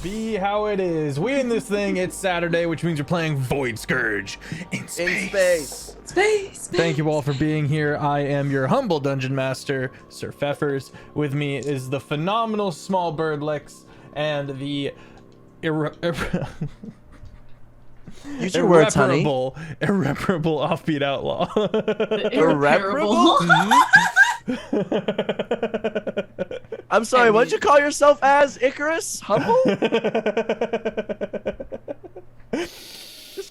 be how it is. We in this thing, it's Saturday, which means you're playing Void Scourge in space. Space. Thank you all for being here. I am your humble dungeon master, SirFeffers. With me is the phenomenal SmolBirdLex and the irreparable Offbeat Outlaw. Irreparable? I'm sorry, what'd you call yourself as, Icarus? Humble?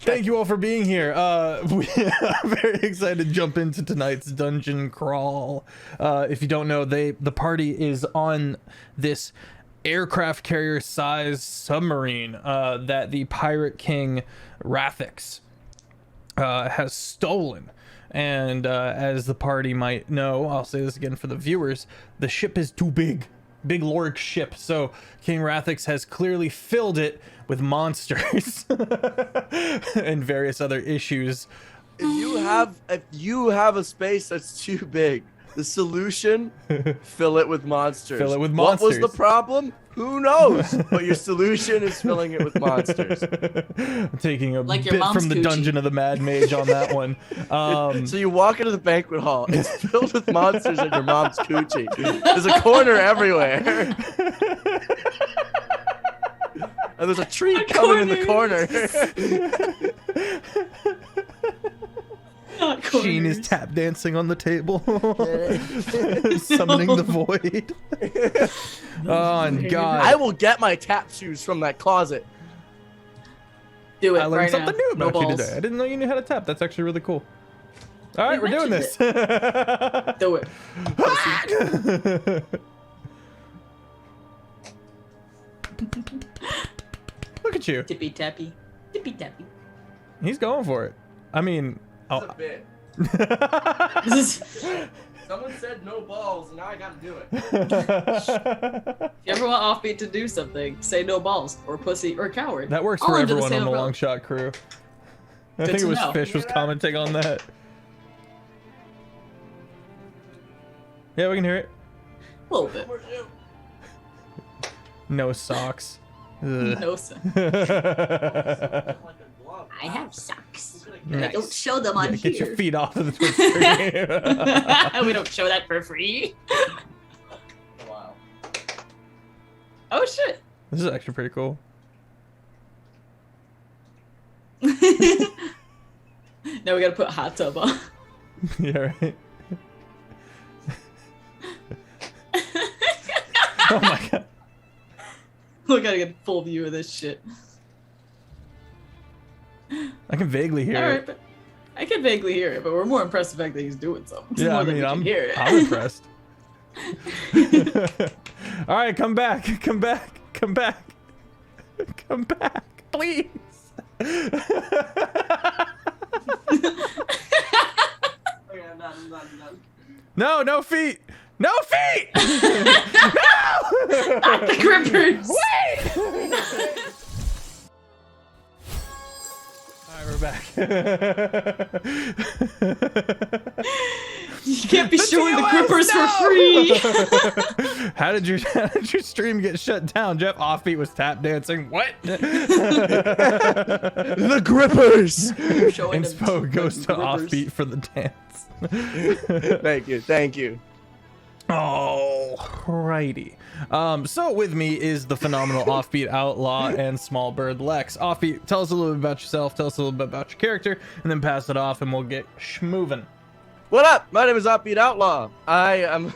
Thank you all for being here. We are very excited to jump into tonight's dungeon crawl. If you don't know, the party is on this aircraft carrier sized submarine that the pirate king Rathix has stolen. And as the party might know, I'll say this again for the viewers, the ship is too big. Big Lork ship. So King Rathix has clearly filled it with monsters and various other issues. If you have a space that's too big, the solution, fill it with monsters. Fill it with monsters. What was the problem? Who knows? But your solution is filling it with monsters. I'm taking a Like bit from the Dungeon of the Mad Mage on that one. So you walk into the banquet hall. It's filled with monsters and your mom's coochie. There's a corner everywhere. And there's a tree coming in the corner. Sheen is tap dancing on the table, summoning the void. Oh, and God. I will get my tap shoes from that closet. Do it. I learned right something now. new about No you balls. today. I didn't know you knew how to tap. That's actually really cool. All right, You we're doing this. Do it. Look at you. Tippy tappy. Tippy tappy. He's going for it. I mean, It's a bit. This is. Someone said no balls, and now I gotta do it. If you ever want Offbeat to do something, say no balls, or pussy, or coward. that works All for under the everyone same on the umbrella. long shot crew. I Good think it to was know. Fish was commenting on that. Yeah, we can hear it. A little bit. No socks. Ugh. No, sir. I have socks. Nice. I don't show them on Yeah, here. get your feet off of the Twitch stream. We don't show that for free. Wow. Oh shit. This is actually pretty cool. Now we gotta put hot tub on. Yeah, right. Oh my God. We gotta get a full view of this shit. I can vaguely hear Alright, it. but I can vaguely hear it, but we're more impressed with the fact that he's doing something. Yeah, more I than mean, we can hear it. I'm impressed. All right, come back, come back, come back, come back, please. Okay, I'm done. No, no feet, no feet. No. Not the grippers! Wait. All right, we're back. You can't be showing the TOS, grippers no! for free! How did your stream get shut down? Jeff Offbeat was tap dancing. What? The grippers. Showing them Inspo goes to grippers. Offbeat for the dance. Thank you. Alrighty. So with me is the phenomenal Offbeat Outlaw and SmolBirdLex. Offbeat, tell us a little bit about yourself, tell us a little bit about your character, and then pass it off and we'll get schmoovin'. What up? My name is Offbeat Outlaw. I'm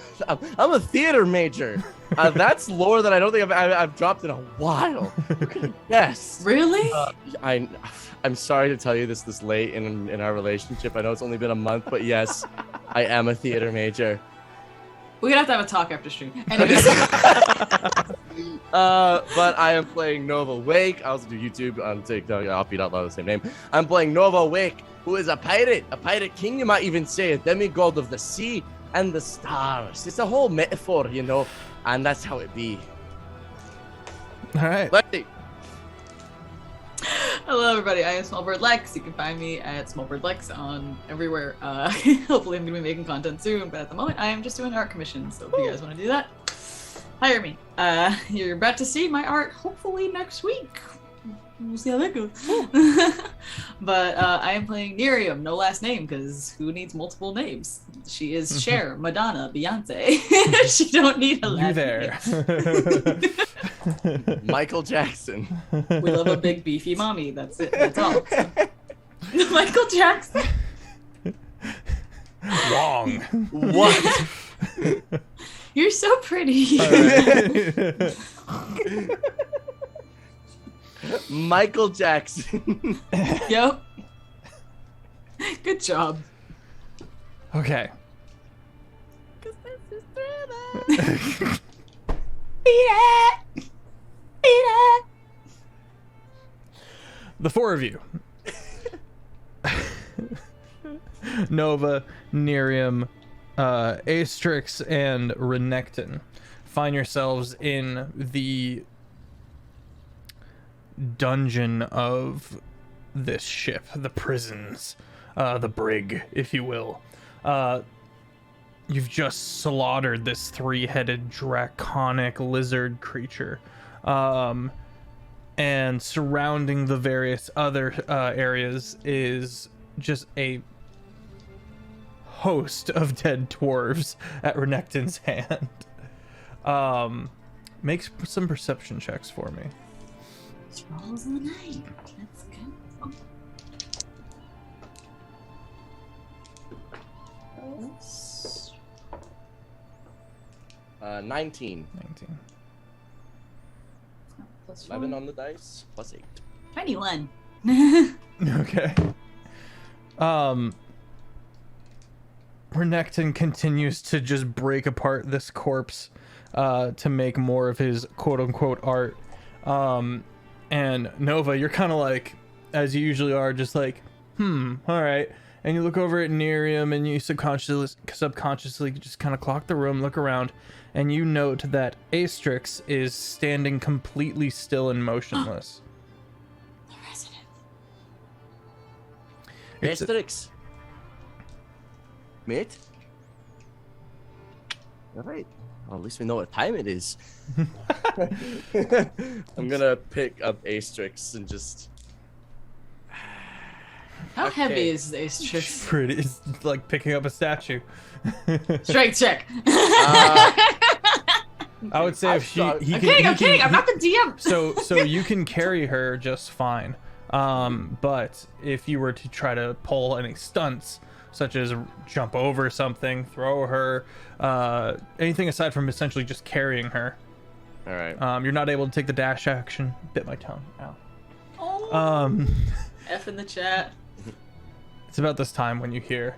a theater major. That's lore that I don't think I've dropped in a while. Who could have guessed? Really? I'm sorry to tell you this late in our relationship. I know it's only been a month, but yes, I am a theater major. We're gonna have to have a talk after stream. Anyways. But I am playing Nova Wake. I also do YouTube on TikTok. Offbeat Outlaw, the same name. I'm playing Nova Wake, who is a pirate king, you might even say, a demigod of the sea and the stars. It's a whole metaphor, you know, and that's how it be. All right. Let's see. Hello everybody, I am SmolBirdLex. You can find me at SmolBirdLex on everywhere. Hopefully I'm going to be making content soon, but at the moment I am just doing art commissions, so if you guys want to do that, hire me. You're about to see my art hopefully next week. We'll see how that goes. But I am playing Nerium, no last name, because who needs multiple names? She is Cher, Madonna, Beyonce. She don't need a last name. Michael Jackson. We love a big beefy mommy. That's it. That's all. So. Michael Jackson. Wrong. What? You're so pretty. Michael Jackson. Yep. Good job. Okay. Beat it. Beat it. The four of you. Nova, Nerium, Astrix, and Renekton find yourselves in the dungeon of this ship, the prisons, the brig, if you will. You've just slaughtered this three-headed draconic lizard creature. And surrounding the various other areas is just a host of dead dwarves at Renekton's hand. Make some perception checks for me. Rolls of the night. That's good. 19. 19. Plus 11 on the dice, plus 8. 21. Okay. Renekton continues to just break apart this corpse to make more of his quote-unquote art. And Nova, you're kind of like, as you usually are, just like, all right. And you look over at Nerium and you subconsciously just kind of clock the room, look around, and you note that Astrix is standing completely still and motionless. The resident. Asterix. Mate? Alright. Well, at least we know what time it is. I'm gonna pick up Astrix and just... How Okay. heavy is this? Just Pretty, it's like picking up a statue. strength check. I would say if he I'm can, kidding. I'm kidding. I'm not the DM. So you can carry her just fine. But if you were to try to pull any stunts, such as jump over something, throw her, anything aside from essentially just carrying her, Alright. you're not able to take the dash action. Bit my tongue. Ow. Oh. F in the chat. It's about this time when you hear.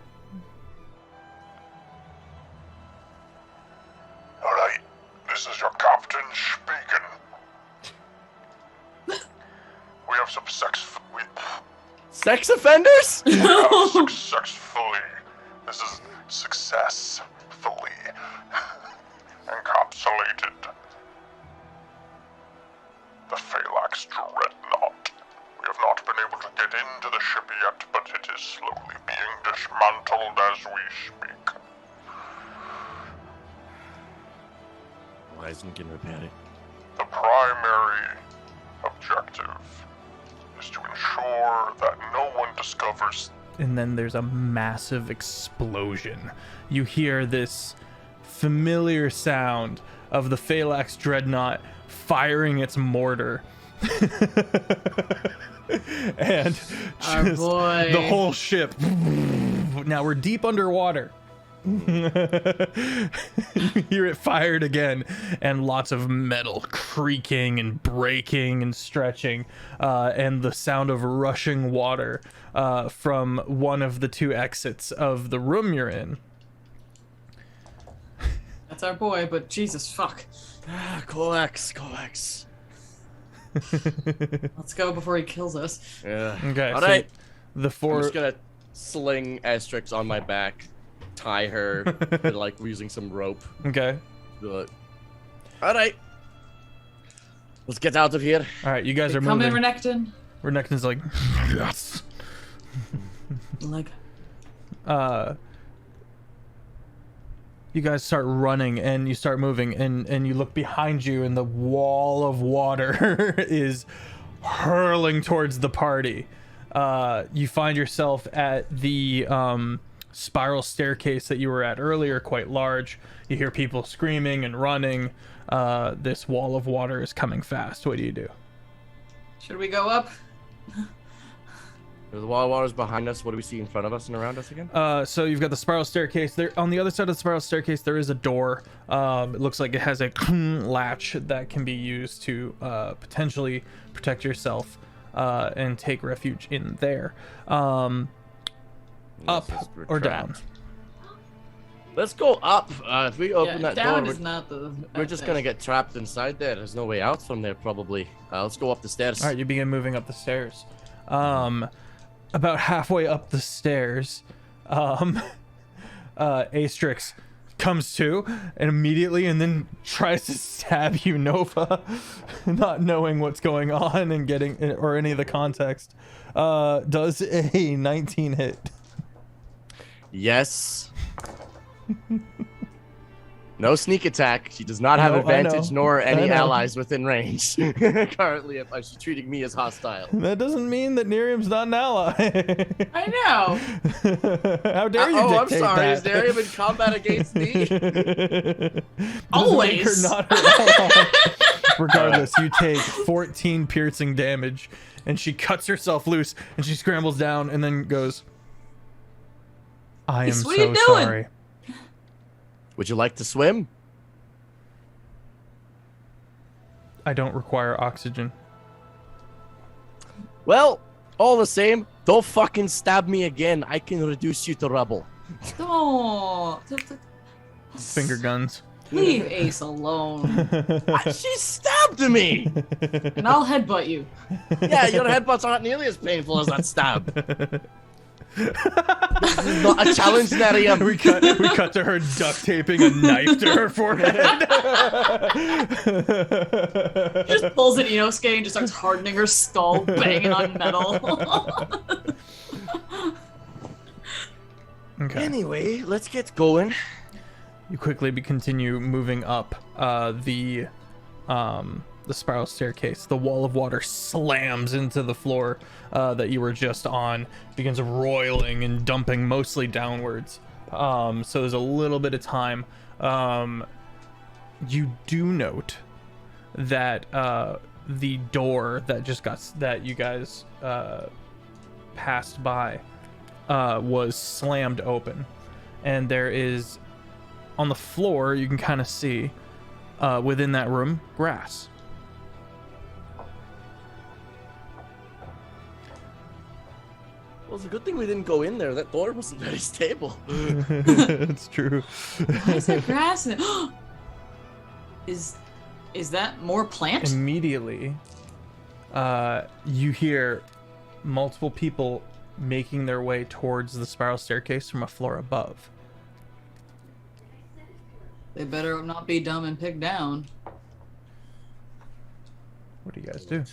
All right, this is your captain speaking. We have some Sex offenders? successfully. This is successfully encapsulated the Phalanx Dreadnought. We have not been able to get into the ship yet, but it is slowly being dismantled as we speak. Why isn't getting repaired? The primary objective is to ensure that no one discovers. And then there's a massive explosion. You hear this familiar sound of the Phalanx Dreadnought firing its mortar. And Our just boy. the whole ship. Now we're deep underwater. You hear it fired again, and lots of metal creaking and breaking and stretching, and the sound of rushing water from one of the two exits of the room you're in. That's our boy, but Jesus fuck. Coax. Let's go before he kills us. Yeah. Okay, Alright. so the I'm four. just gonna sling Asterix on my back, tie her, and, like using some rope. Okay, Alright. Let's get out of here. all right, you guys are Come in, moving. Renekton. Renekton's like, yes. Like, you guys start running and you start moving, and you look behind you, and the wall of water is hurling towards the party. You find yourself at the spiral staircase that you were at earlier, quite large. You hear people screaming and running. This wall of water is coming fast. What do you do? Should we go up? The wall of water's behind us. What do we see in front of us and around us again? So you've got the spiral staircase. There on the other side of the spiral staircase, there is a door. It looks like it has a latch that can be used to potentially protect yourself and take refuge in there. Up or down? Let's go up. If we open that down door, is not the. we're just gonna get trapped inside there. There's no way out from there, probably. Let's go up the stairs. All right, you begin moving up the stairs. About halfway up the stairs, Astrix comes to and immediately, and then tries to stab you, Nova, not knowing what's going on and getting or any of the context. Does a 19 hit? Yes. No sneak attack. She does not have advantage, nor any allies within range. Currently, she's treating me as hostile. That doesn't mean that Nerium's not an ally. I know. How dare you I'm dictate sorry. that? Is Nerium in combat against me? Doesn't make her Always. not her ally. Regardless, you take 14 piercing damage, and she cuts herself loose, and she scrambles down, and then goes, I am What are you so doing? sorry. Would you like to swim? I don't require oxygen. Well, all the same, don't fucking stab me again. I can reduce you to rubble. Don't. Finger guns. Leave Ace alone, She stabbed me! and I'll headbutt you. Yeah, your headbutts aren't nearly as painful as that stab. This is not a challenge, Nerium. We cut to her duct taping a knife to her forehead. Just pulls an Inosuke and just starts hardening her skull, banging on metal. Okay. Anyway, let's get going. You quickly continue moving up the spiral staircase. The wall of water slams into the floor that you were just on, begins roiling and dumping mostly downwards. So there's a little bit of time. You do note that the door that you guys passed by was slammed open, and there is on the floor, you can kind of see within that room, grass. Well, it's a good thing we didn't go in there. That door wasn't very stable. It's true. Why is there grass in it? Is that more plant? Immediately, you hear multiple people making their way towards the spiral staircase from a floor above. They better not be dumb and pick down. What do you guys do?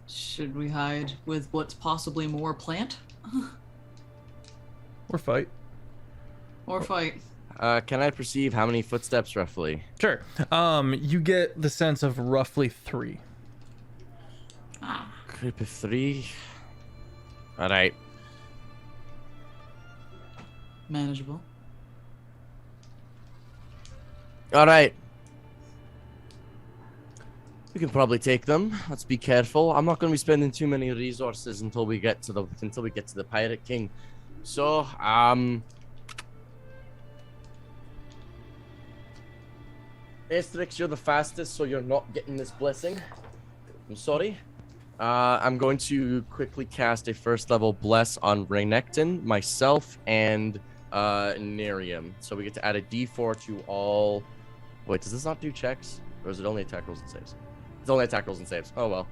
Should we hide with what's possibly more plant? Or fight? Or fight? Can I perceive how many footsteps roughly? Sure. You get the sense of roughly 3. Group of 3. All right. Manageable. All right. We can probably take them. Let's be careful. I'm not going to be spending too many resources until we get to the Pirate King. So, Asterix, you're the fastest, so you're not getting this blessing. I'm sorry. I'm going to quickly cast a first level bless on Renekton, myself, and Nerium. So we get to add a D4 to all. Wait, does this not do checks? Or is it only attack rolls and saves? It's only attack rolls and saves. Oh well.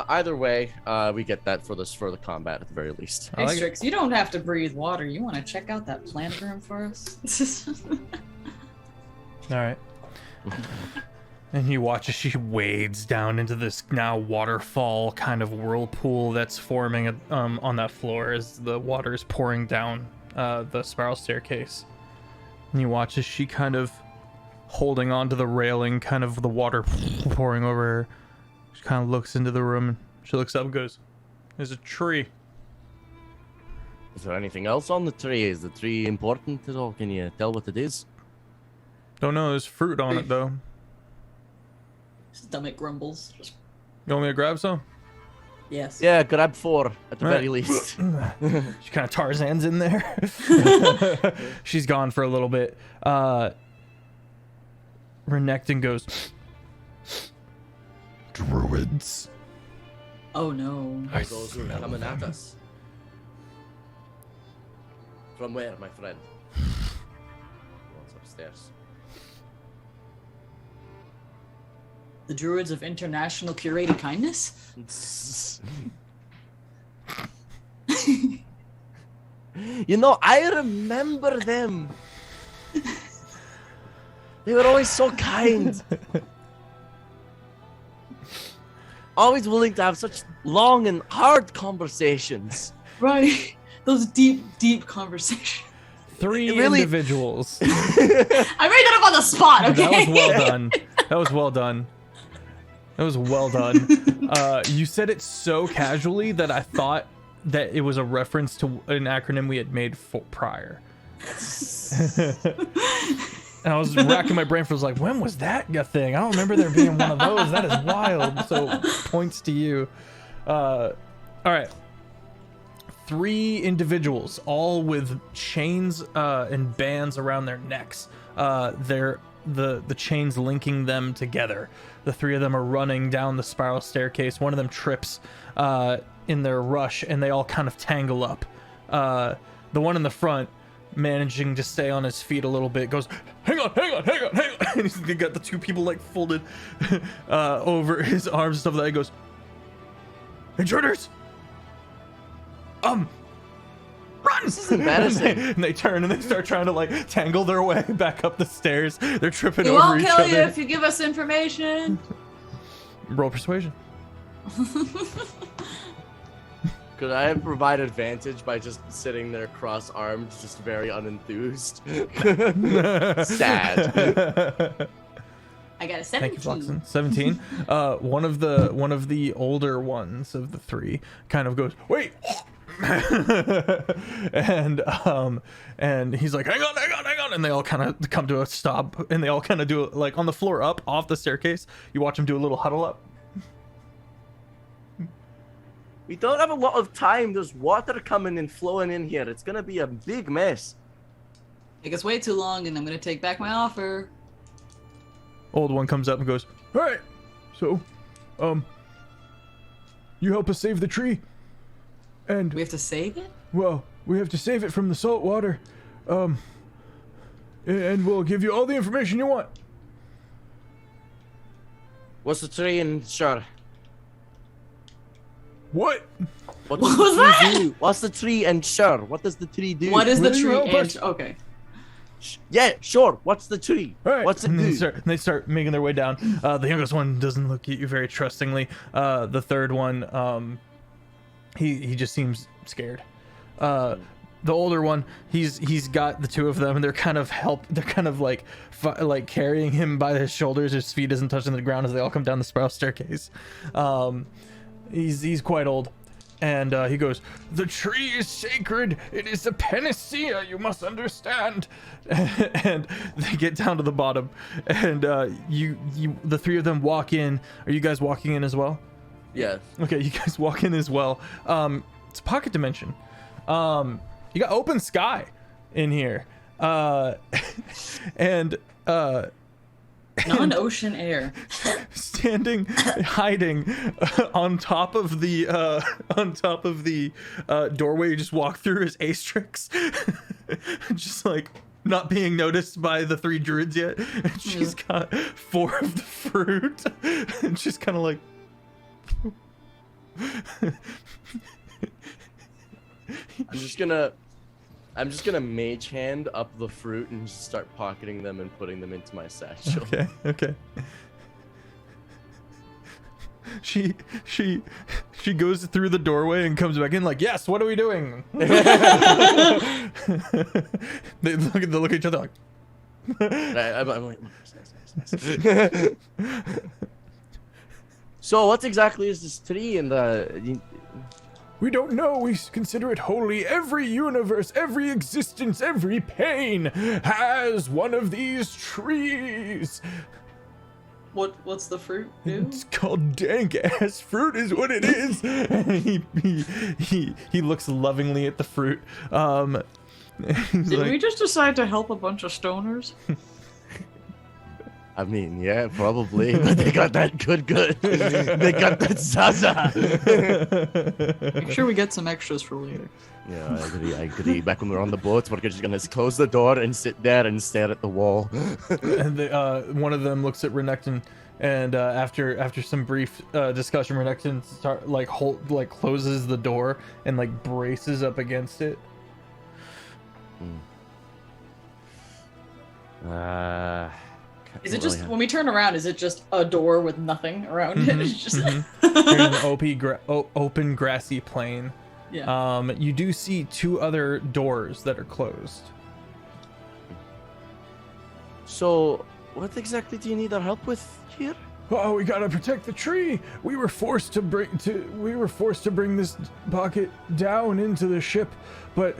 Either way, we get that for the combat at the very least. I like it. Asterix, you don't have to breathe water. You want to check out that plant room for us? All right. And you watch as she wades down into this now waterfall kind of whirlpool that's forming on that floor as the water is pouring down the spiral staircase. And you watch as she kind of holding onto the railing, kind of the water pouring over her. She kind of looks into the room and she looks up and goes, "There's a tree." Is there anything else on the tree? Is the tree important at all? Can you tell what it is? Don't know, there's fruit on it though. Stomach grumbles. Just, You want me to grab some? yes. Yeah, grab 4 at the Right. very least. She kind of Tarzan's in there. She's gone for a little bit. Renekton goes, "Druids." Oh no. I Those who are smell coming at them. us. From where, my friend? What's upstairs? The Druids of International Curated Kindness? You know, I remember them. They were always so kind. Always willing to have such long and hard conversations. Right. Those deep, deep conversations. 3 really- individuals. I made that up on the spot, okay? That was well done. That was well done. That was well done. You said it so casually that I thought that it was a reference to an acronym we had made prior. And I was racking my brain for, like, when was that a thing? I don't remember there being one of those. That is wild. So points to you. All right. 3 individuals, all with chains and bands around their necks. They're the chains linking them together. The 3 of them are running down the spiral staircase. One of them trips in their rush, and they all kind of tangle up. The one in the front, managing to stay on his feet a little bit, goes, hang on. And he's got the 2 people like folded over his arms and stuff like that. He goes, "Intruders! Run!" This is embarrassing. And they turn and they start trying to like tangle their way back up the stairs. They're tripping We over won't each kill other. you if you give us information. Roll persuasion. Could I have provided advantage by just sitting there cross-armed, just very unenthused? Sad. I got a Thank you, 17. Floxen. 17. One of the older ones of the 3 kind of goes, "Wait!" and he's like, hang on, and they all kind of come to a stop, and they all kind of do it like on the floor up off the staircase. You watch them do a little huddle up. We don't have a lot of time. There's water coming and flowing in here. It's gonna be a big mess. Take us way too long, and I'm gonna take back my offer. Old one comes up and goes, "All right, so, you help us save the tree, and We have to save it? well, we have to save it from the salt water, and we'll give you all the information you want." What's the tree and sure? What? What What does was the tree that? do? What's the tree and sure? What does the tree do? What is the Will you tree? help us? Okay. Yeah, sure. What's the tree? All right. What's it and do? they start making their way down. The youngest one doesn't look at you very trustingly. The third one, he just seems scared. The older one, he's got the 2 of them, and they're kind of like carrying him by his shoulders. His feet isn't touching the ground as they all come down the spiral staircase. He's quite old. And he goes, "The tree is sacred. It is a panacea, you must understand." And they get down to the bottom, and the 3 of them walk in. Are you guys walking in as well? Yeah. Okay, you guys walk in as well. It's a pocket dimension. You got open sky in here, and Non-ocean air. standing, hiding on top of the doorway you just walk through is Astrix, just like not being noticed by the 3 druids yet. And she's got 4 of the fruit, and she's kind of like. I'm just gonna mage hand up the fruit and just start pocketing them and putting them into my satchel. Okay. She goes through the doorway and comes back in like, "Yes, what are we doing?" They look at each other like, I'm like, so what exactly is this tree in the? We don't know. We consider it holy. Every universe, every existence, every pain has one of these trees. What's the fruit do? It's called dank ass fruit, is what it is. And he looks lovingly at the fruit. Did we just decide to help a bunch of stoners? I mean, yeah, probably, but they got that good. They got that zaza. Make sure we get some extras for later. Yeah, I agree. Back when we were on the boat, we're just gonna close the door and sit there and stare at the wall. And one of them looks at Renekton, and after some brief discussion, Renekton closes the door and like braces up against it. Is it just when we turn around? Is it just a door with nothing around it? It's just There's an open grassy plain. yeah. You do see two other doors that are closed. So, what exactly do you need our help with here? Oh, we gotta protect the tree. We were forced to bring this bucket down into the ship, but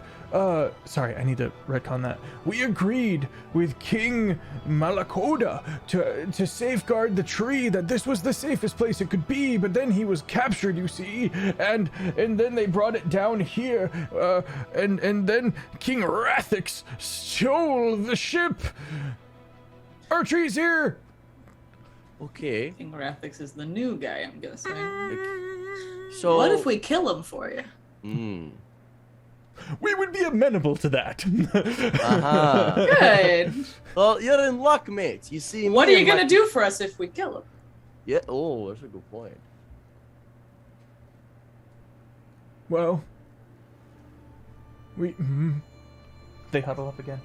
sorry, I need to retcon that. We agreed with King Malakoda to safeguard the tree, that this was the safest place it could be, but then he was captured, you see, and then they brought it down here, and then King Rathix stole the ship. Our tree's here. Okay. King Rathix is the new guy, I'm guessing. So What if we kill him for you? We would be amenable to that. Good. Well, you're in luck, mate. You see, What are you gonna do for us if we kill him? Yeah. Oh, that's a good point. Well, they huddle up again.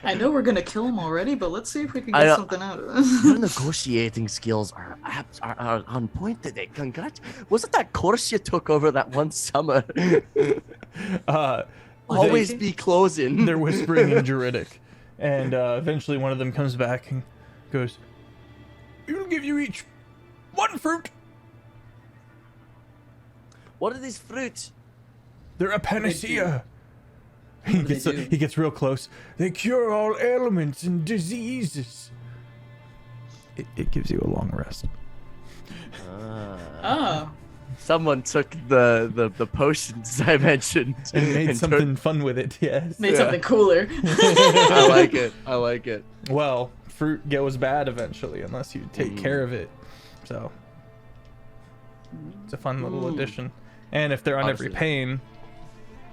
I know we're gonna kill him already, but let's see if we can get something out of this. Your negotiating skills are on point today. Congrats. Wasn't that course you took over that one summer? Always be closing. They're whispering in Druidic, and eventually one of them comes back and goes, "We'll give you each one fruit." What are these fruits? They're a panacea. What do they do? He gets real close. They cure all ailments and diseases. It gives you a long rest. Oh. Someone took the potions I mentioned And made something fun with it, yes. Made something cooler. I like it. I like it. Well, fruit goes bad eventually unless you take care of it. So it's a fun little addition. And if they're on every Honestly. pane,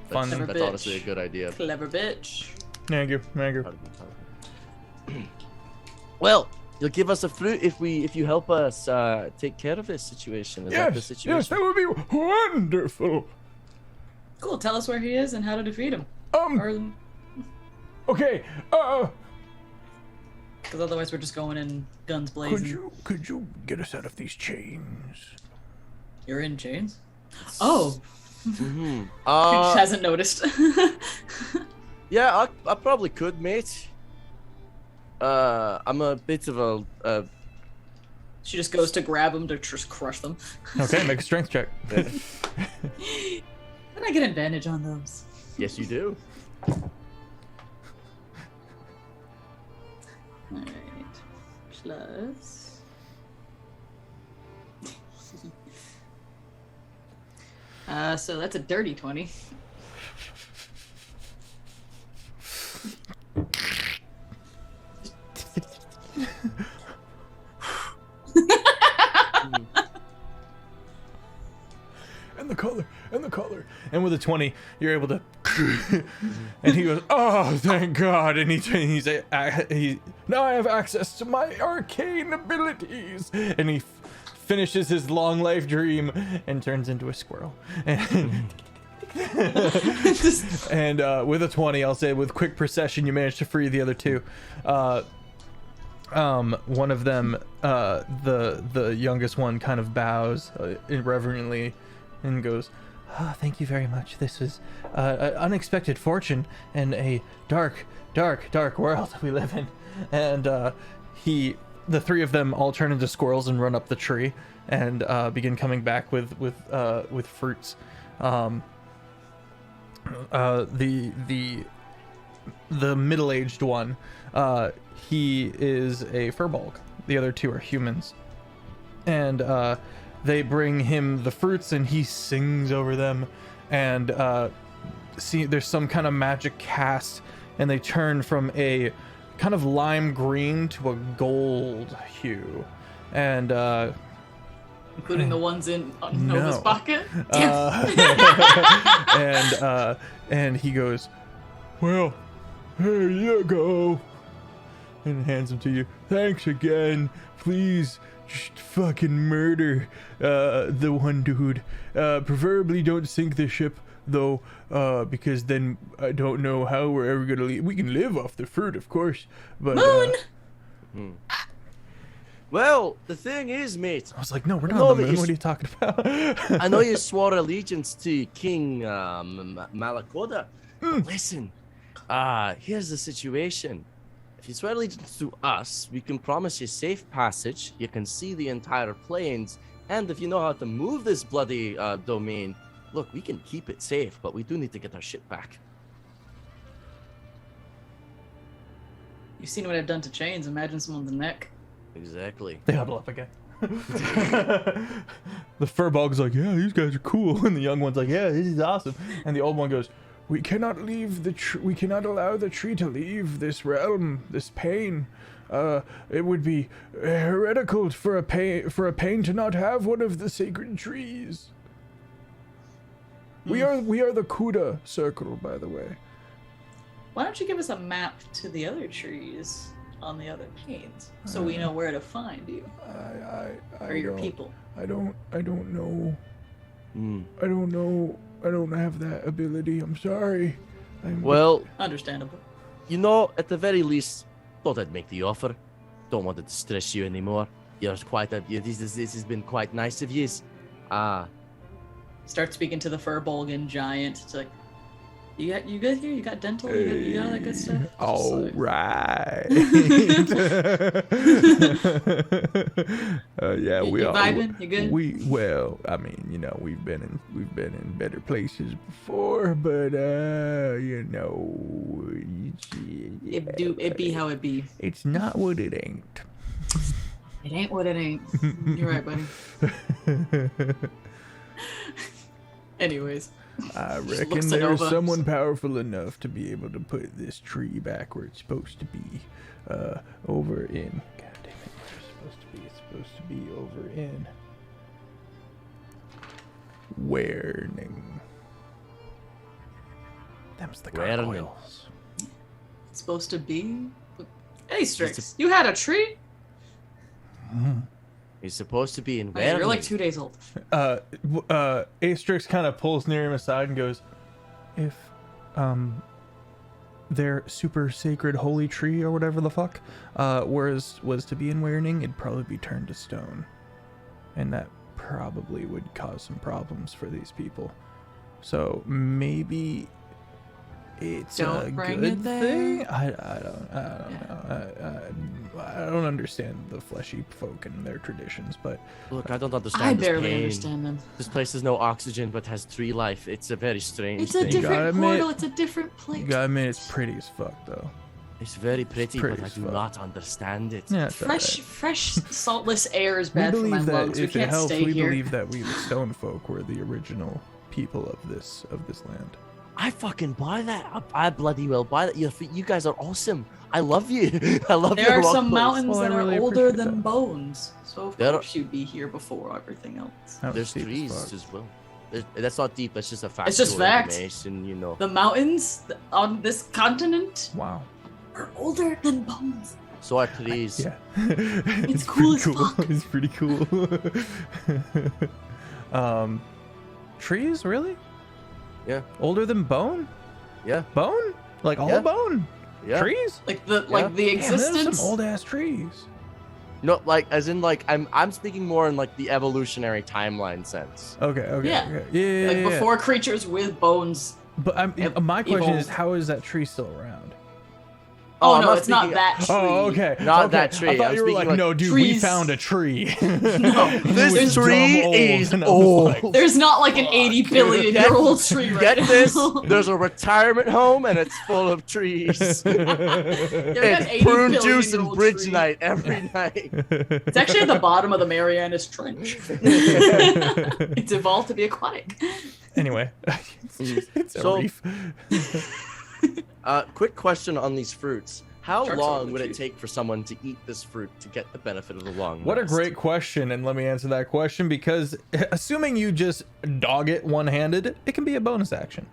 fun. Clever That's bitch. honestly a good idea. Clever bitch. Thank you. Well, you'll give us a fruit if you help us take care of this situation. Is that the situation? Yes, that would be wonderful. Cool. Tell us where he is and how to defeat him. Or Okay. because otherwise we're just going in guns blazing. Could you get us out of these chains? You're in chains? Oh, Mm-hmm. he just hasn't noticed. Yeah, I probably could, mate. I'm a bit of a. She just goes to grab him to just crush them. Okay, make a strength check. Then I get advantage on those. Yes, you do. Alright. Plus. So that's a dirty 20. And the color. And with a 20, you're able to. And he goes, "Oh, thank God!" And he's now I have access to my arcane abilities. And he finishes his long life dream and turns into a squirrel. And with a 20, I'll say with quick procession, you manage to free the other two. One of them, the youngest one, kind of bows irreverently and goes, Thank you very much. This is an unexpected fortune and a dark world we live in. And the three of them all turn into squirrels and run up the tree and begin coming back with fruits. The middle-aged one, he is a furbolg. The other two are humans, and they bring him the fruits, and he sings over them. And see, there's some kind of magic cast, and they turn from a kind of lime green to a gold hue, and including the ones in Nova's no. pocket. And he goes, well, here you go, and hands them to you. Thanks again. Please just fucking murder the one dude. Preferably don't sink the ship though, because then I don't know how we're ever gonna leave. We can live off the fruit, of course, but Moon. Well, the thing is, mate. I was like, no, we're not on the moon. What are you talking about? I know you swore allegiance to King Malakoda. Listen, here's the situation. If you swear allegiance to us, we can promise you safe passage. You can see the entire plains, and if you know how to move this bloody domain, look, we can keep it safe. But we do need to get our ship back. You've seen what I've done to chains. Imagine someone's neck. Exactly. They huddle up again. The furbolg's like, yeah, these guys are cool, and the young one's like, yeah, this is awesome. And the old one goes, we cannot leave we cannot allow the tree to leave this realm, this pain. It would be heretical for a pain to not have one of the sacred trees. We are the Kuda circle, by the way. Why don't you give us a map to the other trees on the other panes, so we know where to find you or your people? I don't know. I don't know. I don't have that ability. I'm sorry. Well, Understandable. you know, at the very least, thought I'd make the offer. Don't want to distress you anymore. This has been quite nice of you. Start speaking to the furbolgan giant. It's like, you good here? You got dental? You got all that good stuff? All right. Yeah, we you are. vibing? You good? Well, I mean, you know, we've been in better places before, but It be how it be. It's not what it ain't. It ain't what it ain't. You're right, buddy. Anyways. I Just reckon looks at there's Nova. someone powerful enough to be able to put this tree back where it's supposed to be, over in. God damn it, where it's supposed to be? It's supposed to be over in. Warning. Them's the Warning. gargoyles. It's supposed to be. Hey, Strix, you had a tree? He's supposed to be in Okay, you're like Werning. 2 days old. Asterix kind of pulls Nerium aside and goes, if their super sacred holy tree or whatever the fuck was to be in Warning, it'd probably be turned to stone, and that probably would cause some problems for these people. So maybe it's Don't a bring good it there. thing. I don't know. I don't understand the fleshy folk and their traditions, but Look, I don't understand I this barely pain. understand them. This place has no oxygen but has tree life. It's a very strange It's a thing. gotta different admit- portal. It's a different place. you gotta admit it's pretty as fuck though. It's very pretty, pretty but I as do fuck. not understand it. Yeah, it's Fresh, saltless air is We bad for my believe that lungs. We if it can't helps, stay we here. believe that we the stone folk were the original people of this land. I fucking buy that. I bloody well buy that. You guys are awesome. I love you. I love There your are rock some place. mountains Well, I that are really older appreciate than that. bones, so of There are- course you'd be here before everything else. That was There's deep as trees fuck. as well. That's not deep. That's just a fact. It's just fact. Information, you know. The mountains on this continent Wow. are older than bones. So are trees. Yeah. It's cool as pretty fuck. It's pretty cool. Trees, really? Yeah. Older than bone? Yeah. Bone? Like all Yeah. bone? Yeah. Trees? Like the Yeah. the Damn, there's existence. some old ass trees. No, like as in like I'm speaking more in like the evolutionary timeline sense. Okay. Yeah. Yeah. Like before creatures with bones. But my question is, evolved. how is that tree still around? Oh, I'm no, not it's not speaking- that tree. Oh, okay. Not okay. that tree. I thought I'm you were speaking like, like no, dude, we trees. found a tree. No, This It was tree dumb old, is and I was old. like, There's not like an 80 billion year old tree right Get now. this? There's a retirement home and it's full of trees. There's an 80 It's prune billion juice year and old bridge tree. night every night. It's actually at the bottom of the Marianas Trench. It's evolved to be aquatic. Anyway, it's a So- reef. Quick question on these fruits. How Sharks are long really would it cute. take for someone to eat this fruit to get the benefit of the long What a rest? great question, and let me answer that question, because assuming you just dog it one-handed, it can be a bonus action.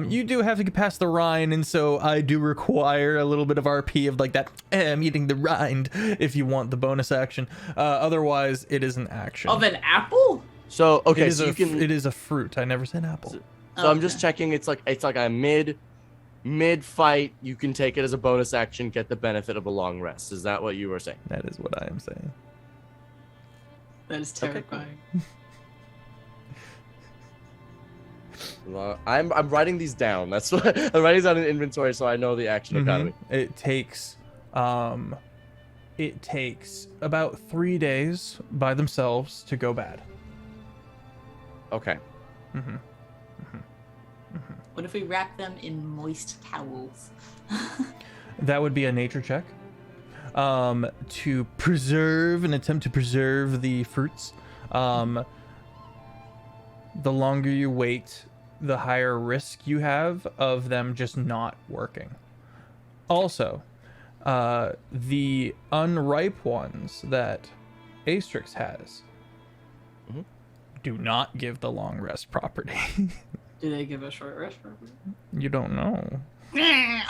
You do have to get past the rind, and so I do require a little bit of RP of like that, I'm eating the rind, if you want the bonus action. Otherwise, it is an action. Of an apple? So It okay, is so you can. it is a fruit. I never said apple. So I'm just checking. It's like a mid fight. You can take it as a bonus action, get the benefit of a long rest. Is that what you were saying? That is what I am saying. That is terrifying. Well, I'm writing these down. That's what I'm writing these down in inventory, so I know the action economy. It takes about 3 days by themselves to go bad. Okay. What if we wrap them in moist towels? That would be a nature check. To attempt to preserve the fruits. The longer you wait, the higher risk you have of them just not working. Also, the unripe ones that Astrix has do not give the long rest property. Do they give a short rest? You don't know. And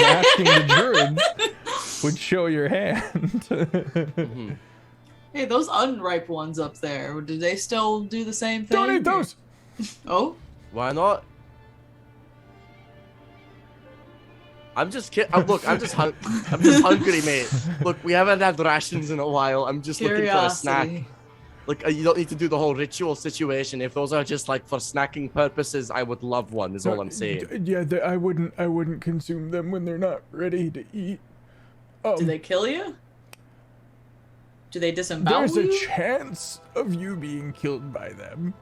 asking the druids would show your hand. Hey, those unripe ones up there, do they still do the same thing? Don't eat those! Oh? Why not? I'm just kidding. Look, I'm just hungry, mate. Look, we haven't had rations in a while. I'm just looking for a snack. Curiosity. Like, you don't need to do the whole ritual situation. If those are just like for snacking purposes, I would love one. Is all I'm saying. Yeah, I wouldn't consume them when they're not ready to eat. Do they kill you? Do they disembowel There's a you? chance of you being killed by them.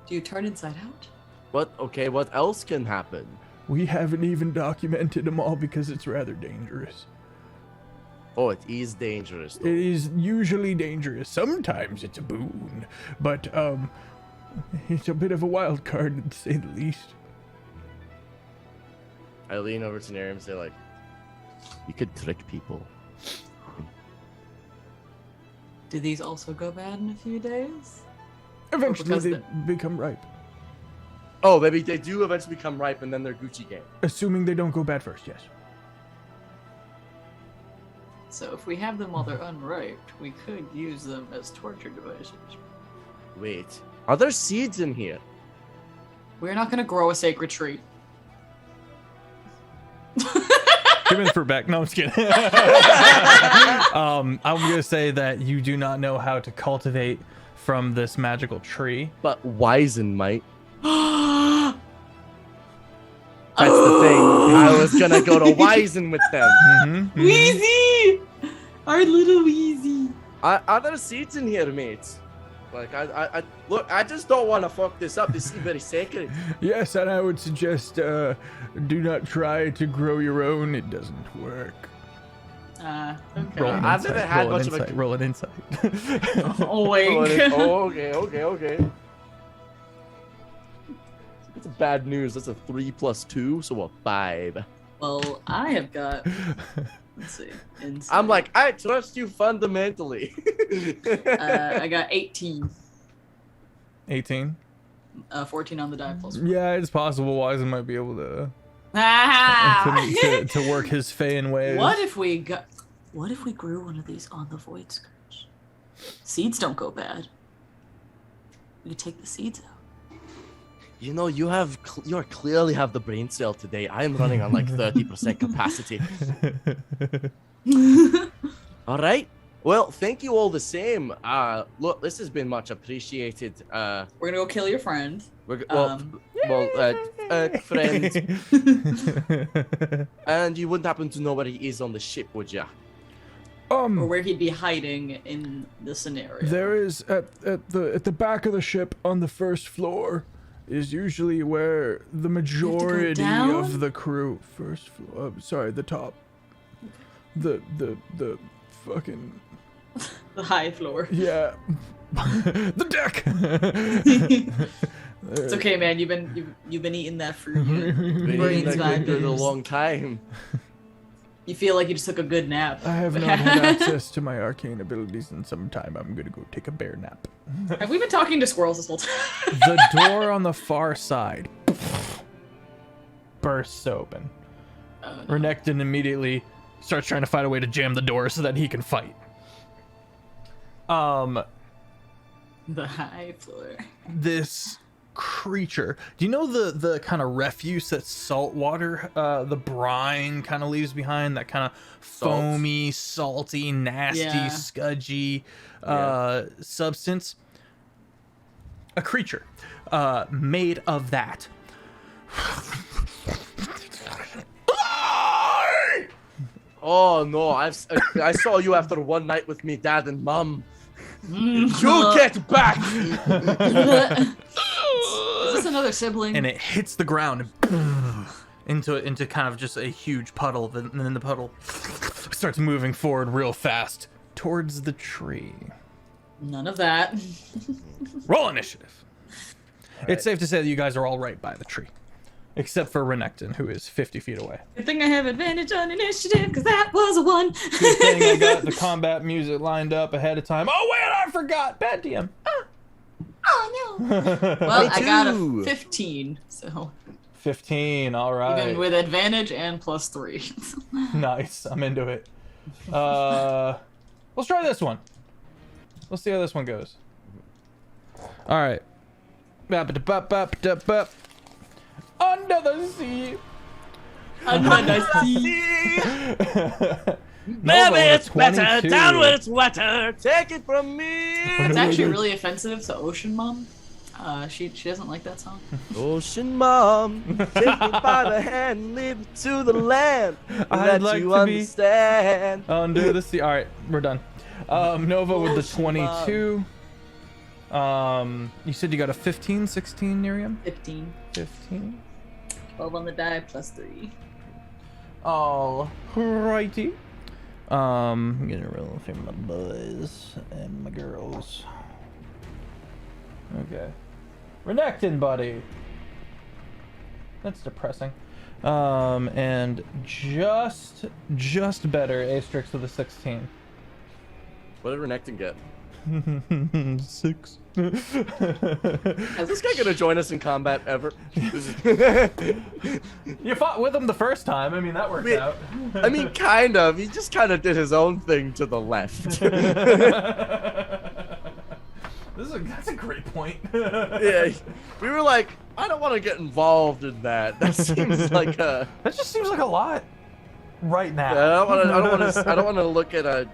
Do you turn inside out? What? Okay. What else can happen? We haven't even documented them all because it's rather dangerous. Oh, it is dangerous. Though. It is usually dangerous. Sometimes it's a boon, but it's a bit of a wild card to say the least. I lean over to Nerium and say, like, you could trick people. Do these also go bad in a few days? Eventually, because they the- become ripe, Oh, maybe they do eventually become ripe, and then they're Gucci game. assuming they don't go bad first. Yes. So if we have them while they're unripe, we could use them as torture devices. Wait, are there seeds in here? We're not gonna grow a sacred tree. Give me the fruit back. No, I'm just kidding. I'm gonna say that you do not know how to cultivate from this magical tree. But Wizen might. That's the thing. I was gonna go to Wizen with them. Wheezy! Our little Wheezy. Are there seeds in here, mates? Like, I look, I just don't want to fuck this up. This is very sacred. Yes, and I would suggest do not try to grow your own. It doesn't work. Okay. Roll an I've never insight, had roll an much of a- insight, roll an insight. Oh, wait. Oh, okay. It's bad news. That's a 3 + 2, so a 5. Well, I have got. Let's see. Insight. I'm like, I trust you fundamentally. I got 18. 18. 14 on the die plus. Yeah, it's possible Wizen might be able to Ah! to work his Feyn ways. What if we grew one of these on the Void Scourge? Seeds don't go bad. We could take the seeds out. You know, you clearly have the brain cell today. I am running on like 30% capacity. All right. Well, thank you all the same. Look, this has been much appreciated. We're gonna go kill your friend. Friend. And you wouldn't happen to know where he is on the ship, would ya? Or where he'd be hiding in the scenario. There is at the back of the ship on the first floor is usually where the majority of the crew. First floor. Sorry, the top. The fucking. The high floor. Yeah. The deck. It's okay, man. You've been eating that fruit. Been Brains eating that good vibes. a long time. You feel like you just took a good nap. I have not had access to my arcane abilities in some time. I'm gonna go take a bear nap. Have we been talking to squirrels this whole time? The door on the far side bursts open. Renekton immediately starts trying to find a way to jam the door so that he can fight. The high floor. This creature. Do you know the kind of refuse that salt water, the brine kind of leaves behind? That kind of foamy, salty, nasty, scudgy substance? A creature made of that. Oh no! I saw you after one night with me dad and mom. You get back! Is this another sibling? And it hits the ground and into kind of just a huge puddle. And then the puddle starts moving forward real fast towards the tree. None of that. Roll initiative. It's safe to say that you guys are all right by the tree. Except for Renekton, who is 50 feet away. Good thing I have advantage on initiative, because that was a 1. Good thing I got the combat music lined up ahead of time. Oh, wait, I forgot. Bad DM. Oh, no. Well, I got a too. 15, so. 15, all right. Even with advantage and +3. Nice, I'm into it. Let's try this one. Let's see how this one goes. All right. Under the sea. Under the sea. Baby, it's better down where it's wetter. Take it from me. It's actually really offensive to Ocean Mom. She doesn't like that song. Ocean mom, take me by the hand and lead me to the land. I'd like you to be understand. under the sea. All right, we're done. Nova with the 22. You said you got a 15, 16, Miriam? 15. 15. 12 on the die, +3. All righty. I'm gonna roll for my boys and my girls. Okay. Renekton, buddy. That's depressing. And just better. Asterix with a 16. What did Renekton get? 6. Is this guy gonna join us in combat ever? You fought with him the first time. I mean, that worked out. I mean, kind of. He just kind of did his own thing to the left. That's a great point. Yeah, we were like, I don't want to get involved in that. That seems like a. That just seems like a lot right now. I don't want to look at a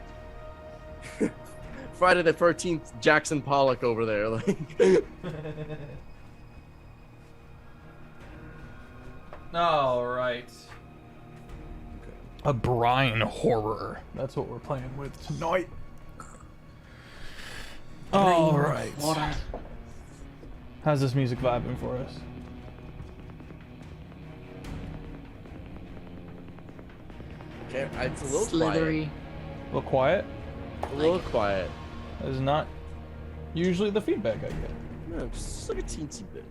Friday the 13th Jackson Pollock over there. Like. All right. A brine horror. That's what we're playing with tonight. All right. How's this music vibing for us? Okay, it's a little Slithery. A little quiet? quiet. A little quiet. That is not usually the feedback I get. No, just like a teensy bit.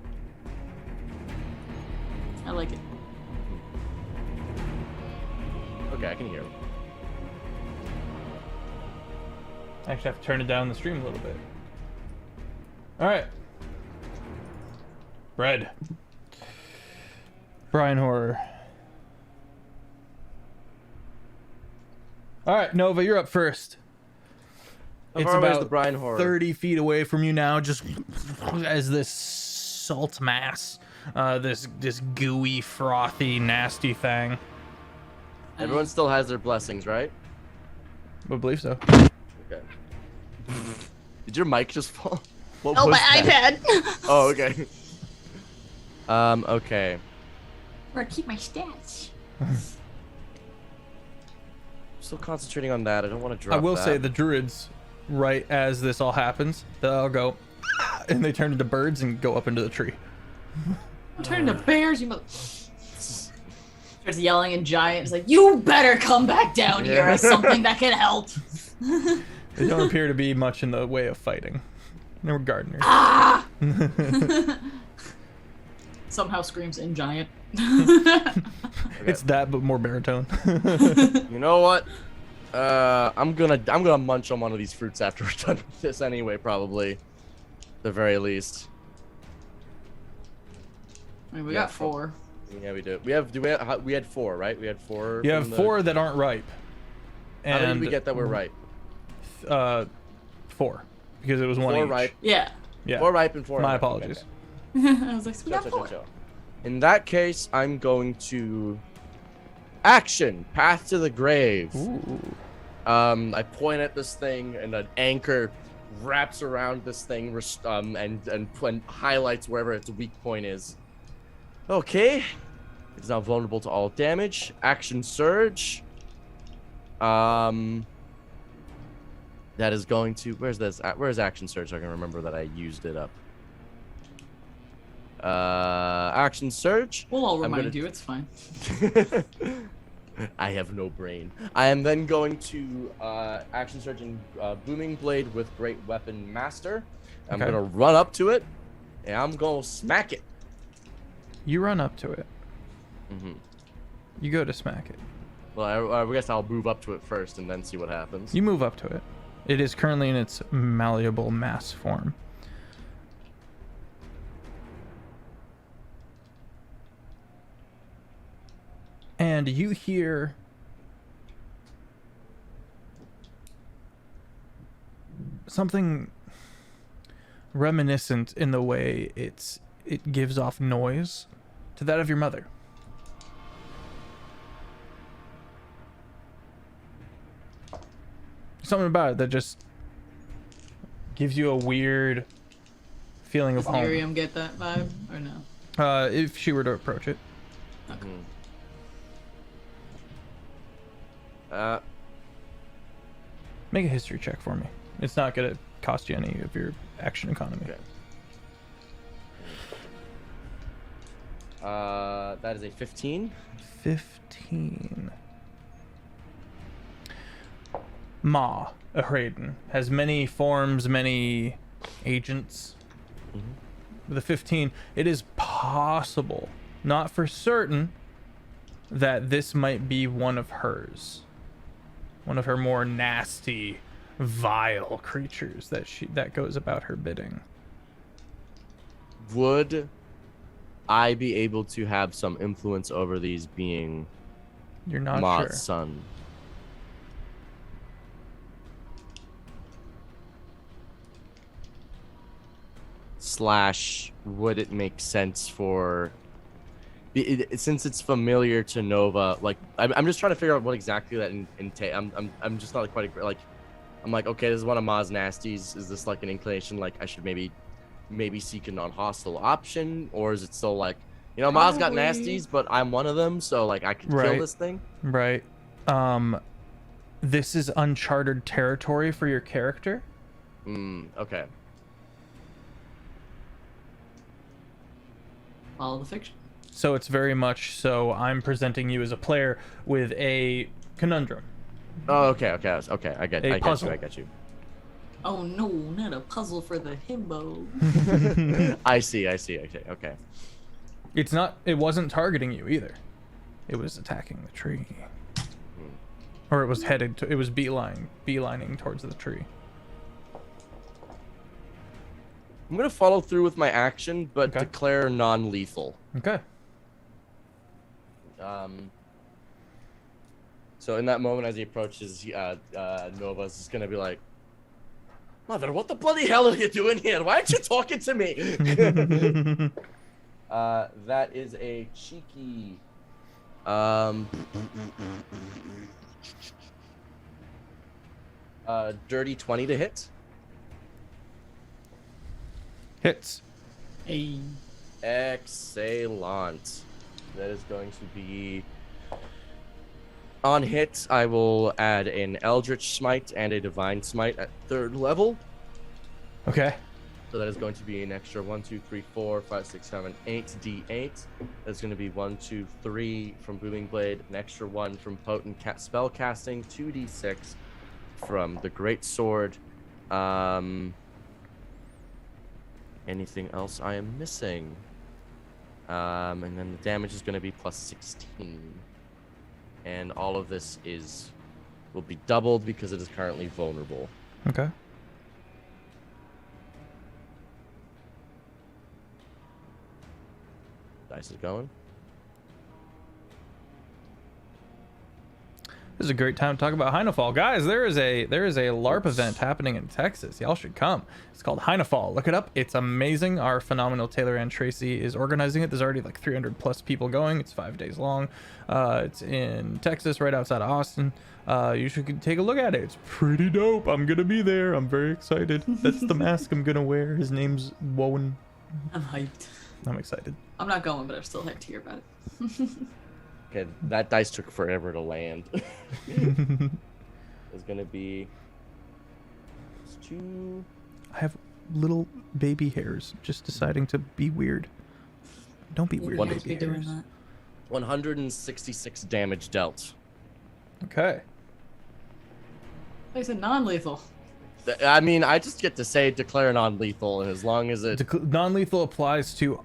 I like it. Okay, I can hear him. I actually have to turn it down the stream a little bit. All right. Red. Brine horror. All right, Nova, you're up first. How It's far away is about the brine horror? 30 feet away from you now, just as this salt mass, this gooey, frothy, nasty thing. Everyone still has their blessings, right? I believe so. Okay. Did your mic just fall? What Oh, was my that? iPad. Oh, okay. Okay. Where I keep my stats. Still concentrating on that. I don't want to I drop will that. say the druids, right as this all happens, they'll go, "Ah," and they turn into birds and go up into the tree. I'm turning to bears, you mother. Starts yelling in giant. It's like, you better come back down here as something that can help. They don't appear to be much in the way of fighting. They were gardeners. Ah! Somehow screams in giant. It's that, but more baritone. You know what? I'm gonna munch on one of these fruits after we're done with this anyway, probably. At the very least. I mean, we got 4. Yeah, we do. We had 4, right? We had 4. You have 4 that aren't ripe. How many did And we get that were ripe? 4, because it was 1 4 each. ripe. Yeah. Yeah. 4 ripe and 4 My unripe. apologies. I was like, so we got Chill, 4. chill. In that case, I'm going to action path to the grave. Ooh. I point at this thing, and an anchor wraps around this thing, and highlights wherever its weak point is. Okay, it's now vulnerable to all damage. Action surge. That is going to. Where's this? Where's action surge? So I can remember that I used it up. Action surge. We'll all I'm remind gonna- you, it's fine. I have no brain. I am then going to action surge and booming blade with great weapon master. I'm Okay. gonna run up to it, and I'm gonna smack it. You run up to it. Mm-hmm. You go to smack it. Well, I guess I'll move up to it first and then see what happens. You move up to it. It is currently in its malleable mass form. And you hear something reminiscent in the way it gives off noise to that of your mother. Something about it that just gives you a weird feeling of Does home. Miriam get that vibe, or no? If she were to approach it. Okay. Make a history check for me. It's not going to cost you any of your action economy. Okay. That is a 15. 15. Ma, a Hraden, has many forms, many agents. With a 15, it is possible, not for certain, that this might be one of hers. One of her more nasty, vile creatures that goes about her bidding. Would I be able to have some influence over these being You're not Ma's sure. son? Slash, would it make sense for... Since it's familiar to Nova, like I'm just trying to figure out what exactly that entails. I'm just not quite like I'm like, okay, this is one of Ma's nasties. Is this like an inclination like I should maybe seek a non-hostile option, or is it still like, you know, Ma's got nasties, but I'm one of them, so like I could Right. kill this thing? Right. This is uncharted territory for your character. Okay. Follow the fiction. So it's very much so I'm presenting you as a player with a conundrum. Oh, okay. I get puzzle. you. Oh no, not a puzzle for the himbo. I see. Okay. It wasn't targeting you either. It was attacking the tree. Or it was it was beelining towards the tree. I'm gonna follow through with my action, but Okay. declare non-lethal. Okay. So in that moment, as he approaches, Nova's just gonna be like, "Mother, what the bloody hell are you doing here? Why aren't you talking to me?" That is a cheeky. Dirty 20 to hit. Hits. Hey. Excellent. That is going to be... On hit, I will add an Eldritch Smite and a Divine Smite at 3rd level. Okay. So that is going to be an extra 1, 2, 3, 4, 5, 6, 7, 8 D8. That's going to be 1, 2, 3 from Booming Blade, an extra 1 from Potent Spell Casting, 2d6 from the Great Sword. Anything else I am missing? And then the damage is going to be plus 16. And all of this will be doubled because it is currently vulnerable. Okay. Dice is going. This is a great time to talk about Heinefall. Guys, there is a LARP event happening in Texas. Y'all should come. It's called Heinefall. Look it up. It's amazing. Our phenomenal Taylor and Tracy is organizing it. There's already like 300 plus people going. It's 5 days long. It's in Texas, right outside of Austin. You should take a look at it. It's pretty dope. I'm gonna be there. I'm very excited. That's the mask I'm gonna wear. His name's Wowen. I'm hyped. I'm excited. I'm not going, but I'm still hyped to hear about it. Okay, that dice took forever to land. It's gonna be... It's 2... I have little baby hairs just deciding to be weird. Don't be weird, One- baby be doing hairs. that. 166 damage dealt. Okay. I said non-lethal. I mean, I just get to say declare non-lethal, and as long as it... Non-lethal applies to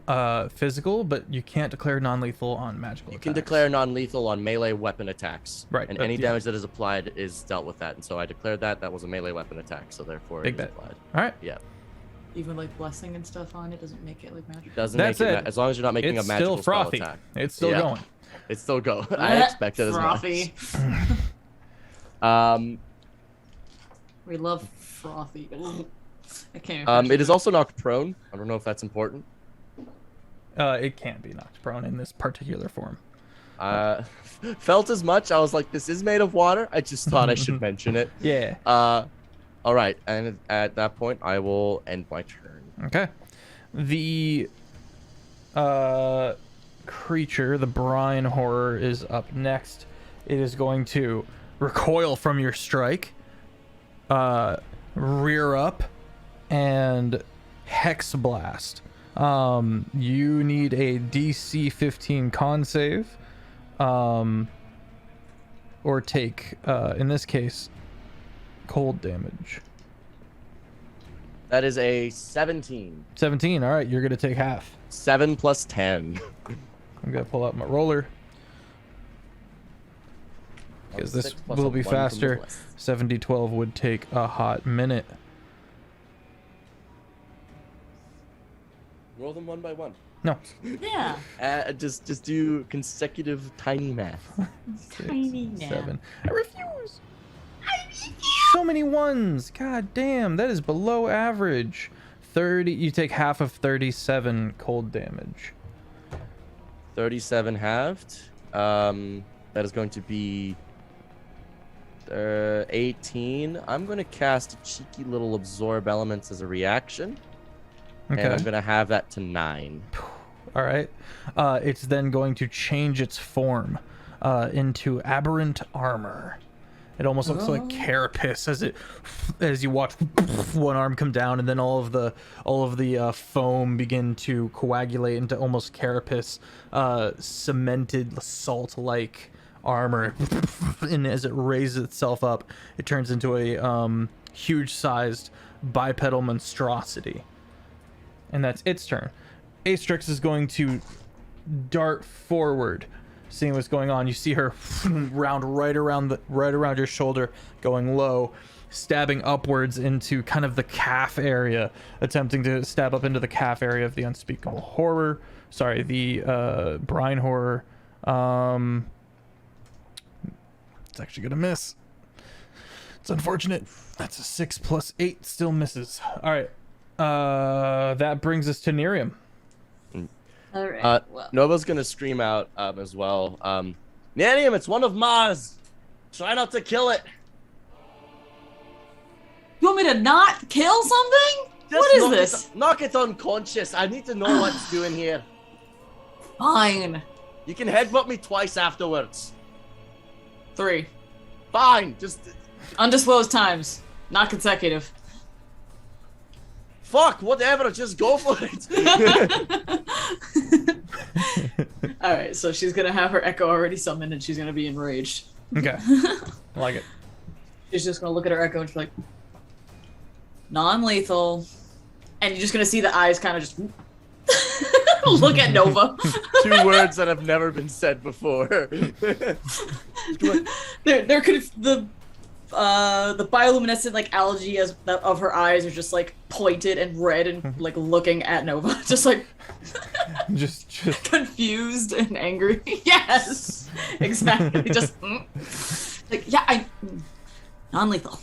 physical, but you can't declare non-lethal on magical You can attacks. declare non-lethal on melee weapon attacks. Right, And but any yeah. damage that is applied is dealt with that. And so I declared that. That was a melee weapon attack, so therefore Big it is bet. applied. All right. Yeah. Even like blessing and stuff on it doesn't make it like magic. Doesn't That's make it... it. As long as you're not making It's a magical still frothy. spell attack. It's still Yeah. going. It's still go. I expected as much. Frothy. We love frothy. I can't even It is also knocked prone. I don't know if that's important. It can't be knocked prone in this particular form. Felt as much. I was like, this is made of water. I just thought I should mention it. Yeah. All right. And at that point, I will end my turn. Okay. The creature, the brine horror, is up next. It is going to recoil from your strike, rear up, and hex blast. You need a DC 15 con save, or take, in this case, cold damage. That is a 17. 17. All right, you're gonna take half. 7 plus 10. I'm gonna pull out my roller because this 6 plus will a be 1 from the faster. list. 70-12 would take a hot minute. Roll them one by one. No. Yeah. Just do consecutive tiny math. Tiny now. 7. I refuse. So many ones. God damn, that is below average. 30. You take half of 37 cold damage. 37 halved. That is going to be 18. I'm going to cast a cheeky little absorb elements as a reaction. Okay. And I'm going to have that to 9. All right. It's then going to change its form into aberrant armor. It almost looks like carapace as you watch one arm come down, and then all of the foam begin to coagulate into almost carapace, cemented salt-like armor. And as it raises itself up, it turns into a huge-sized bipedal monstrosity. And that's its turn. Astrix is going to dart forward, seeing what's going on. You see her round right around your shoulder, going low, stabbing upwards into kind of the calf area, attempting to stab up into the calf area of the unspeakable horror. Sorry, the brine horror. It's actually gonna miss. It's unfortunate. That's a 6 plus 8, still misses. All right. That brings us to Nerium. All right. Well, Nova's going to scream out as well. Nanium, it's one of Mars. Try not to kill it. You want me to not kill something? What is this? Knock it unconscious. I need to know what's doing here. Fine. You can headbutt me twice afterwards. 3. Fine. Just Undisclosed times. Not consecutive. fuck. Whatever. Just go for it. Alright, so she's gonna have her echo already summoned and she's gonna be enraged. Okay. I like it. She's just gonna look at her echo and she's like, non-lethal. And you're just gonna see the eyes kind of just look at Nova. 2 words that have never been said before. The bioluminescent like algae of her eyes are just like pointed and red and like looking at Nova, just like just confused and angry. Yes, exactly. Just like non-lethal.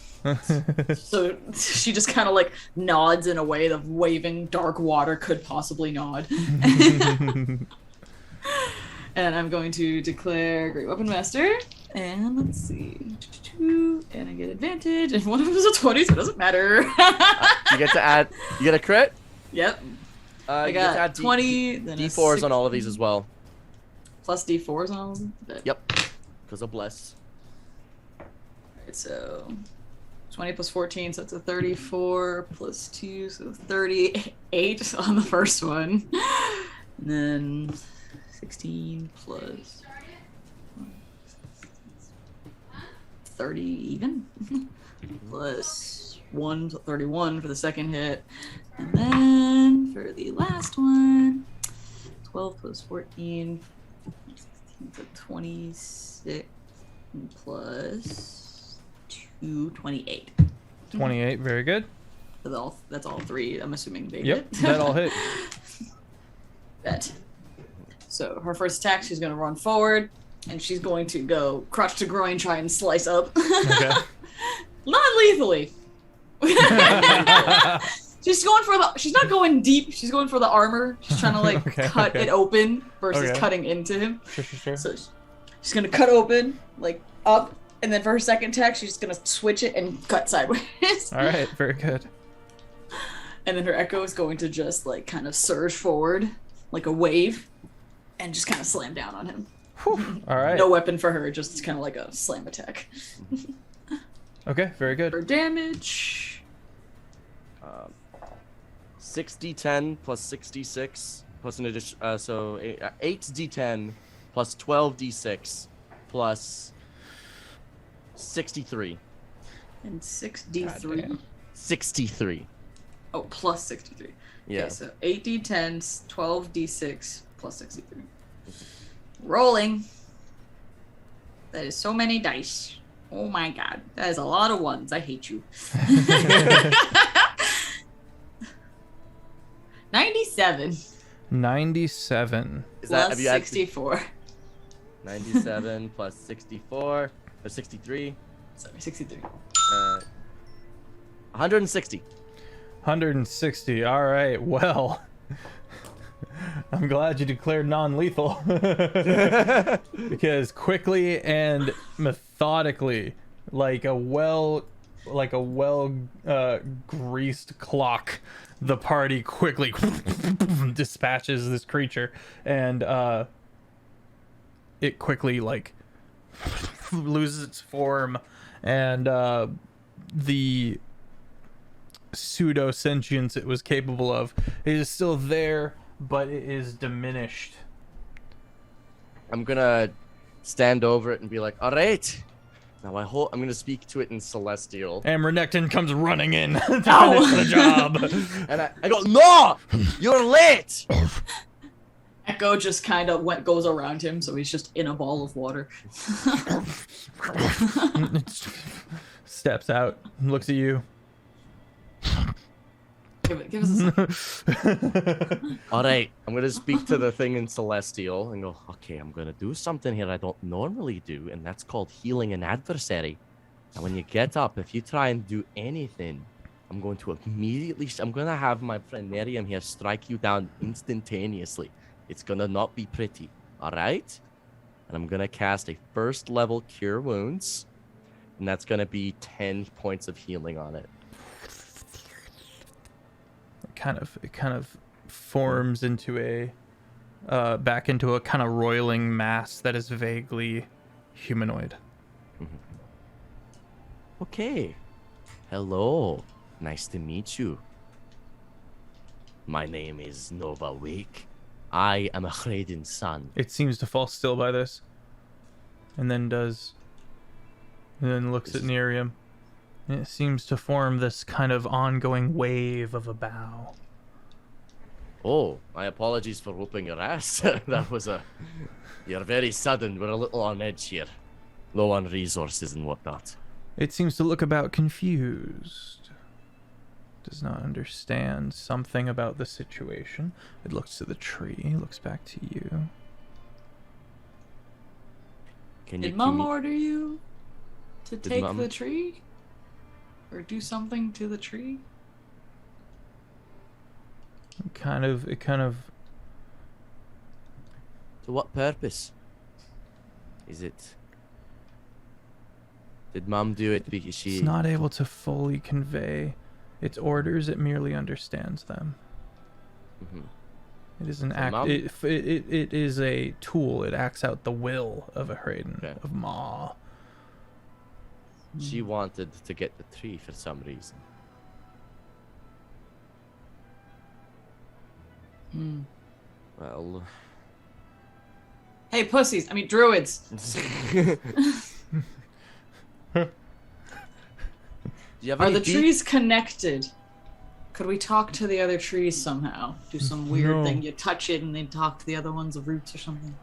So she just kind of like nods in a way the waving dark water could possibly nod. And I'm going to declare Great Weapon Master. And let's see. And I get advantage. And one of them is a 20, so it doesn't matter. You get to add. You get a crit. Yep. I You get to got add 20. Then D4s on all of these as well. Plus D4s on all of them? Yep. Because of bless. Alright, so 20 plus 14, so it's a 34 plus 2, so 38 on the first one. And then 16 plus 30 even. Plus 1, so 31 for the second hit. And then for the last one, 12 plus 14, 16, so 26 plus 2, 28. 28, very good. That's all 3. I'm assuming they Yep, hit. that all hit. Bet. So her first attack, she's going to run forward, and she's going to go crotch to groin, try and slice up. Okay. Non-lethally. She's going for the. She's not going deep. She's going for the armor. She's trying to like cut it open versus cutting into him. Sure. So she's gonna cut open, like up, and then for her second attack, she's gonna switch it and cut sideways. All right, very good. And then her echo is going to just like kind of surge forward, like a wave, and just kind of slam down on him. Whew. All right. No weapon for her, just kind of like a slam attack. Okay, very good. For damage. 6d10 plus 66 plus an addition. So 8d10 plus 12d6 plus 63. And 6d3. 63. Oh, plus 63. Yeah. Okay, so 8d10, 12d6 plus 63. Rolling. That is so many dice. Oh my god. That is a lot of ones. I hate you. 97. 97. Is that, Plus have you had 64. 97 plus 64 or 63? Sorry, 63. 160. 160. All right. Well, I'm glad you declared non-lethal because quickly and methodically, like a well greased clock, the party quickly dispatches this creature, and it quickly like loses its form, and the pseudo sentience it was capable of is still there, but it is diminished. I'm gonna stand over it and be like, all right. Now I'm gonna speak to it in Celestial. And Renekton comes running in to finish the job. And I go, no! You're late! Echo just kind of goes around him, so he's just in a ball of water. Steps out, looks at you. Give us a second. All right, I'm gonna speak to the thing in Celestial and go, okay, I'm gonna do something here I don't normally do, and that's called healing an adversary. And when you get up, if you try and do anything, I'm going to I'm gonna have my friend Miriam here strike you down instantaneously. It's gonna not be pretty, all right? And I'm gonna cast a first level Cure Wounds, and that's gonna be 10 points of healing on it. kind of forms into back into a kind of roiling mass that is vaguely humanoid. Okay. Hello. Nice to meet you. My name is Nova Wake. I am a Hraden's son. It seems to fall still by this, and then looks at Nerium. And it seems to form this kind of ongoing wave of a bow. Oh, my apologies for whooping your ass. That was You're very sudden. We're a little on edge here. Low on resources and whatnot. It seems to look about confused. Does not understand something about the situation. It looks to the tree, looks back to you. Did Mum order you to take the tree? Or do something to the tree? It kind of To what purpose? Is it... Did Mum do it because she... It's not able to fully convey its orders, it merely understands them. It is an it is a tool. It acts out the will of a Hraden, of Ma. She wanted to get the tree for some reason. Well... Hey, pussies. I mean, druids. Are the trees connected? Could we talk to the other trees somehow? Do some weird thing. You touch it and they talk to the other ones of roots or something.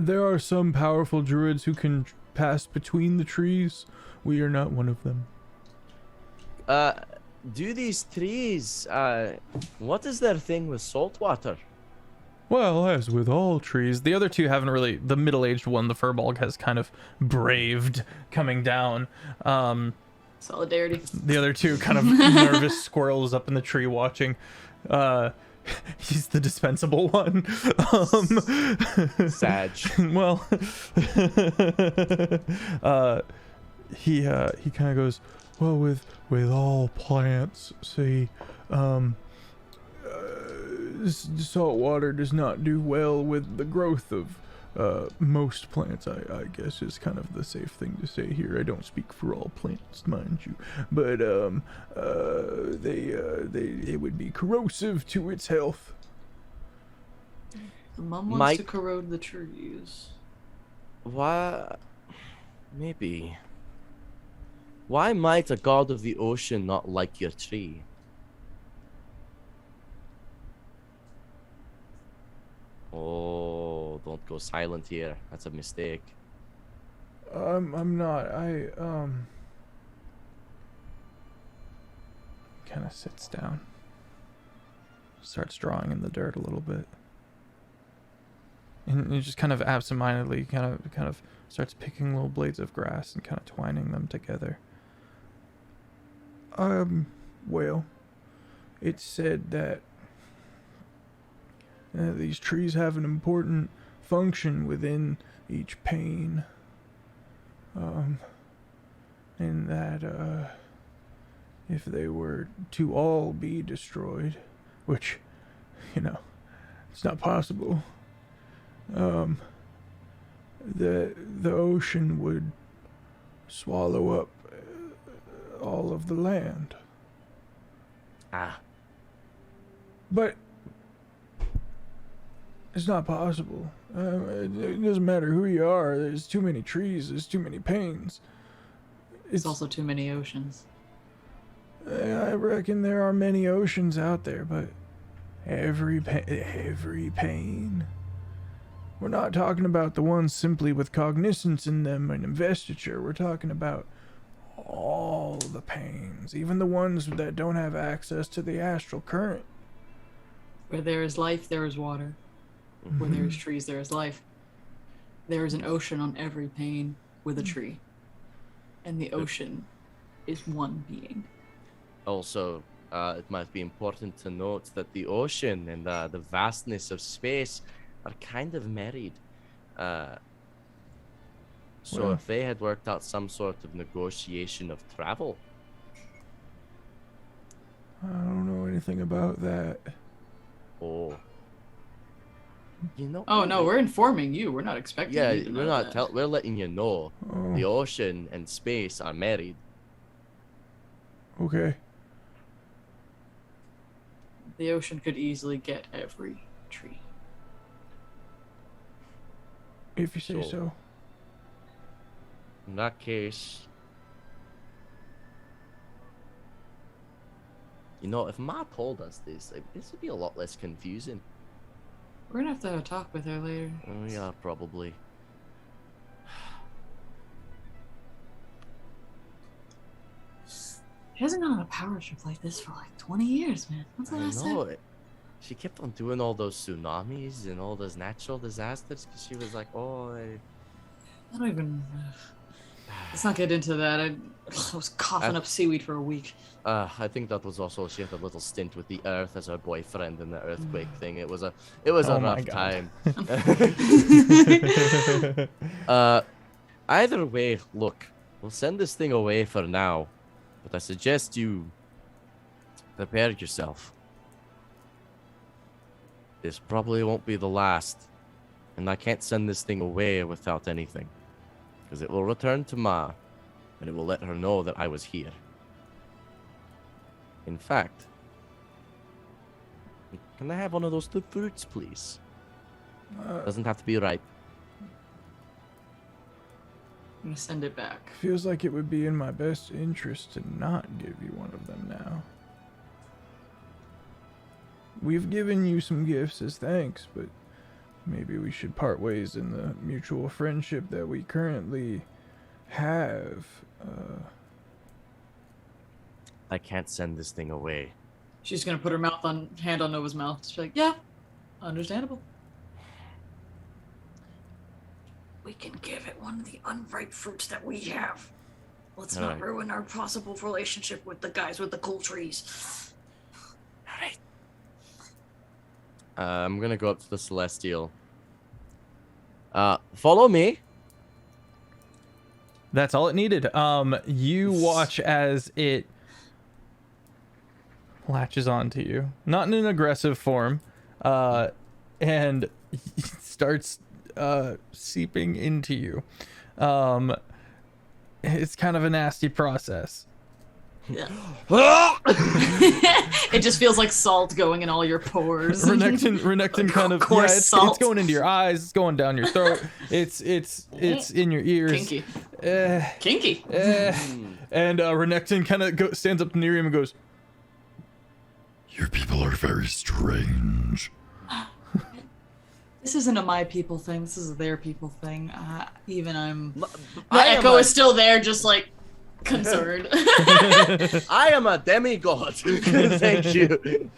There are some powerful druids who can pass between the trees. We are not one of them. Do these trees, what is their thing with salt water? Well, as with all trees, the other two haven't really. The middle-aged one, the Furbolg, has kind of braved coming down. Solidarity. The other two kind of nervous squirrels up in the tree watching. He's the dispensable one. Sag. Well, he kind of goes, well, with all plants, see, salt water does not do well with the growth of most plants. I guess is kind of the safe thing to say here. I don't speak for all plants, mind you, but it would be corrosive to its health. The Mum wants to corrode the trees. Why? Maybe. Why might a god of the ocean not like your tree? Oh, don't go silent here. That's a mistake. I'm not. Kind of sits down. Starts drawing in the dirt a little bit. And he just kind of absentmindedly kind of starts picking little blades of grass and kind of twining them together. Well, it's said that these trees have an important function within each pane. And that, if they were to all be destroyed, which, it's not possible, the ocean would swallow up all of the land. But it's not possible. It doesn't matter who you are. There's too many trees. There's too many panes. It's also too many oceans. I reckon there are many oceans out there, but every pane. We're not talking about the ones simply with cognizance in them and investiture. We're talking about all the panes, even the ones that don't have access to the astral current. Where there is life, there is water. Where there is trees, there is life. There is an ocean on every pane with a tree. And the ocean is one being. Also, it might be important to note that the ocean and the vastness of space are kind of married. So if they had worked out some sort of negotiation of travel. I don't know anything about that. Oh. You know. Oh no, we're informing you. We're not expecting Yeah, you to we're know not. that. We're letting you know. Oh, The ocean and space are married. okay. The ocean could easily get every tree. If you say So- so. In that case, you know, if Ma told us this, like, this would be a lot less confusing. We're gonna have to have a talk with her later. Oh yeah, probably. She hasn't gone on a power trip like this for like 20 years, man. When's the I last know time? it. She kept on doing all those tsunamis and all those natural disasters because she was like, oh, I don't even. Let's not get into that. I was coughing up seaweed for a week. I think that was also she had a little stint with the Earth as her boyfriend in the earthquake thing. It was a Oh my rough God. time. Either way, look, we'll send this thing away for now, but I suggest you prepare yourself. This probably won't be the last, and I can't send this thing away without anything, because it will return to Ma, and it will let her know that I was here. In fact, can I have one of those two fruits, please? Doesn't have to be ripe. I'm gonna send it back. Feels like it would be in my best interest to not give you one of them now. We've given you some gifts as thanks, but maybe we should part ways in the mutual friendship that we currently have. I can't send this thing away. She's gonna put her hand on Nova's mouth. She's like, yeah, understandable. We can give it one of the unripe fruits that we have. Let's not Alright. ruin our possible relationship with the guys with the cool trees. Alright. I'm gonna go up to the Celestial. Follow me. That's all it needed. You watch as it latches onto you, not in an aggressive form, and starts seeping into you. It's kind of a nasty process. Yeah. It just feels like salt going in all your pores. Renekton kind of coarse it's salt. going into your eyes, it's going down your throat, it's in your ears. Kinky. Eh, Kinky. and Renekton kind of stands up to Nerium and goes, Your people are very strange. This isn't a my people thing. This is a their people thing. Even The I am echo a- is still there, just like concerned. I am a demigod. Thank you.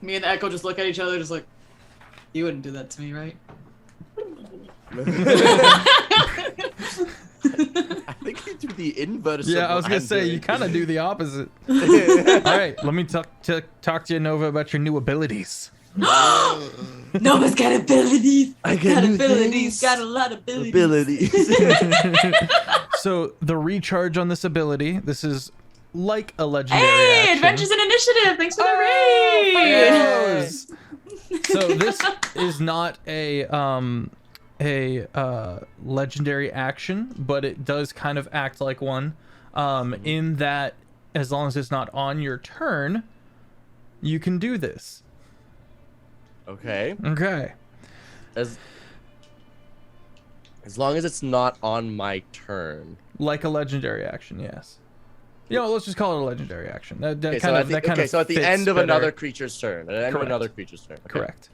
Me and the echo just look at each other, just like, you wouldn't do that to me, right? I think you do the inverse. yeah, of I was what gonna I'm say doing. you kind of do the opposite. All right, let me talk to you, Nova, about your new abilities. Nova's got abilities. I got new abilities. things. Got a lot of abilities. So the recharge on this ability, this is like a legendary Hey, action. Adventures in Initiative. Thanks for the Oh, raid. yes. So this is not a legendary action, but it does kind of act like one, in that as long as it's not on your turn, you can do this. Okay. Okay. As long as it's not on my turn. Like a legendary action, yes. You know, let's just call it a legendary action. That Okay, kind of so at the fits end of better. another creature's turn. At the end of Correct. another creature's turn. Okay. Correct.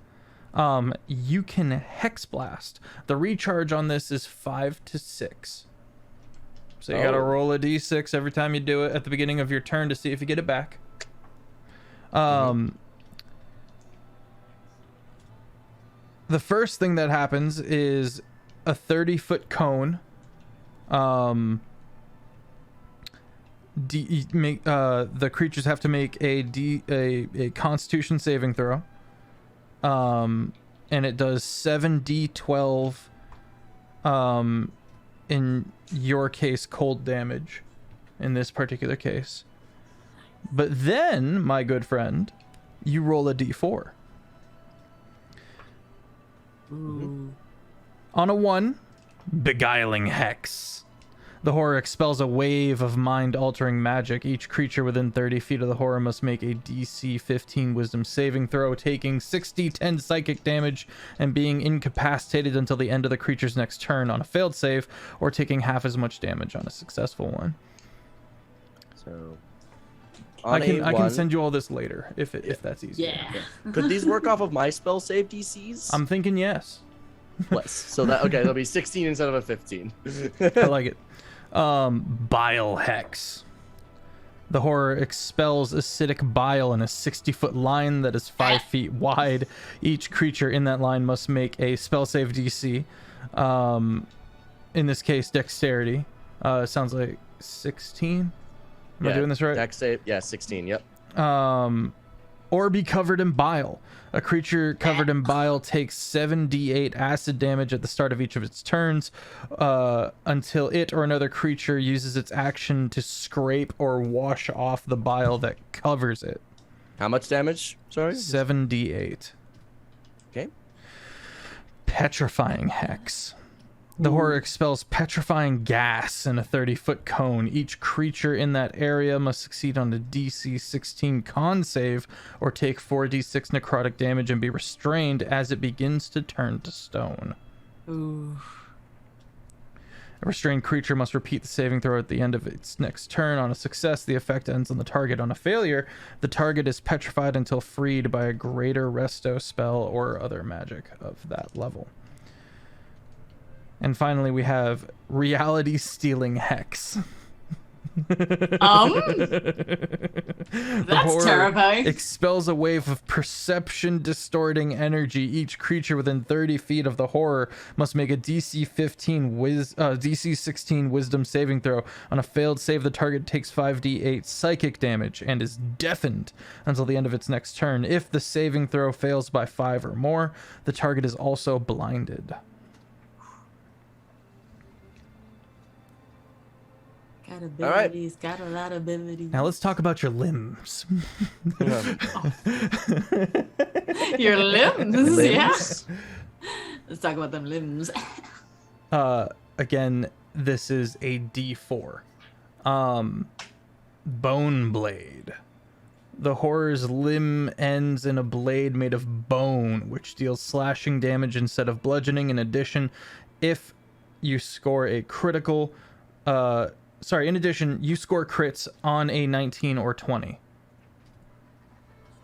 You can Hex Blast. The recharge on this is 5 to 6. So you gotta Oh. roll a d6 every time you do it at the beginning of your turn to see if you get it back. The first thing that happens is a 30-foot cone. The creatures have to make a Constitution saving throw. And it does 7d12. In your case, cold damage. In this particular case, But then, my good friend, you roll a d4. Ooh. On a 1, Beguiling Hex. The horror expels a wave of mind-altering magic. Each creature within 30 feet of the horror must make a DC 15 Wisdom saving throw, taking 60/10 psychic damage and being incapacitated until the end of the creature's next turn on a failed save, or taking half as much damage on a successful one. So, I can send you all this later if that's easy. Yeah. Could these work off of my spell save DCs? I'm thinking yes. Less. So that okay, that'll be 16 instead of a 15. I like it. Bile Hex. The horror expels acidic bile in a 60-foot line that is 5 feet wide. Each creature in that line must make a spell save DC. In this case, dexterity. Sounds like 16. Am I doing this right? Dex save, yeah, 16. Yep. Or be covered in bile. A creature covered in bile takes 7d8 acid damage at the start of each of its turns until it or another creature uses its action to scrape or wash off the bile that covers it. How much damage? Sorry? 7d8. Okay. Petrifying Hex. The horror expels petrifying gas in a 30-foot cone. Each creature in that area must succeed on a DC 16 con save or take 4d6 necrotic damage and be restrained as it begins to turn to stone. Ooh. A restrained creature must repeat the saving throw at the end of its next turn. On a success, the effect ends on the target. On a failure, the target is petrified until freed by a greater resto spell or other magic of that level. And finally, we have Reality Stealing Hex. That's terrifying. Expels a wave of perception distorting energy. Each creature within 30 feet of the horror must make a DC 16 Wisdom saving throw. On a failed save, the target takes 5d8 psychic damage and is deafened until the end of its next turn. If the saving throw fails by 5 or more, the target is also blinded. Got abilities, got a lot of abilities. Now let's talk about your limbs. Your limbs, yeah. Let's talk about them limbs. Again, this is a D4. Bone Blade. The horror's limb ends in a blade made of bone, which deals slashing damage instead of bludgeoning. In addition, if you score a critical... in addition, you score crits on a 19 or 20.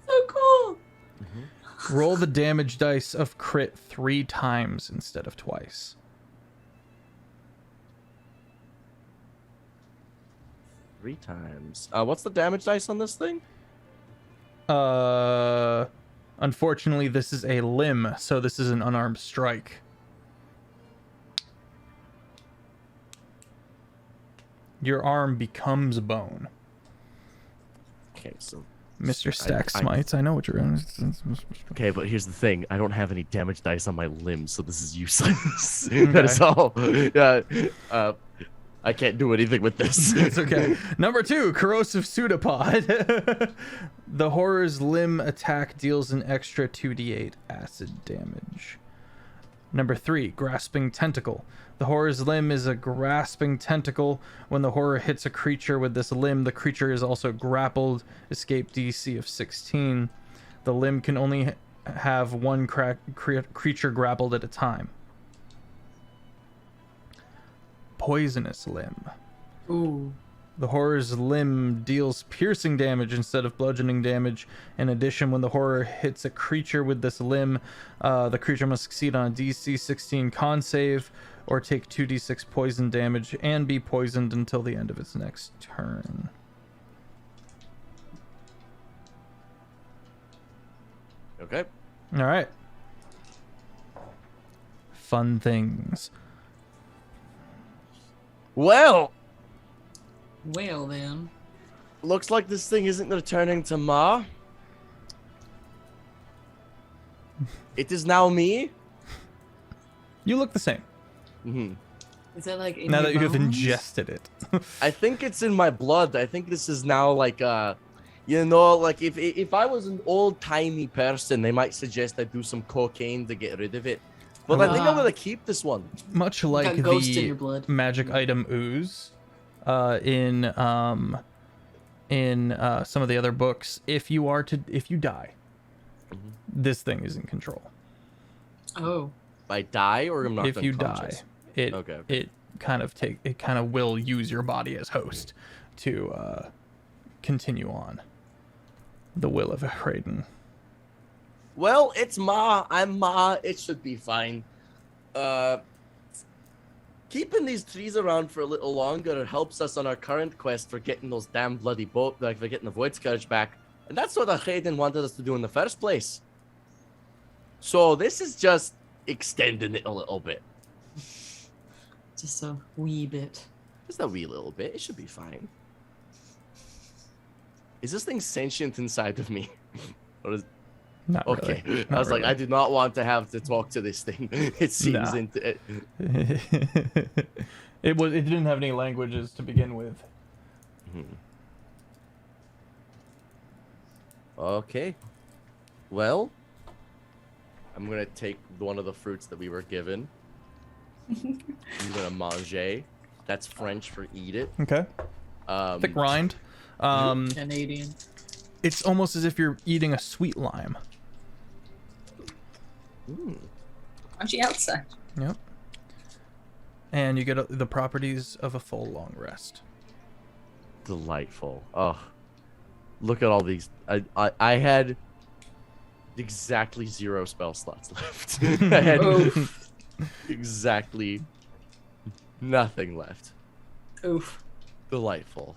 So cool. Mm-hmm. Roll the damage dice of crit 3 times instead of twice. Three times. What's the damage dice on this thing? Unfortunately, this is a limb, so this is an unarmed strike. Your arm becomes bone. Okay, so... Mr. Stack Smites, I know what you're doing. Okay, but here's the thing. I don't have any damage dice on my limbs, so this is useless. That is all. I can't do anything with this. It's okay. Number 2, Corrosive Pseudopod. The horror's limb attack deals an extra 2d8 acid damage. Number 3, Grasping Tentacle. The horror's limb is a grasping tentacle. When the horror hits a creature with this limb, the creature is also grappled. Escape DC of 16. The limb can only have one creature grappled at a time. Poisonous Limb. Ooh. The horror's limb deals piercing damage instead of bludgeoning damage. In addition, when the horror hits a creature with this limb, the creature must succeed on a DC 16 con save or take 2d6 poison damage and be poisoned until the end of its next turn. Okay. All right. Fun things. Well, then. looks like this thing isn't returning to Ma. It is now me. You look the same. Mm-hmm. Is that like in Now your that you have bones? ingested it. I think it's in my blood. I think this is now like You know, like if I was an old timey person, they might suggest I do some cocaine to get rid of it. But I think I'm gonna keep this one. Much Got like ghost in the your blood. magic item ooze, in some of the other books, if you die, this thing is in control. Oh. If I die or I'm not If you die, unconscious? it Okay. it kind of will use your body as host to continue on the will of Raiden. Well, it's Ma. I'm Ma. It should be fine. Keeping these trees around for a little longer helps us on our current quest for getting those damn bloody for getting the Void Scourge back. And that's what Raiden wanted us to do in the first place. So this is just extending it a little bit. Just a wee bit. Just a wee little bit. It should be fine. Is this thing sentient inside of me? Or is... Not Okay. really. I was like, I do not want to have to talk to this thing. It seems into it. It didn't have any languages to begin with. Okay. Well, I'm gonna take one of the fruits that we were given. I'm gonna manger. That's French for eat it. Okay. Thick rind. Canadian. It's almost as if you're eating a sweet lime. Crunchy outside. Yep. And you get the properties of a full long rest. Delightful. Oh, look at all these. I had exactly 0 spell slots left. I had exactly nothing left. Oof. Delightful.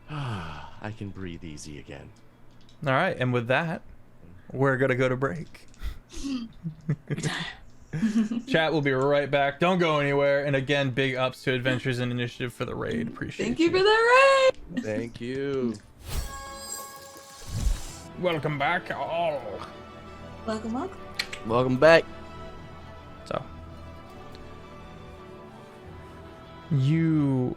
I can breathe easy again. All right, and with that, we're gonna go to break. Chat will be right back. Don't go anywhere. And again, big ups to Adventures in Initiative for the raid. Appreciate Thank you for the raid. Thank you. Welcome back, all. Welcome. Welcome back. So, you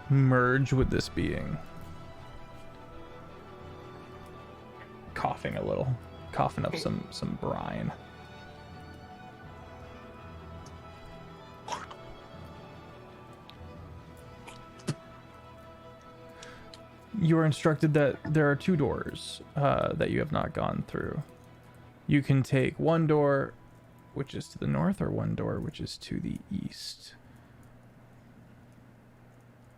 merge with this being, coughing a little, coughing up some brine. You are instructed that there are 2 doors that you have not gone through. You can take one door, which is to the north, or one door, which is to the east.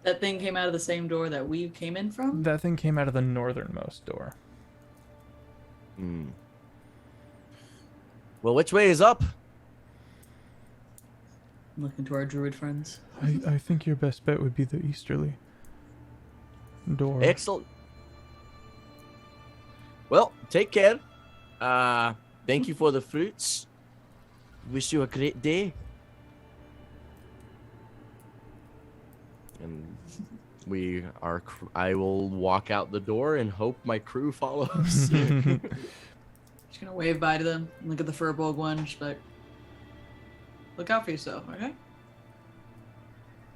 That thing came out of the same door that we came in from? That thing came out of the northernmost door. Well, which way is up? Looking to our druid friends. I think your best bet would be the easterly door. Excellent. Well, take care. Thank you for the fruits. Wish you a great day. And I will walk out the door and hope my crew follows. Just gonna wave bye to them. Look at the furbolg one. Just like, look out for yourself, okay?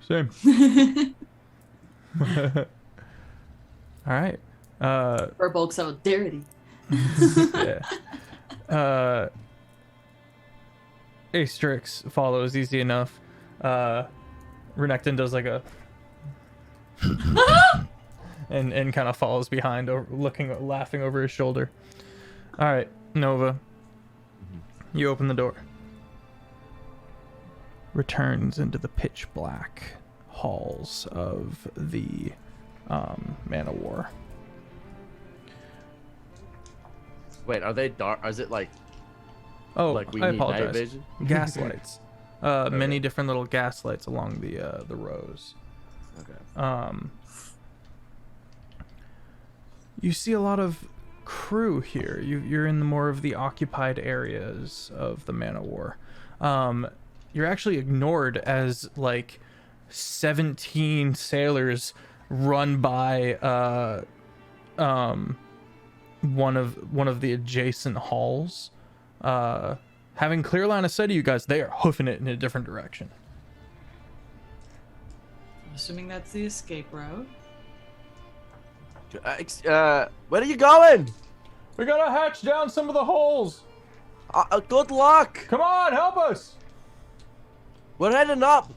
Same. All right. Furbolg solidarity. Yeah. Asterix follows easy enough. Renekton does like a and kind of follows behind, laughing over his shoulder. All right, Nova. You open the door. Returns into the pitch black halls of the Man of War. Wait, are they dark? Is it like? Oh, like we I need night apologize. vision? Gas lights. Many different little gas lights along the rows. Okay. You see a lot of crew here. You're in more of the occupied areas of the Man of War. You're actually ignored as like 17 sailors run by one of the adjacent halls. Having clear line of sight of you guys, they are hoofing it in a different direction. Assuming that's the escape route. Where are you going? We gotta hatch down some of the holes. Good luck. Come on, help us. We're heading up.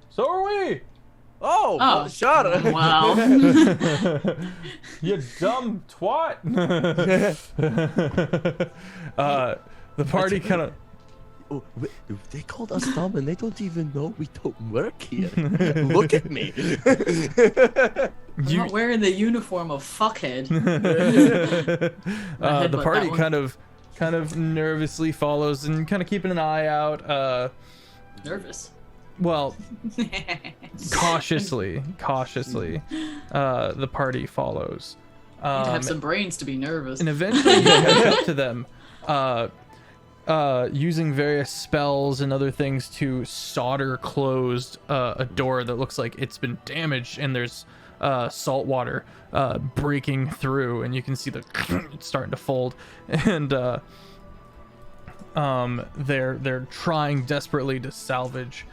So are we. Oh, Oh. sure. Wow. You dumb twat. The party kind of. Oh, they called us dumb and they don't even know we don't work here. Look at me. I'm not wearing the uniform of fuckhead. The party kind of nervously follows and kind of keeping an eye out. Nervous. Well, cautiously. The party follows. Need to have some brains to be nervous. And eventually you catch up to them. Using various spells and other things to solder closed a door that looks like it's been damaged, and there's salt water breaking through, and you can see it's starting to fold, and they're trying desperately to salvage.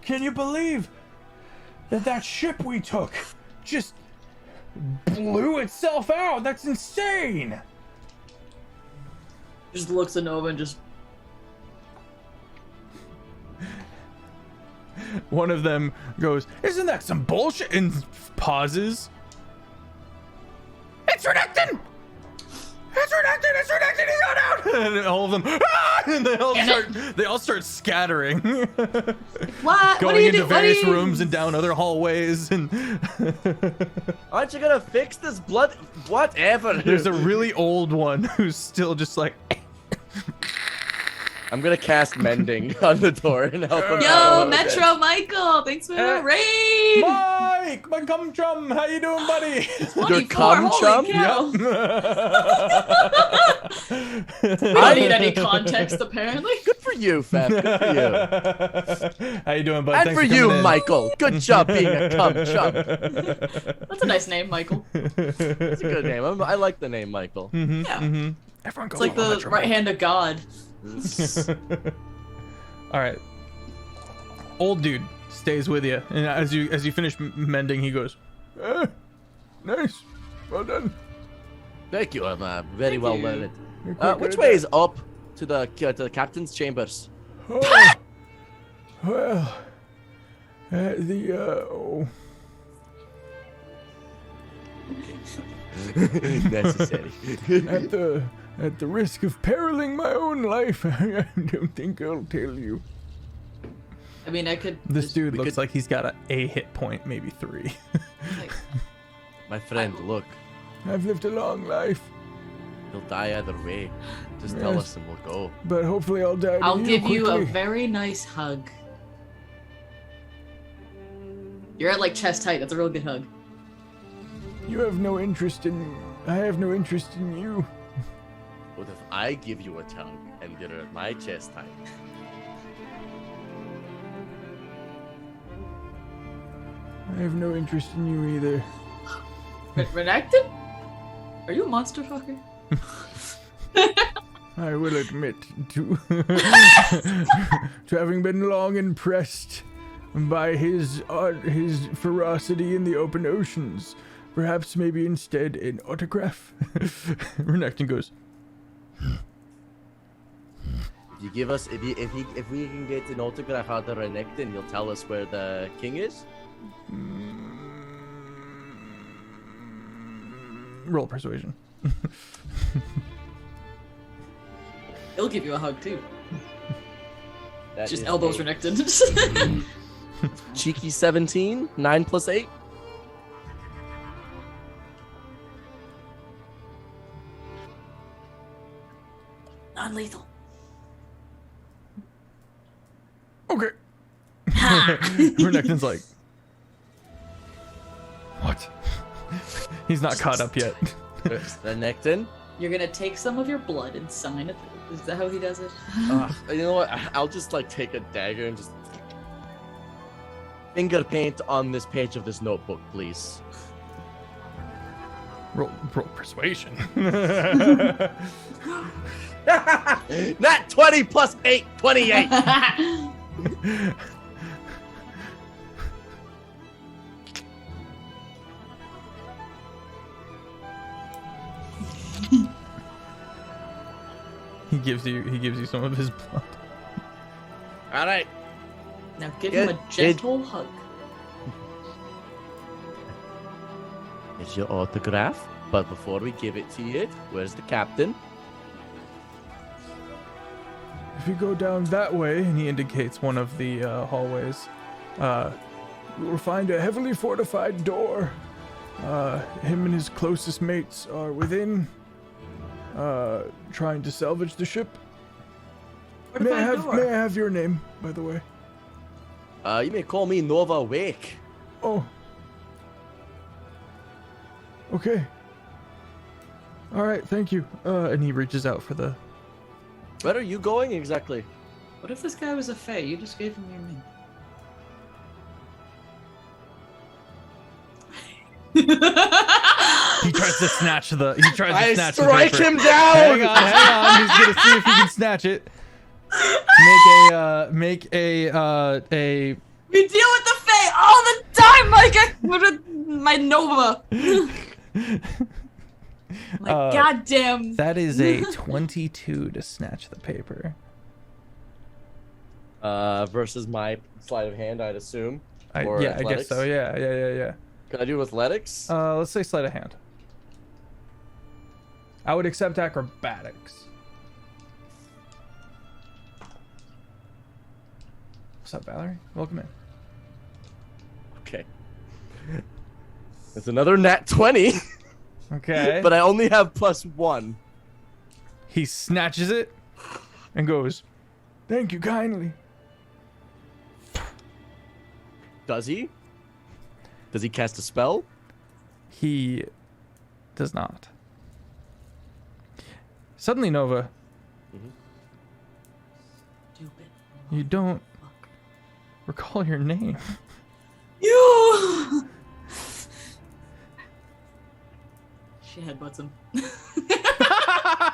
Can you believe that ship we took just blew itself out? That's insane. Just looks at Nova and just. One of them goes, "Isn't that some bullshit?" and pauses. It's Renekton! It's Renekton! He got out! And all of them, ah! And they all start scattering. What? Going into various rooms and down other hallways, and Aren't you gonna fix this blood? Whatever. there's a really old one who's still just like. I'm gonna cast mending on the door and help him Yo, out. Metro Michael, thanks for the raid. Mike, my cum chum, how you doing, buddy? 24, cum holy chum? cow. We don't need any context, apparently. Good for you, Fef. Good for you. How you doing, bud? And Thanks for coming you, in. Michael. Good job being a cum chum. That's a nice name, Michael. It's a good name. I like the name Michael. Yeah. Everyone It's goes like on the Metro right hand of God. All right. Old dude stays with you, and as you finish mending, he goes, "Nice, well done." Thank you. I'm very Thank well you. learned. You're quite Which good way at is up to the captain's chambers? that. Oh, well, oh. Necessary. At the risk of periling my own life, I don't think I'll tell you. I mean, I could. This dude we looks could- like he's got a hit point, maybe 3. Like, My friend, look. I've lived a long life, He'll die either way. Just tell Yes. us and we'll go. but hopefully I'll die. I'll give you a very nice hug. You're at like chest height. That's a real good hug. You have no interest in. I have no interest in you. What if I give you a tongue and you're at my chest height? I have no interest in you either. Renekton? Are you a monster fucker? I will admit to to having been long impressed by his ferocity in the open oceans. Perhaps maybe instead an autograph. Renekton goes, You give us if we can get an autograph out of Renekton, you'll tell us where the king is. roll persuasion. He'll give you a hug too. That Just is elbows a Renekton. cheeky 17, 9 plus 8. Non-lethal. Okay. Ha! Renekton's like, what? He's not caught up yet. Renekton. You're gonna take some of your blood and sign it. Is that how he does it? You know what? I'll just like take a dagger and just finger paint on this page of this notebook, please. Roll persuasion. Not 20 plus 8, 28. He gives you some of his blood. All right. Now give him a gentle hug. It's your autograph, but before we give it to you, where's the captain? If you go down that way, and he indicates one of the hallways, you will find a heavily fortified door. Him and his closest mates are within, trying to salvage the ship. May I have your name, by the way? You may call me Nova Wake. Oh. Okay. All right, thank you. And he reaches out for the... Where are you going exactly? What if this guy was a fae? You just gave him your name. He tries to snatch the... I strike him down! Hang on. He's gonna see if he can snatch it. Make a... We deal with the fae all the time, my Nova. My goddamn. That is a 22 to snatch the paper. Versus my sleight of hand, I'd assume. Or I athletics. guess so. Yeah. Can I do athletics? Let's say sleight of hand. I would accept acrobatics. What's up, Valerie? Welcome in. Okay. It's another nat 20. Okay. But I only have +1. He snatches it and goes, "Thank you kindly." Does he? Does he cast a spell? He does not. Suddenly, Nova, Stupid. you don't recall your name. You. She headbutts him.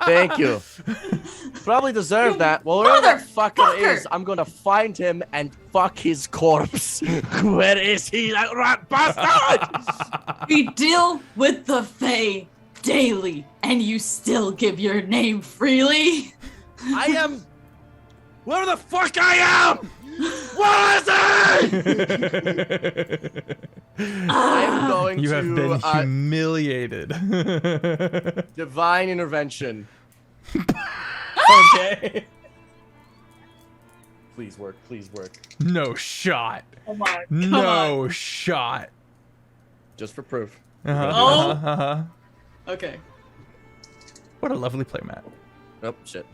Thank you. Probably deserve that. Well, wherever that fucker is, I'm gonna find him and fuck his corpse. Where is he, that rat bastard? We deal with the fae daily, and you still give your name freely. I am... Where the fuck I am? Where is he? I'm going You to... have been humiliated. Divine intervention. Okay. Please work. Please work. No shot. Oh my! No shot. Just for proof. Okay. What a lovely playmat. Oh, shit.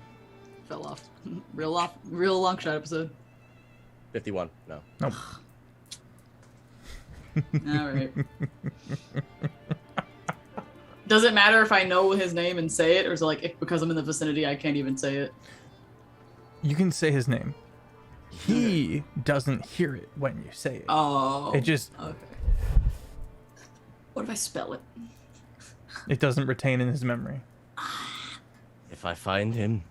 Fell off. Real long shot episode. 51. No. Nope. All right. Does it matter if I know his name and say it, or is it like if, because I'm in the vicinity I can't even say it? You can say his name. He doesn't hear it when you say it. Oh. It just... Okay. What if I spell it? It doesn't retain in his memory. If I find him...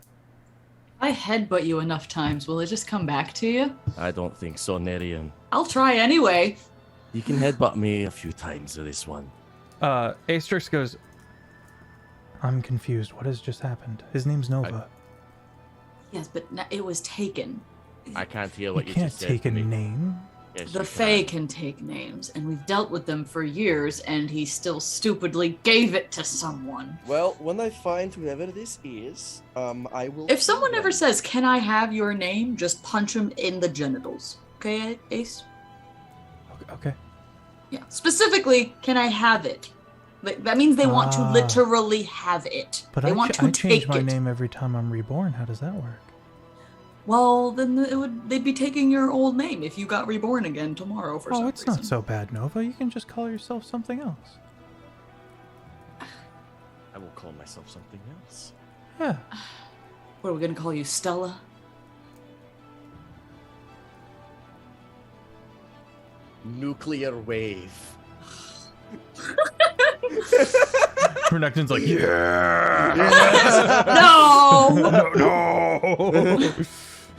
I headbutt you enough times, will it just come back to you? I don't think so, Nerium. I'll try anyway. You can headbutt me a few times with this one. Asterix goes, "I'm confused. What has just happened? His name's Nova." Yes, but it was taken. I can't hear what you can't just said take to a me. name. Yes, The you Fae can. can take names, and we've dealt with them for years, and he still stupidly gave it to someone. Well, when I find whoever this is, I will... If someone ever says, "Can I have your name?" just punch him in the genitals. Okay, Ace? Okay. Yeah. Specifically, can I have it? That means they want to Ah. literally have it. But they I want to change take my it. name every time I'm reborn. How does that work? Well, then they'd be taking your old name if you got reborn again tomorrow for some Oh, it's reason. not so bad, Nova. You can just call yourself something else. I will call myself something else. Yeah. What are we gonna call you, Stella? Nuclear wave. Renekton's like, yeah. No! No.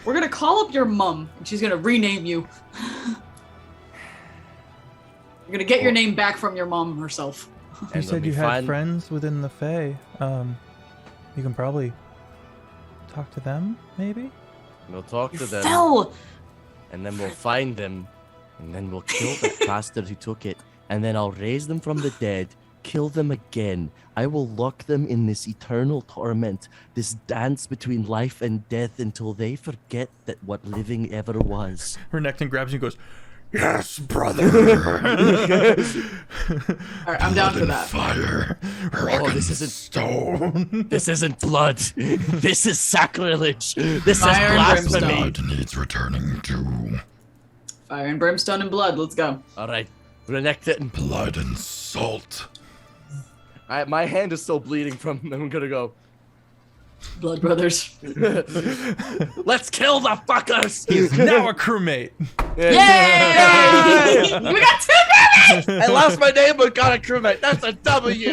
We're gonna call up your mom, and she's gonna rename you. You're gonna get your name back from your mom herself. You And said when you we had find- friends within the Fae. You can probably talk to them, maybe? We'll talk to them. Fell! And then we'll find them. And then we'll kill the bastard who took it. And then I'll raise them from the dead. Kill them again. I will lock them in this eternal torment. This dance between life and death until they forget that what living ever was. Renekton grabs you and goes, "Yes, brother." Alright, I'm down for that. Fire. Oh, this isn't Stone. This isn't blood. This is sacrilege. This Fire is and blasphemy. Blood needs returning to. Fire and brimstone and blood. Let's go. All right, Renekton. Blood and salt. My hand is still bleeding from. I'm gonna go. Blood brothers. Let's kill the fuckers. He's now a crewmate. Yay! We got 2 crewmates! I lost my name but got a crewmate. That's a W.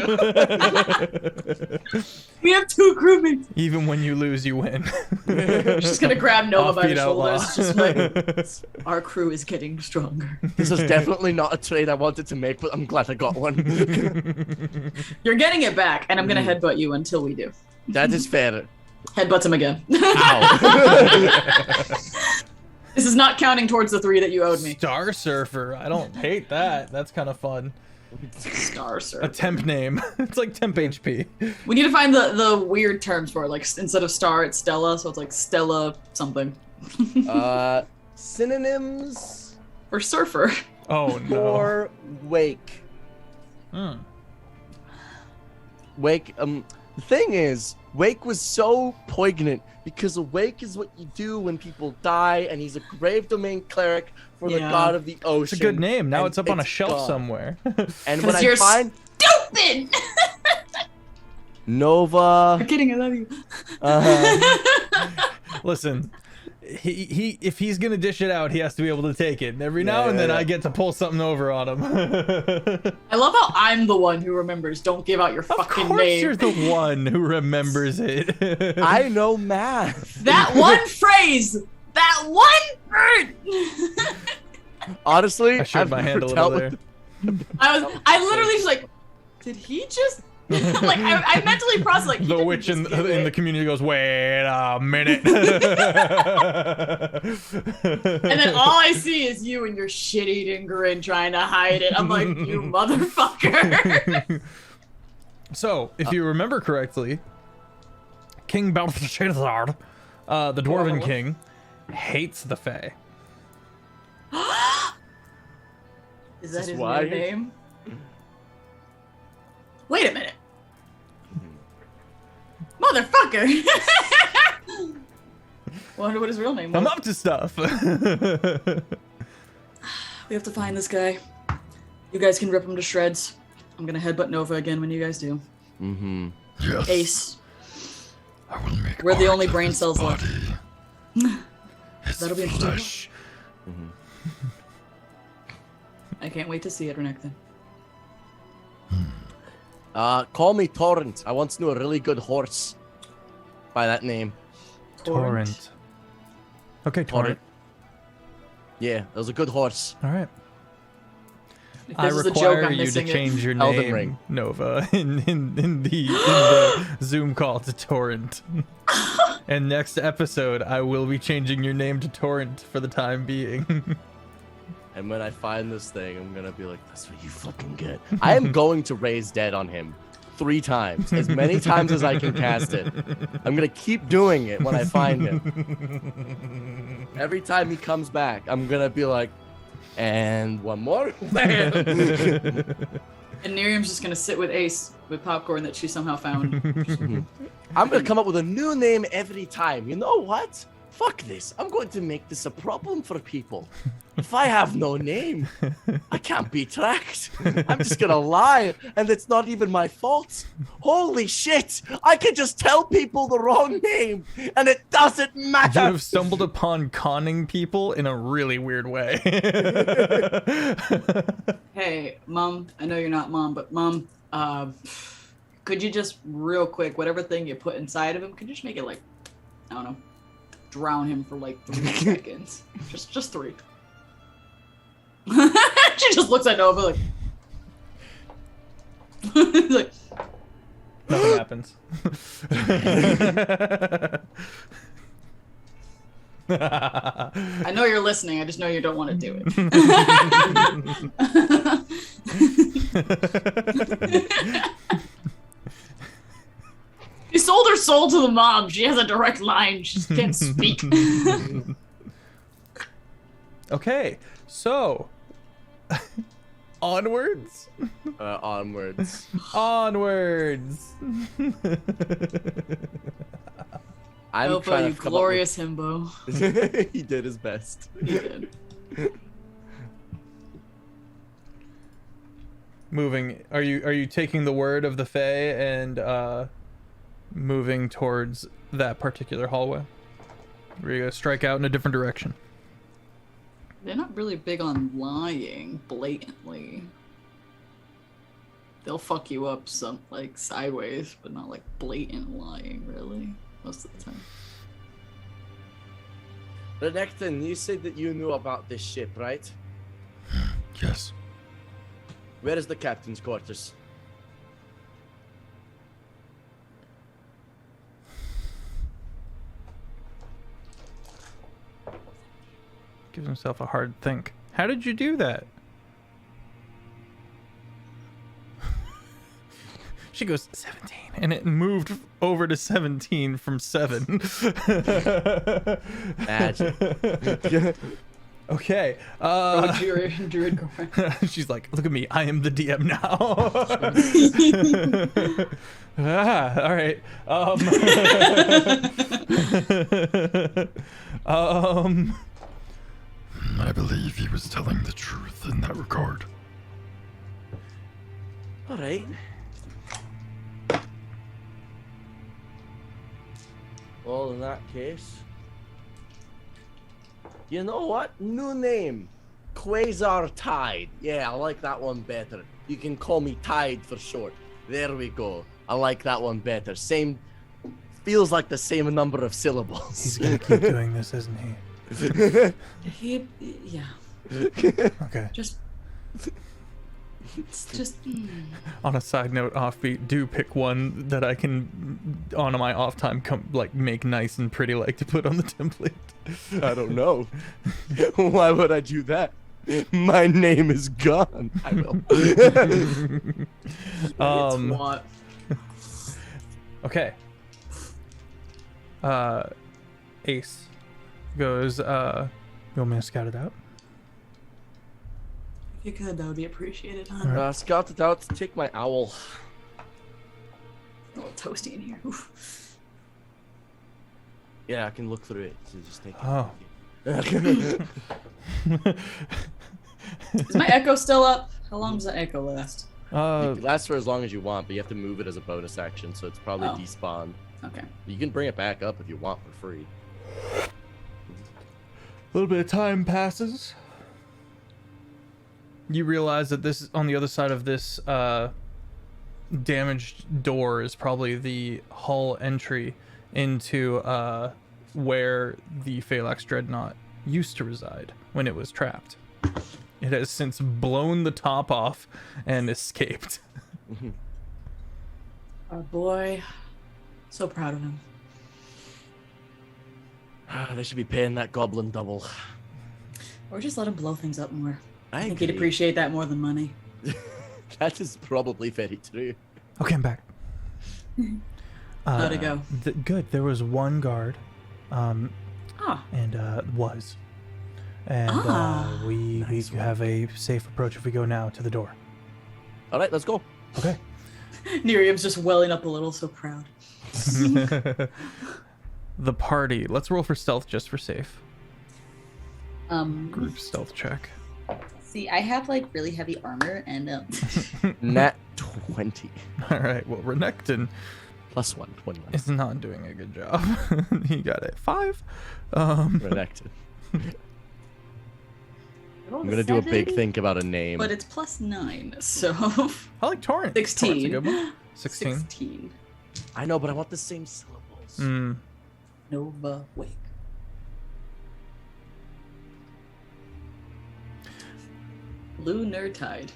We have 2 crewmates. Even when you lose, you win. Just gonna grab Nova by the Offbeat Outlaw. shoulders. Just like, our crew is getting stronger. This is definitely not a trade I wanted to make, but I'm glad I got one. You're getting it back, and I'm gonna headbutt you until we do. That is fair. Headbutts him again. Ow. This is not counting towards the 3 that you owed me. Star Surfer. I don't hate that. That's kind of fun. Star A Surfer. temp name. It's like temp HP. We need to find the weird terms for it. Like instead of star, it's Stella, so it's like Stella something. Synonyms Or surfer. Oh no. for wake. Wake. The thing is, wake was so poignant because a wake is what you do when people die, and he's a grave domain cleric for the Yeah. god of the ocean. It's a good name. Now and it's up on a shelf gone. somewhere. And when 'Cause I you're find Stupid! Nova, I'm kidding, I love you. Listen, he if he's gonna dish it out, he has to be able to take it. And every now and then I get to pull something over on him. I love how I'm the one who remembers. Don't give out your Of fucking course name. you're the one who remembers it. I know math. That one phrase! That one word! Honestly, I showed I've my hand a never little dealt there. with I literally was like, did he just like I mentally processed like he The didn't witch just in do the it. community goes, "Wait a minute." And then all I see is you and your shit-eating grin trying to hide it. I'm like, you motherfucker. So, if you remember correctly, King Belshazzar, the Dwarven King, hates the Fae. Is that Is his why? new name? Wait a minute. Motherfucker! Wonder what his real name was. I'm up to stuff. We have to find this guy. You guys can rip him to shreds. I'm gonna headbutt Nova again when you guys do. Mm-hmm. Yes. Ace. I will make We're the art only of brain his cells left. body. His That'll be interesting. flesh. I can't wait to see it, Renekton. Call me Torrent. I once knew a really good horse by that name. Torrent. Okay, Torrent. Yeah, it was a good horse. All right. If I this is a joke, require I'm you to missing it. change your Elden name, Ring. Nova, in the Zoom call to Torrent. And next episode, I will be changing your name to Torrent for the time being. And when I find this thing, I'm gonna be like, that's what you fucking get. I am going to raise dead on him 3 times, as many times as I can cast it. I'm gonna keep doing it when I find him. Every time he comes back, I'm gonna be like, and one more. And Miriam's just gonna sit with Ace with popcorn that she somehow found. I'm gonna come up with a new name every time. You know what? Fuck this. I'm going to make this a problem for people. If I have no name, I can't be tracked. I'm just gonna lie, and it's not even my fault. Holy shit! I can just tell people the wrong name, and it doesn't You matter. have stumbled upon conning people in a really weird way. Hey, Mom, I know you're not Mom, but Mom, could you just real quick, whatever thing you put inside of him, could you just make it like, I don't know, drown him for like 3 seconds? Just 3. She just looks at Nova like, like Nothing happens. I know you're listening. I just know you don't want to do it. She sold her soul to the mom. She has a direct line. She just can't speak. Okay, so onwards. Onwards. Onwards. I'm Himbo, trying you to come glorious Himbo. with... He did his best. He did. Moving. Are you taking the word of the Fae and moving towards that particular hallway? Or are you gonna strike out in a different direction? They're not really big on lying blatantly. They'll fuck you up some like sideways, but not like blatant lying really most of the time. Renekton, you said that you knew about this ship, right? Yes. Where is the captain's quarters? Gives himself a hard think. How did you do that? She goes 17, and it moved over to 17 from 7. Magic. Okay. Druid girlfriend. She's like, look at me. I am the DM now. All right. I believe he was telling the truth in that regard. All right. Well, in that case, you know what? New name, Quasar Tide. Yeah, I like that one better. You can call me Tide for short. There we go. I like that one better. Same, feels like the same number of syllables. He's gonna keep doing this, isn't he? Yeah. Okay. It's just. On a side note, Offbeat, do pick one that I can, on my off time, make nice and pretty, like to put on the template. I don't know. Why would I do that? My name is gone. I will. It's what? Okay. Ace goes, you want me to scout it out? If you could, that would be appreciated, hon. Alright. Scout it out. Take my owl. A little toasty in here. Oof. Yeah, I can look through it. So just take it. Oh. Is my echo still up? How long does that echo last? It lasts for as long as you want, but you have to move it as a bonus action, so it's probably Oh. despawned. Okay. You can bring it back up if you want for free. A little bit of time passes. You realize that this, on the other side of this damaged door, is probably the hull entry into where the Phalanx Dreadnought used to reside when it was trapped. It has since blown the top off and escaped. Our boy. So proud of him. They should be paying that goblin double. Or just let him blow things up more. I think agree. he'd appreciate that more than money. That is probably very true. Okay, I'm back. How'd it go? Good. There was one guard. And we have a safe approach if we go now to the door. All right, let's go. Okay. Nerium's just welling up a little, so proud. The party. Let's roll for stealth just for safe. Group stealth check. See, I have like really heavy armor and Nat 20. All right. Well, Renekton Plus 1, 21. is not doing a good job. He got it 5. Renekton. I'm gonna do a big think about a name. But it's plus 9, so I like Torrent. 16. Torrent's a good one. 16. 16. I know, but I want the same syllables. Nova Wake. Lunar Tide.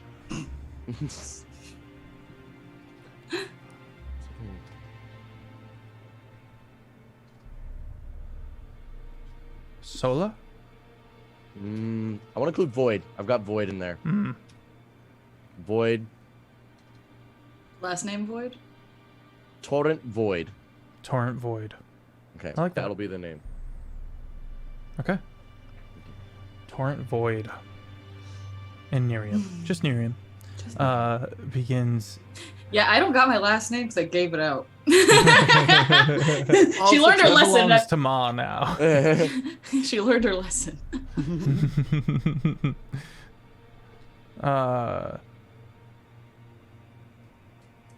Sola? I want to include Void. I've got Void in there. Mm. Void. Last name Void? Torrent Void. Torrent Void. Okay. I like that. That'll be the name. Okay. Torrent Void. And Nerium. Just Nerium. Begins. Yeah, I don't got my last name because I gave it out. Also, She learned her it lesson. belongs to Ma now. She learned her lesson.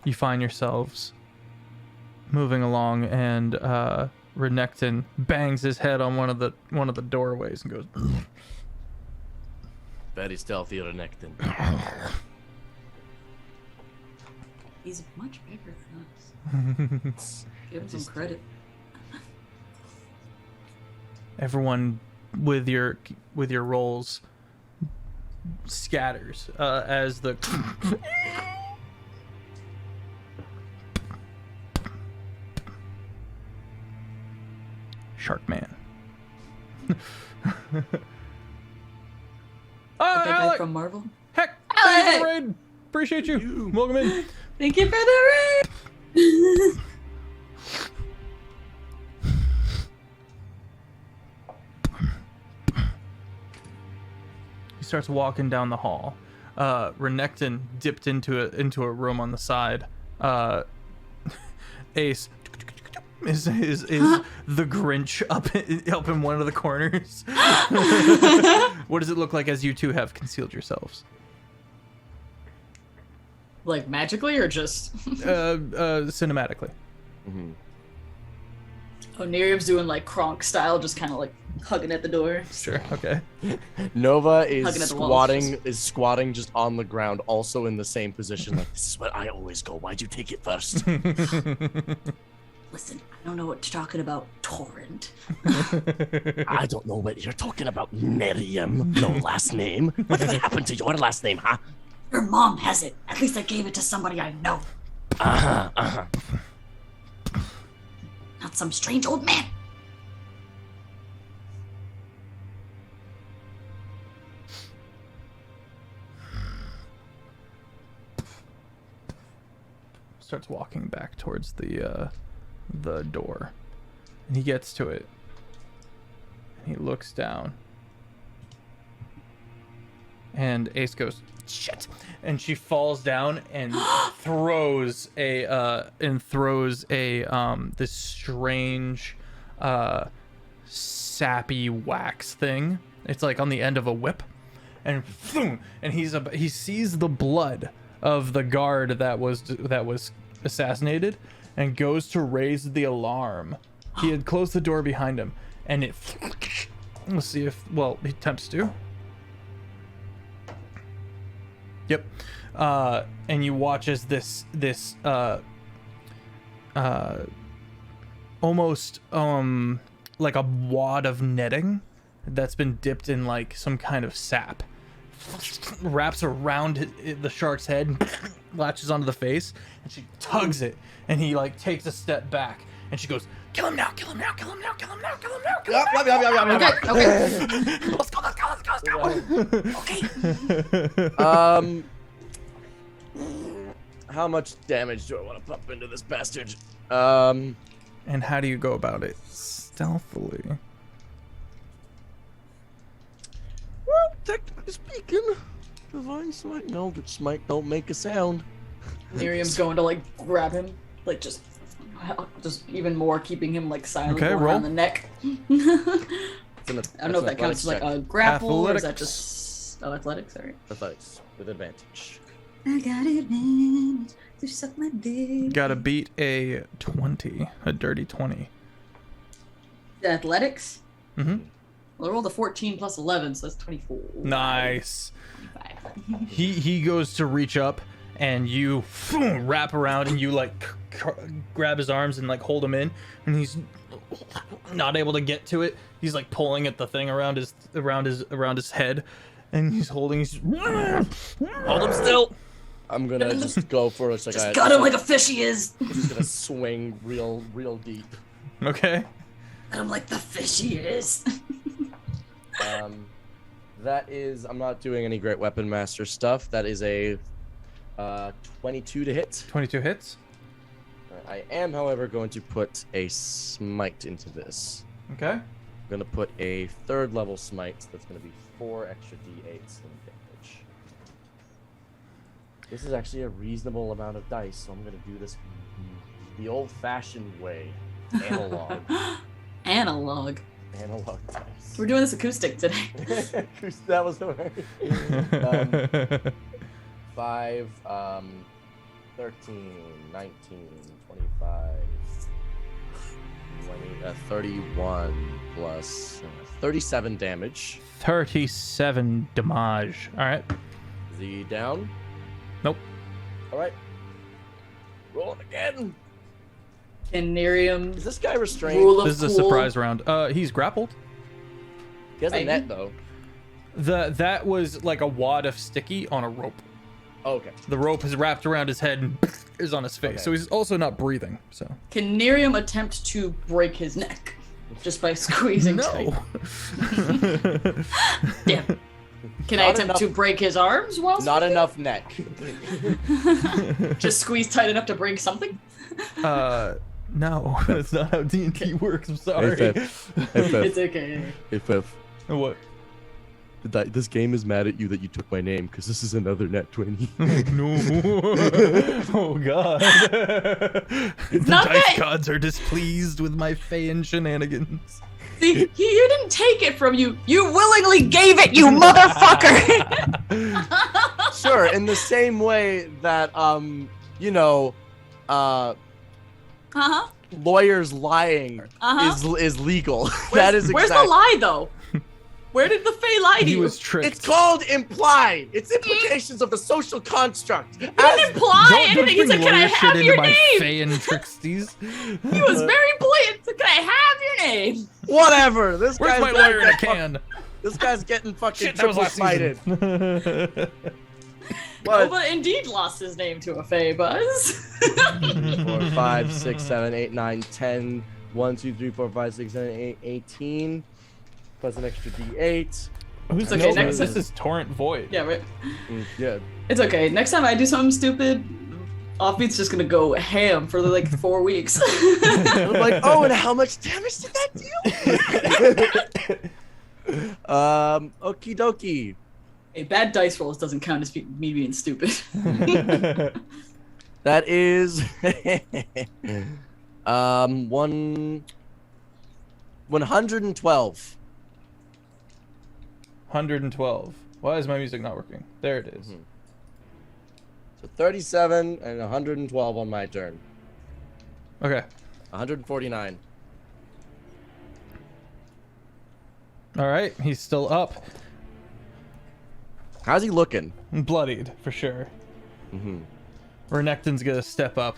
You find yourselves moving along, and Renekton bangs his head on one of the doorways and goes. Very stealthy, Renekton. He's much bigger than us. Give him some credit. Everyone with your rolls scatters as the Shark Man. That guy Alec! from Marvel. Heck, Alec! thanks for the raid. Appreciate you. Welcome in. Thank you for the raid. He starts walking down the hall. Renekton dipped into a room on the side. Ace is the Grinch up in one of the corners. What does it look like as you two have concealed yourselves? Like magically or just? Cinematically. Mm-hmm. Oh, Nerium's doing like Kronk style, just kind of like hugging at the door. Sure. Okay. Nova Hugging is at the walls, squatting just on the ground, also in the same position. Like, this is where I always go. Why'd you take it first? Listen, I don't know what you're talking about, Torrent. I don't know what you're talking about, Miriam. No last name. What happened to your last name, huh? Your mom has it. At least I gave it to somebody I know. Not some strange old man. Starts walking back towards the door, and he gets to it, and he looks down, and Ace goes, "Shit!" and she falls down and throws a this strange sappy wax thing. It's like on the end of a whip, and he sees the blood of the guard that was assassinated, and goes to raise the alarm. He had closed the door behind him, and it. Let's see if he attempts to. Yep. And you watch as this almost like a wad of netting that's been dipped in like some kind of sap wraps around the shark's head, latches onto the face, and she tugs it, and he like takes a step back, and she goes, "Kill him now, kill him now, kill him now, kill him now, kill him now, kill him now." Okay. Let's go. Okay. How much damage do I want to pump into this bastard? And how do you go about it? Stealthily. Well, technically speaking, divine smite, no, but smite don't make a sound. Miriam's going to like grab him, like just even more, keeping him like silent, Okay, going roll. around the neck. I don't know if that counts as like a grapple or is that just athletics? Sorry. Athletics with advantage. I got advantage to suck my dick. Gotta beat a 20, a dirty 20. Athletics? Mm-hmm. Well, I rolled a 14 plus 11, so that's 24. Nice. 25. He goes to reach up, and you wrap around, and you like grab his arms and like hold him in, and he's not able to get to it. He's like pulling at the thing around his head, and he's holding. Hold him still. I'm gonna just go for a second. Just got him like a fish he is. I'm just gonna swing real deep. Okay. Got him like the fish he is. That is, I'm not doing any great weapon master stuff. That is a 22 to hit. 22 hits. I am, however, going to put a smite into this. Okay. I'm going to put a 3rd level smite. That's going to be 4 extra d8s in damage. This is actually a reasonable amount of dice, so I'm going to do this the old-fashioned way. Analog. Analog. Analog dice. We're doing this acoustic today. That was hilarious. 5, 13, 19, 25, 20, 31 plus 37 damage. 37 damage. All right. Is he down? Nope. All right. Rolling again. Can Nerium Is this guy restrained? rule of This is a cool? surprise round. He's grappled. He has a net, though. That was like a wad of sticky on a rope. Oh, okay. The rope is wrapped around his head and is on his face. Okay. So he's also not breathing. So Can Nerium attempt to break his neck just by squeezing tight? no. Damn. Can I Not attempt enough- to break his arms while Not enough neck. just squeeze tight enough to break something? No, that's not how D&D works. I'm sorry. It's okay. FF. What? This game is mad at you that you took my name because this is another net 20. No. Oh god. The not dice that- gods are displeased with my Feyan shenanigans. See, you didn't take it from you. You willingly gave it, you motherfucker! Sure, in the same way that Uh-huh. lawyers lying Uh-huh. is legal. That is Where's exact- the lie, though? Where did the Fae lie to He you? was tricked. It's called implied. It's implications of the social construct. He didn't imply anything. He said, "Can I have your name?" Feyan tricksties. He was very blatant. Can I have your name? Whatever. This Where's guy's my lawyer in a can? This guy's getting fucking Shit, that was triple last smited. season. What? Nova indeed lost his name to a Fae, Buzz. 4, 5, 6, 7, 8, 9, 10. 1, 2, 3, 4, 5, 6, 7, 8, 18. Plus an extra D8. Who's Okay, okay, next- This is Torrent Void. Yeah, right. Yeah. It's okay. Next time I do something stupid, Offbeat's just gonna go ham for like 4 weeks. I'm like, oh, and how much damage did that do? Okie dokie. Hey, bad dice rolls doesn't count as me being stupid. That is 112. 112. Why is my music not working? There it is. So 37 and 112 on my turn. Okay. 149. All right. He's still up. How's he looking? Bloodied, for sure. Mm-hmm. Renekton's gonna step up.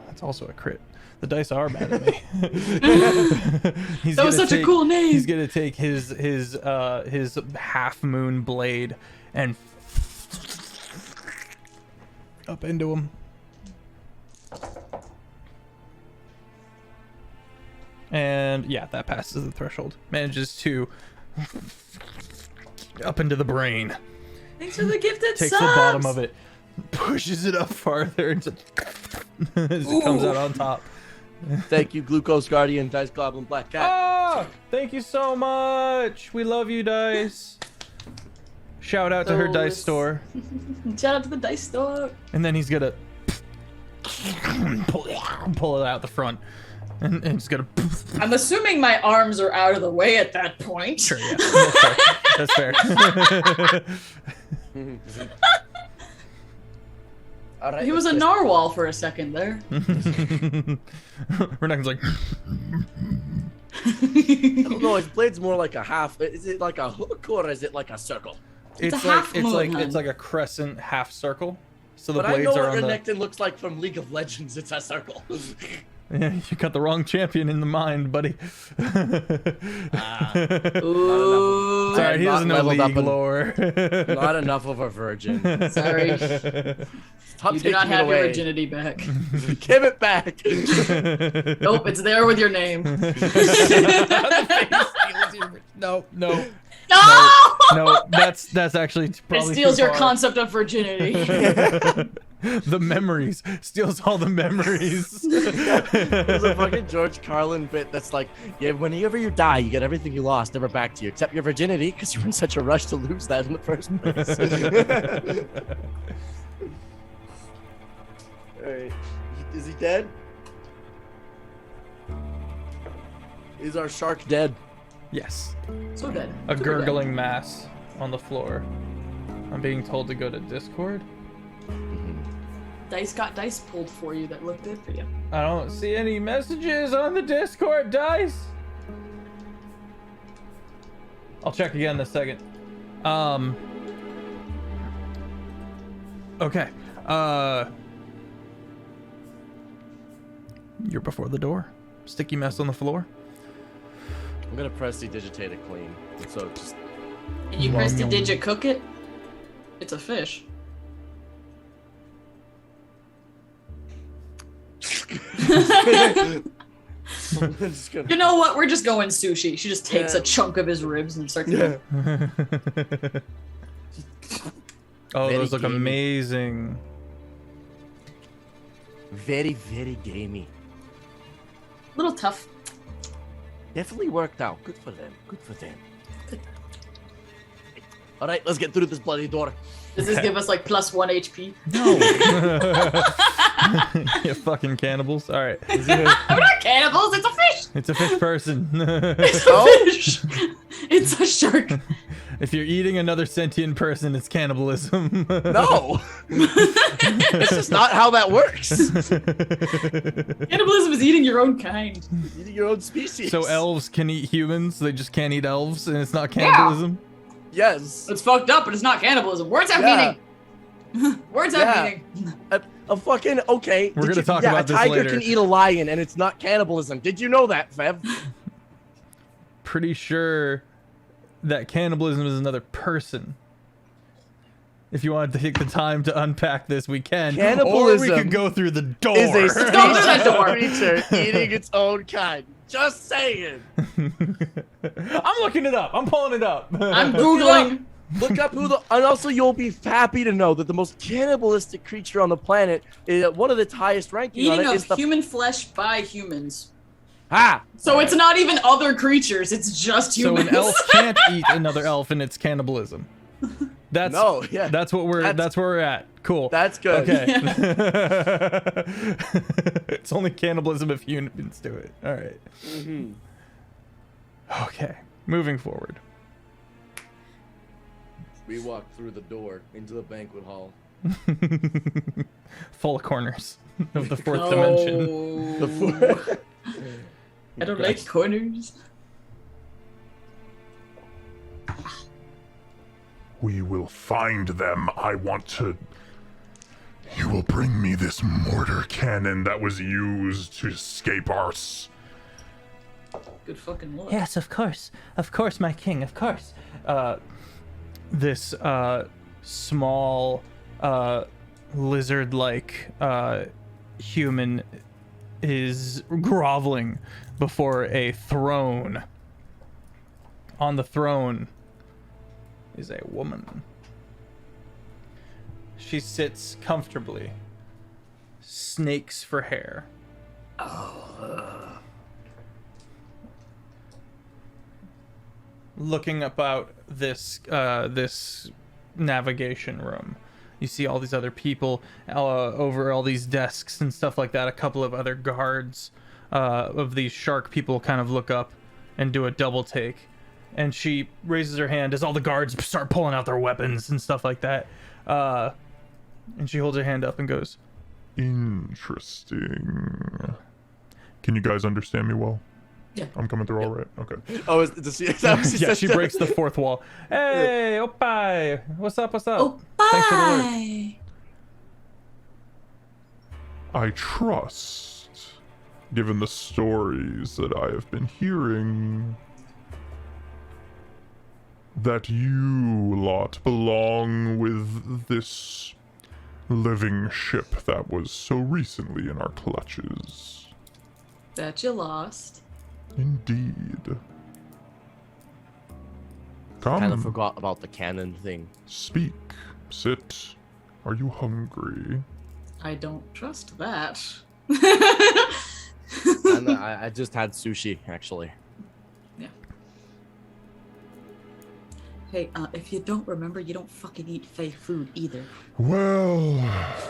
That's also a crit. The dice are mad at me. He's That was gonna such a cool name. He's gonna take his half moon blade and up into him. And yeah, that passes the threshold. Manages to up into the brain. Thanks for the gifted Takes subs. the bottom of it, pushes it up farther, and just as it comes out on top. Thank you, Glucose Guardian, Dice Goblin, Black Cat. Ah! Thank you so much. We love you, Dice. Shout out to her dice store. Shout out to the dice store. And then he's gonna pull it out the front. And it's gonna. I'm assuming my arms are out of the way at that point. Sure, yeah. That's fair. All right, He was a narwhal for a second there. Renekton's like. I don't know. His blade's more like a half. Is it like a hook or is it like a circle? It's a like half moon, it's hun. like a crescent half circle. So the But I blades know are what on the. Renekton looks like from League of Legends. It's a circle. Yeah, you got the wrong champion in the mind, buddy. Ooh. Sorry, he doesn't know leveled up league in- lore. Not enough of a virgin. Sorry. Stop You do taking not it have your away. virginity back. Give it back. Nope, it's there with your name. No. No! No, that's actually It probably steals too your far. concept of virginity. The memories. Steals all the memories. There's a fucking George Carlin bit that's like, yeah, whenever you die, you get everything you lost never back to you, except your virginity, because you were in such a rush to lose that in the first place. Alright. Is he dead? Is our shark dead? Yes. So dead. A Super gurgling mass on the floor. I'm being told to go to Discord. dead. Dice got dice pulled for you that looked good for you. I don't see any messages on the Discord, Dice. I'll check again in a second. Okay. You're before the door. Sticky mess on the floor. I'm gonna prestidigitate it clean. So just And you press the digit cook it, it's a fish. just gonna, You know what? We're just going sushi. She just takes Yeah. a chunk of his ribs and starts. yeah. Oh, Very those look gamey. amazing. Very, very gamey. Little tough. Definitely worked out. Good for them. Good for them. All right, let's get through this bloody door. Does this give us like +1 HP? You fucking cannibals. All right. We're not cannibals. It's a fish. It's a fish person. It's a fish. It's a shark. If you're eating another sentient person, it's cannibalism. No, it's just not how that works. Cannibalism is eating your own kind. Eating your own species. So elves can eat humans. They just can't eat elves, and it's not cannibalism. Yes. It's fucked up, but it's not cannibalism. Words have Yeah. meaning. Words have Yeah. meaning. A fucking okay. We're did gonna you- talk yeah, about this a tiger later. can eat a lion, and it's not cannibalism. Did you know that, Fev? Pretty sure that cannibalism is another person. If you wanted to take the time to unpack this, we can. Or we Cannibalism could go through the door. Is a go through the door. creature eating its own kind. Just saying. I'm looking it up. I'm pulling it up. I'm Googling. Look up who the. And also, you'll be happy to know that the most cannibalistic creature on the planet, is one of its highest ranking on Eating it, of is the. human flesh by humans. Ah! So it's not even other creatures, it's just So humans. an elf can't eat another elf, and it's cannibalism. That's No, yeah. That's what we're. That's where we're at. Cool. That's good. Okay. It's only cannibalism if humans do it. All right. Mhm. Okay. Moving forward. We walk through the door into the banquet hall. Full of corners of the fourth Oh. dimension. The four. I don't like corners. We will find them. I want to. You will bring me this mortar cannon that was used to escape us. Good fucking look. Yes, of course, my king, of course. This small lizard-like human is groveling before a throne. On the throne is a woman. She sits comfortably, snakes for hair. Looking about this this navigation room, you see all these other people over all these desks and stuff like that. A couple of other guards of these shark people kind of look up and do a double take, and she raises her hand as all the guards start pulling out their weapons and stuff like that. And she holds her hand up and goes, Interesting. Can you guys understand me well? Yeah. I'm coming through all right? Okay. Oh, is she, is that what she yeah, said? she breaks the fourth wall. Hey, Oppai! What's up? What's up? Oh, Thanks for the alert. bye. I trust given the stories that I have been hearing, that you lot belong with this living ship that was so recently in our clutches. That you lost. Indeed. Come. Kind of forgot about the cannon thing. Speak. Sit. Are you hungry? I don't trust that. And I just had sushi, actually. Yeah. Hey, if you don't remember, you don't fucking eat fake food either. Well,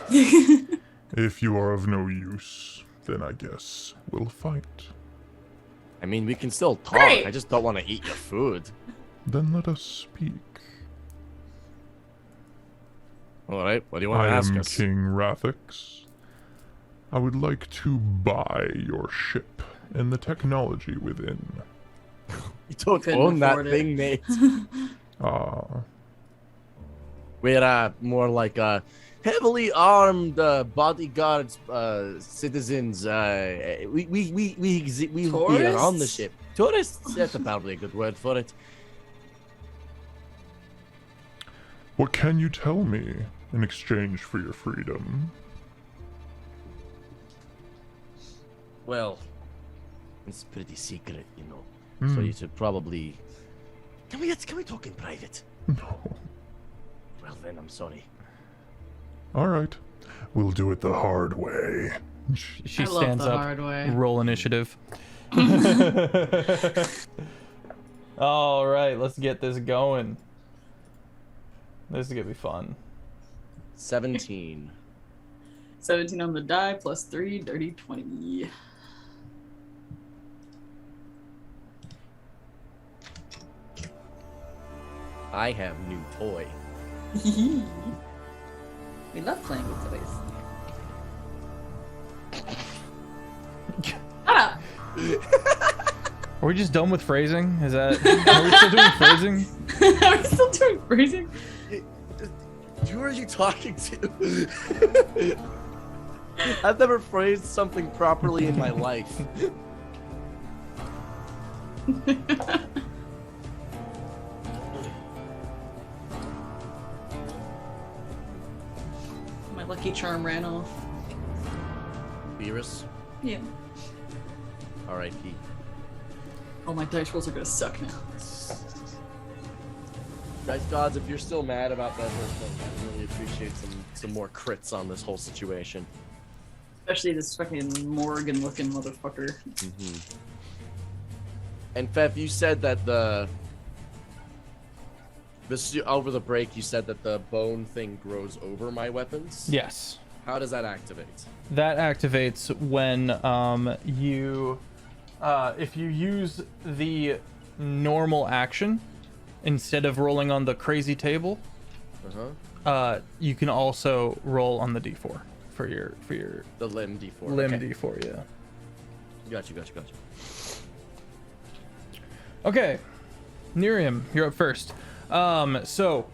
if you are of no use, then I guess we'll fight. I mean, we can still talk. Great. I just don't want to eat your food. Then let us speak. All right, what do you want to I ask am us? King Rathix. I would like to buy your ship and the technology within. You don't Couldn't own that afford it. thing, mate. Ah, We're more like heavily armed bodyguards, citizens. We are on the Tourists? ship. Tourists. That's probably a good word for it. what can you tell me in exchange for your freedom? Well, it's pretty secret, you know. Hmm. So you should probably. Can we talk in private? No. Well then, I'm sorry. All right. We'll do it the hard way. She I love stands the up. hard way. Roll initiative. All right, let's get this going. This is gonna be fun. 17. 17 on the die, plus 3, dirty 20. I have new toy. We love playing with toys. Shut up! Are we just done with phrasing? Is that? Are we still doing phrasing? Are we still doing phrasing? Who are you talking to? I've never phrased something properly in my life. My lucky charm ran off. Beerus, Yeah. R.I.P. Oh, my dice rolls are gonna suck now. Dice gods, if you're still mad about that whole thing, I really appreciate some more crits on this whole situation. Especially this fucking Morgan looking motherfucker. Mm-hmm. And Fev, you said that over the break, you said that the bone thing grows over my weapons. Yes. How does that activate? That activates when if you use the normal action instead of rolling on the crazy table, you can also roll on the d4 for your The limb D4. limb Okay. d4. Yeah. Gotcha. Okay, Nerium, you're up first. So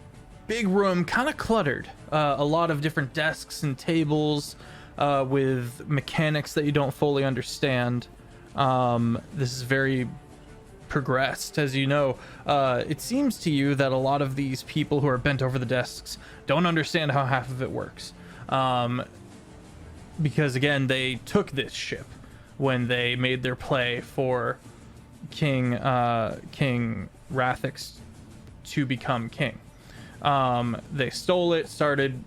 big room, kind of cluttered. A lot of different desks and tables with mechanics that you don't fully understand. This is very progressed, as you know. It seems to you that a lot of these people who are bent over the desks don't understand how half of it works. Because again, they took this ship when they made their play for King Rathix to become king. They stole it, started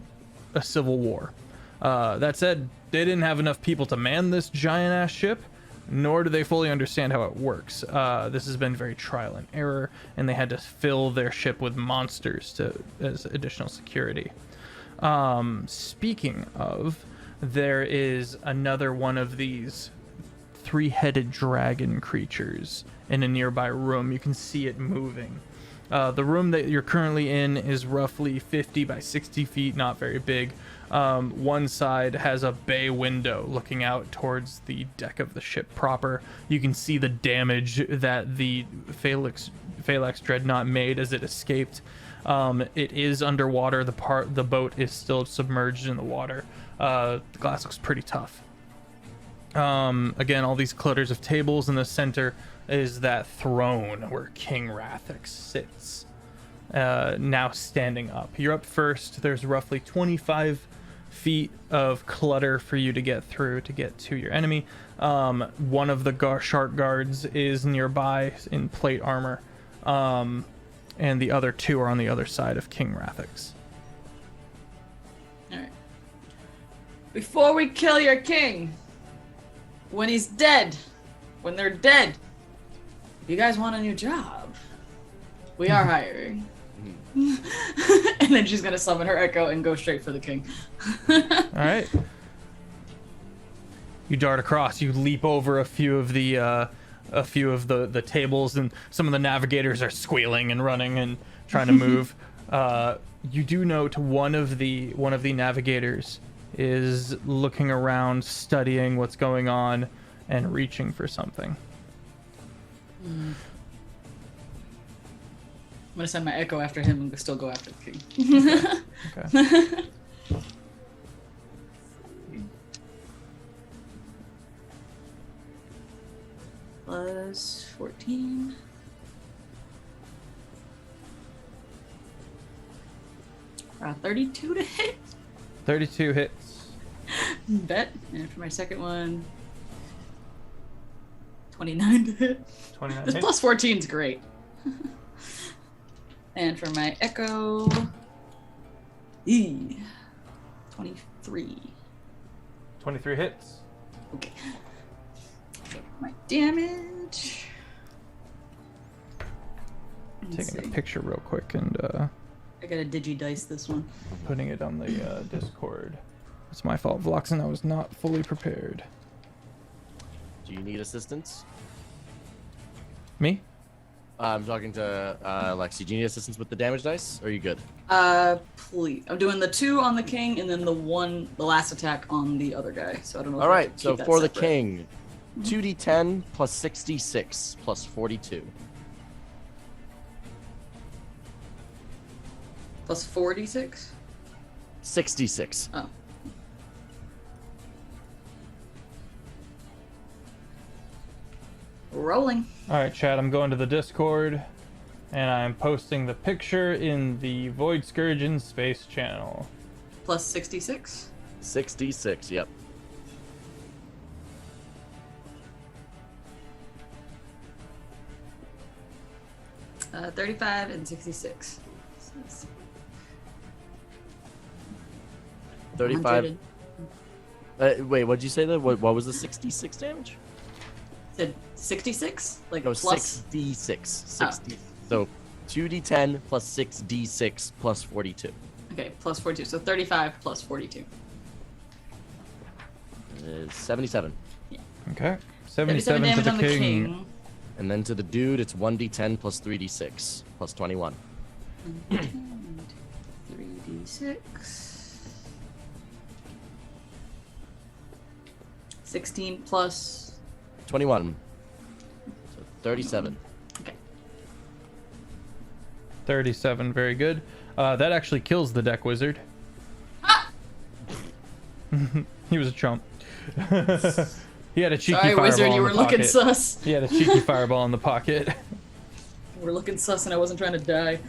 a civil war. That said, they didn't have enough people to man this giant ass ship, nor do they fully understand how it works. This has been very trial and error, and they had to fill their ship with monsters as additional security. Speaking of, there is another one of these three-headed dragon creatures in a nearby room. You can see it moving. The room that you're currently in is roughly 50 by 60 feet, not very big. One side has a bay window looking out towards the deck of the ship proper. You can see the damage that the Phalanx Dreadnought made as it escaped. It is underwater. The boat is still submerged in the water. The glass looks pretty tough. Again, all these clutters of tables. In the center is that throne where King Rathix sits, now standing up. You're up first. There's roughly 25 feet of clutter for you to get through to get to your enemy. One of the shark guards is nearby in plate armor, and the other two are on the other side of King Rathix. All right. Before we kill your king, when he's dead, when they're dead, if you guys want a new job, we are hiring. And then she's gonna summon her echo and go straight for the king. All right. You dart across. You leap over a few of the tables, and some of the navigators are squealing and running and trying to move. You do note one of the navigators is looking around, studying what's going on, and reaching for something. I'm gonna send my echo after him and still go after the king. Okay. Plus 14. Uh, 32 to hit. 32 hits. Bet. And for my second one, 29 to hit. 29 This hits. plus 14 is great. And for my echo, 23. 23 hits. Okay. My damage. Let's Taking a see. picture real quick and I gotta digi-dice this one. putting it on the Discord. It's my fault, Vloxen. I was not fully prepared. Do you need assistance? Me? I'm talking to Lexi. Do you need assistance with the damage dice? Or are you good? Please. I'm doing the 2 on the king and then the last attack on the other guy. So I don't know. All if I right. can So keep that for the separate. king, 2d10 plus 66 plus 42. Plus 46? 66. Oh. Rolling. All right, Chad. I'm going to the Discord, and I'm posting the picture in the Void Scourge in Space channel. Plus 66? 66. Yep. 35 and 66. 35. Wait, what'd you say there? What was the 66 damage? Said 66? Like No, plus? 66. 60. So 2d10 plus 6d6 plus 42. Okay, plus 42. So 35 plus 42. Is 77. Okay. 37 77 to damage the on the king. king. And then to the dude, it's 1d10 plus 3d6 plus 21. 3d6. 16 plus. 21. So 37. Okay. 37. Very good. That actually kills the deck wizard. Ah! He was a chump. He had a cheeky Sorry, fireball wizard, in you the were looking pocket. sus. He had a cheeky fireball in the pocket. We're looking sus and I wasn't trying to die.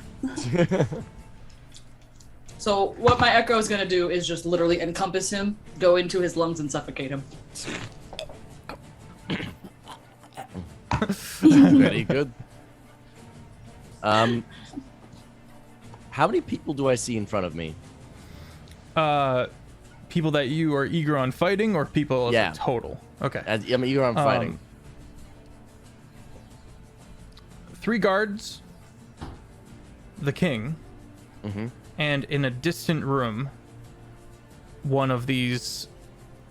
So what my echo is gonna do is just literally encompass him, go into his lungs and suffocate him. Very good. How many people do I see in front of me? People that you are eager on fighting, or people as Yeah. a total? Okay. I'm eager on fighting. 3 guards, the king, Mm-hmm. and in a distant room, one of these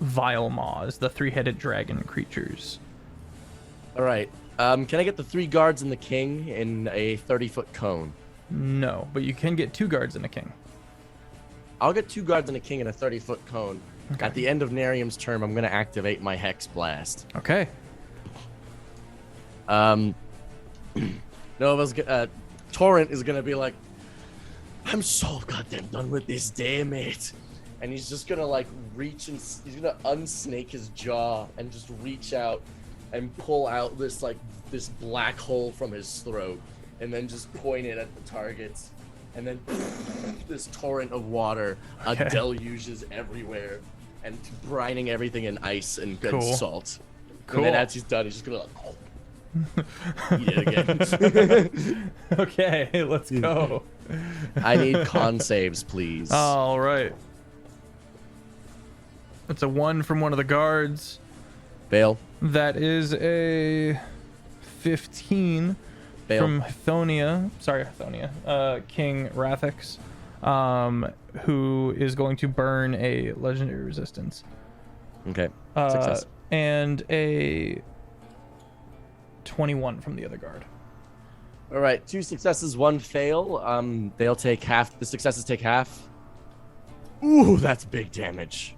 vile maws, the 3-headed dragon creatures. All right. Can I get the 3 guards and the king in a 30-foot cone? No, but you can get 2 guards and a king. I'll get 2 guards and a king in a 30-foot cone. Okay. At the end of Nerium's turn, I'm going to activate my Hex Blast. Okay. Nova's Torrent is going to be like, I'm so goddamn done with this day, mate. and he's just gonna like reach and he's gonna unsnake his jaw and just reach out and pull out this black hole from his throat, and then just point it at the targets, and then this torrent of water deluges everywhere and brining everything in ice and good salt. Cool. And then as he's done, he's just gonna like eat it again. Okay, let's go. I need con saves, please. All right. It's a 1 from one of the guards. Fail. That is a 15 Fail. from Hithonia, King Rathix, who is going to burn a legendary resistance. Okay. Success. And a 21 from the other guard. All right, 2 successes, 1 fail. They'll take half. The successes take half. Ooh, that's big damage.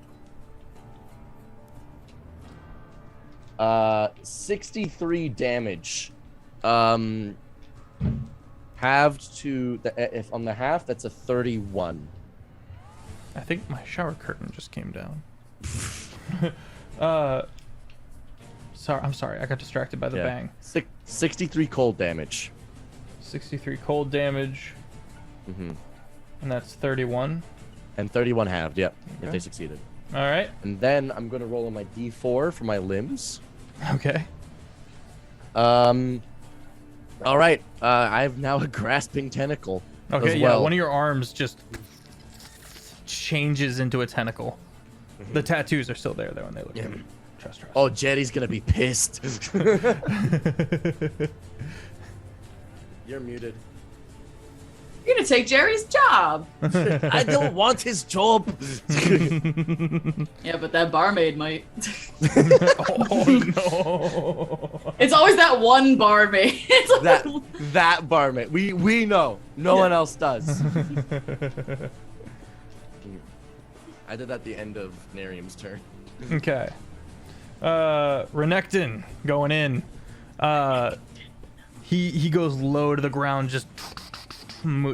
63 damage. Halved to if on the half, that's a 31. I think my shower curtain just came down. I'm sorry. I got distracted by the bang. 63 cold damage. 63 cold damage. Mm-hmm. And that's 31. And 31 halved, yep, if Okay. they succeeded. All right. And then I'm going to roll on my d4 for my limbs. Okay. All right. I have now a grasping tentacle. Okay, as yeah. well. One of your arms just changes into a tentacle. Mm-hmm. The tattoos are still there, though, and they look good. Trust. Oh, Jetty's going to be pissed. You're muted. You're gonna take Jerry's job. I don't want his job. Yeah, but that barmaid might. Oh, no. It's always that one barmaid. It's like that barmaid. We know. No one else does. I did at the end of Nerium's turn. Okay. Renekton going in. He goes low to the ground, just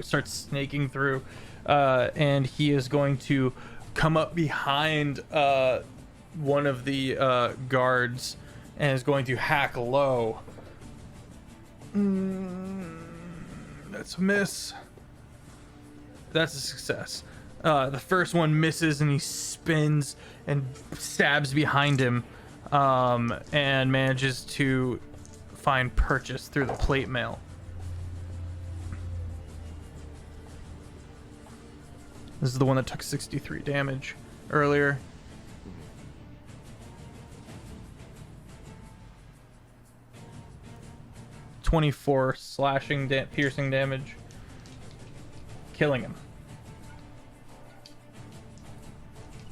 starts snaking through, and he is going to come up behind one of the guards and is going to hack low. That's a miss. That's a success. The first one misses and he spins and stabs behind him, and manages to find purchase through the plate mail. This is the one that took 63 damage earlier. .24 slashing piercing damage, killing him.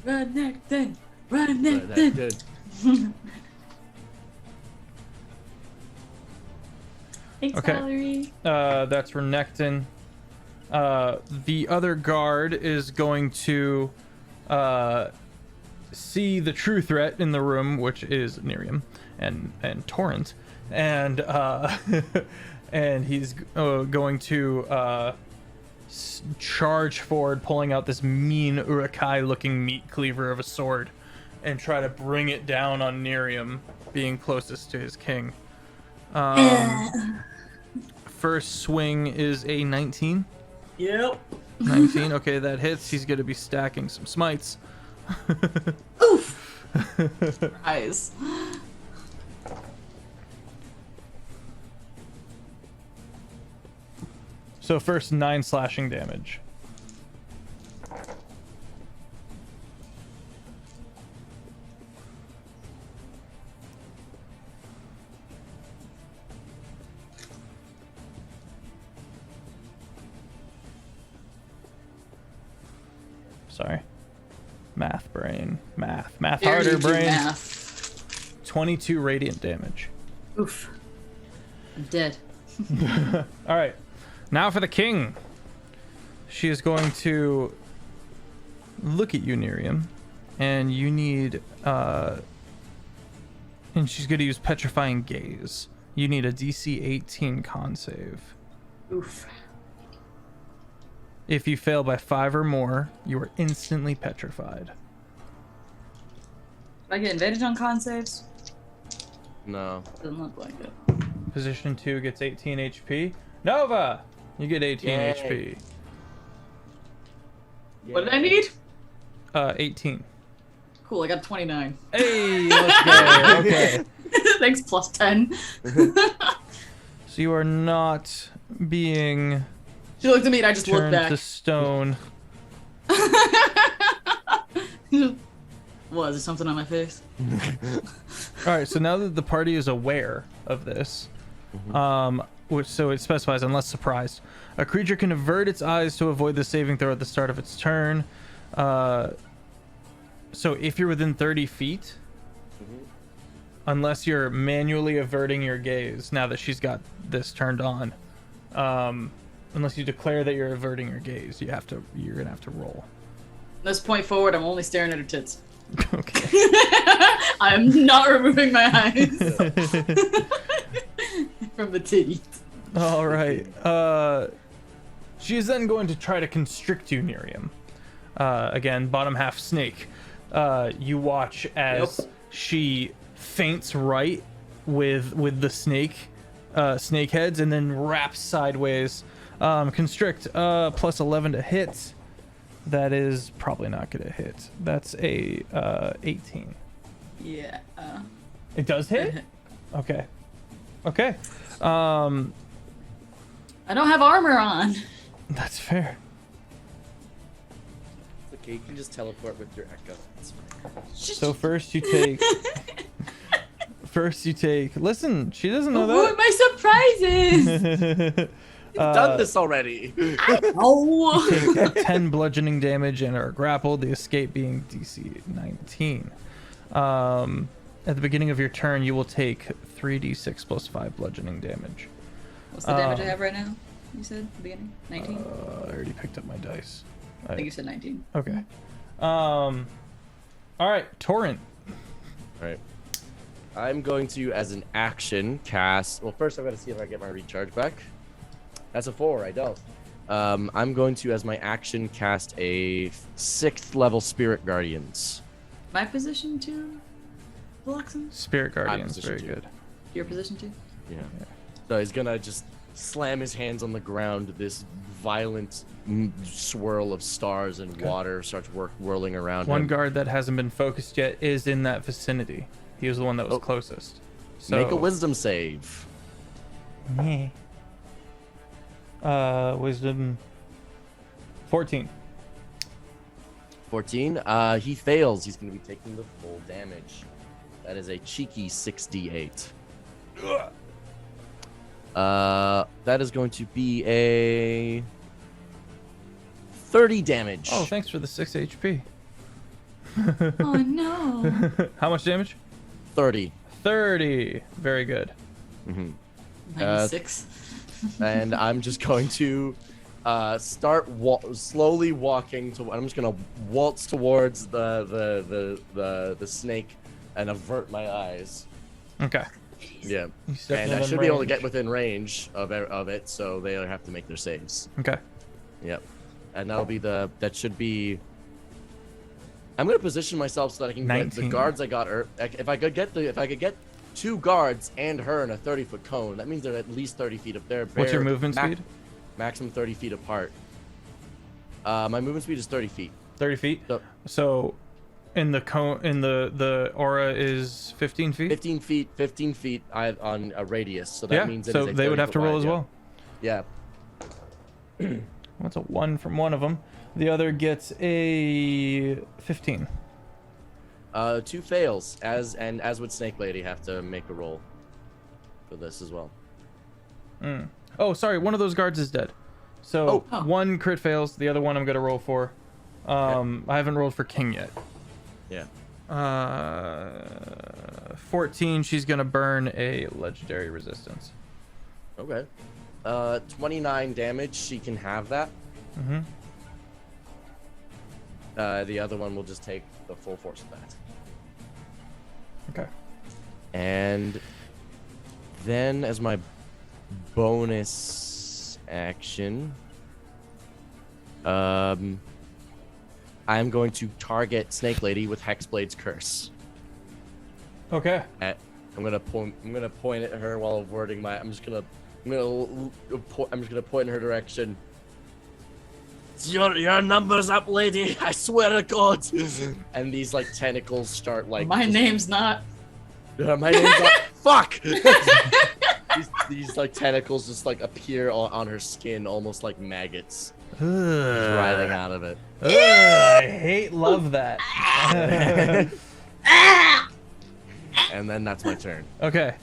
Renekton. Good. Thanks, Okay. Valerie. That's Renekton. The other guard is going to see the true threat in the room, which is Nerium and Torrent, and and he's going to charge forward, pulling out this mean Urukai-looking meat cleaver of a sword, and try to bring it down on Nerium, being closest to his king. First swing is a 19. Yep. 19. Okay, that hits. He's going to be stacking some smites. Oof. Eyes. So first 9 slashing damage. Sorry. Math brain. Math Very harder good brain. math. 22 radiant damage. Oof. I'm dead. All right. Now for the king. She is going to look at you, Nerium, and you need and she's going to use Petrifying Gaze. You need a DC 18 con save. Oof. If you fail by 5 or more, you are instantly petrified. Do I get advantage on con saves? No. Doesn't look like it. Position 2 gets 18 HP. Nova, you get 18 Yay. HP. What did I need? 18. Cool, I got 29. Hey, let's go. Okay. Thanks, plus 10. So you are not being She looked at me and I just looked turned back. to stone. What, is there something on my face? All right, so now that the party is aware of this, so it specifies unless surprised, a creature can avert its eyes to avoid the saving throw at the start of its turn. So if you're within 30 feet, unless you're manually averting your gaze, now that she's got this turned on, unless you declare that you're averting your gaze, you're gonna have to roll. From this point forward, I'm only staring at her tits. Okay. I'm not removing my eyes from the titties. All right. She is then going to try to constrict you, Nerium. Again, bottom half snake. You watch as she feints right with the snake heads, and then wraps sideways. Constrict plus 11 to hit. That is probably not gonna hit. That's a 18. Yeah. It does hit. Okay. Okay. I don't have armor on. That's fair. Okay, you can just teleport with your echo. It's fine. So first you take. Listen, she doesn't know Avoid my surprises. You've done this already. Oh. Take 10 bludgeoning damage and are grappled. The escape being DC 19. At the beginning of your turn, you will take 3d6 plus 5 bludgeoning damage. What's the damage I have right now? You said at the beginning? 19? I already picked up my dice. I think you said 19. Okay. All right, Torrent. All right. I'm going to, as an action, cast. Well, first I've got to see if I get my recharge back. That's a 4. I don't. I'm going to, as my action, cast a 6th level Spirit Guardians. My position 2, Luxon? Spirit Guardians, position very two. good. Your position 2? Yeah. So he's gonna just slam his hands on the ground. This violent swirl of stars and water starts whirling around One him. guard that hasn't been focused yet is in that vicinity. He was the one that was closest. So, Make a wisdom save. Meh. Wisdom 14. 14. He fails. He's going to be taking the full damage. That is a cheeky 6d8. That is going to be a 30 damage. Oh, thanks for the 6 HP. Oh no. How much damage? 30. 30. Very good. Mm-hmm. 96. And I'm just going to start slowly walking to. I'm just gonna waltz towards the snake and avert my eyes. Okay. Yeah, You step and I within should be able to range. get within range of it, so they have to make their saves. Okay. Yep, and that'll be that should be. I'm gonna position myself so that I can get the 19. guards I got. If I could get 2 guards and her in a 30-foot cone, that means they're at least 30 feet up there. What's your movement speed? Maximum 30 feet apart. My movement speed is 30 feet. 30 feet. So, So, in the cone, the aura is 15 feet. 15 feet on a radius. So that means it so is a they would have to 30-foot roll wide, as well. Yeah. That's a 1 from one of them. The other gets a 15. 2 fails, as would Snake Lady have to make a roll for this as well. Oh, sorry. One of those guards is dead. So Oh. one crit fails. The other one I'm gonna roll for. I haven't rolled for King yet. Yeah. 14. She's gonna burn a legendary resistance. Okay. 29 damage. She can have that. Mm-hmm. The other one will just take the full force of that. Okay. And then, as my bonus action, I'm going to target Snake Lady with Hexblade's Curse. Okay. I'm gonna point at her while avoiding my. I'm just gonna point in her direction. Your number's up, lady. I swear to God. And these like tentacles start like. My name's not. My name's not. Fuck. these like tentacles just like appear on her skin, almost like maggots, writhing out of it. I love that. And then that's my turn. Okay.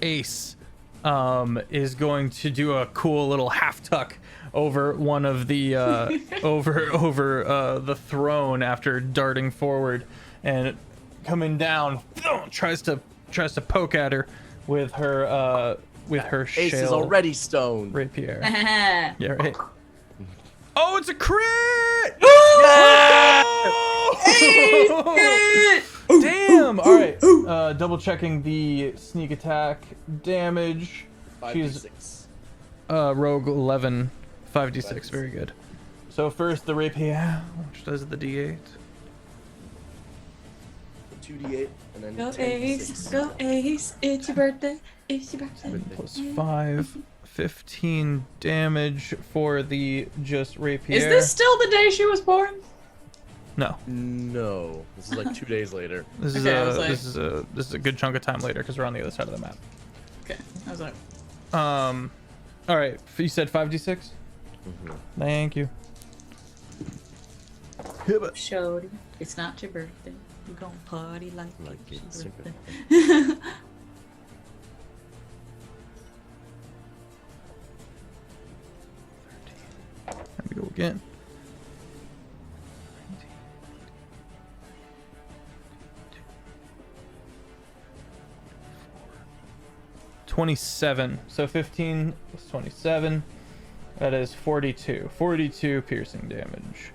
Ace is going to do a cool little half tuck over one of the over the throne after darting forward, and coming down tries to poke at her with her Ace is shale already stoned. rapier. Yeah, right. Oh, it's a crit! Damn! All right. Double checking the sneak attack damage. She's 5d6. rogue 11, 5d6. Very good. So first the rapier, which does the d8. 2d8 and then Go 10d6. Ace, go Ace, it's your birthday, it's your birthday. Plus 5, 15 damage for the just rapier. Is this still the day she was born? No. No, this is like 2 days later. This is Okay, I was like- this is a good chunk of time later because we're on the other side of the map. Okay, I was like, All right. You said 5d6. Thank you. Shorty, it's not your birthday. We're gonna party like it's your birthday. Let me go again. 27. So 15 plus 27. That is 42. 42 piercing damage.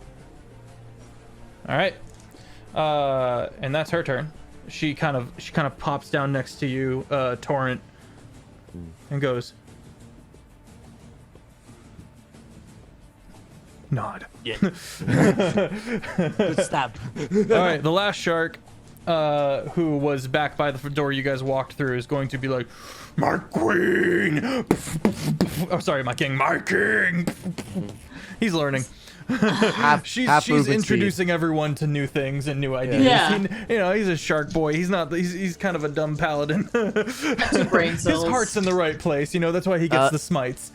All right. And that's her turn. She kind of pops down next to you, Torrent, and goes, nod. Yeah. Good stab. All right, the last shark, who was back by the door you guys walked through, is going to be like, my queen. Oh, sorry, my king. My king. He's learning. She's introducing everyone to new things and new ideas. Yeah. He's a shark boy. He's kind of a dumb paladin. two brain His cells. heart's in the right place. That's why he gets the smites.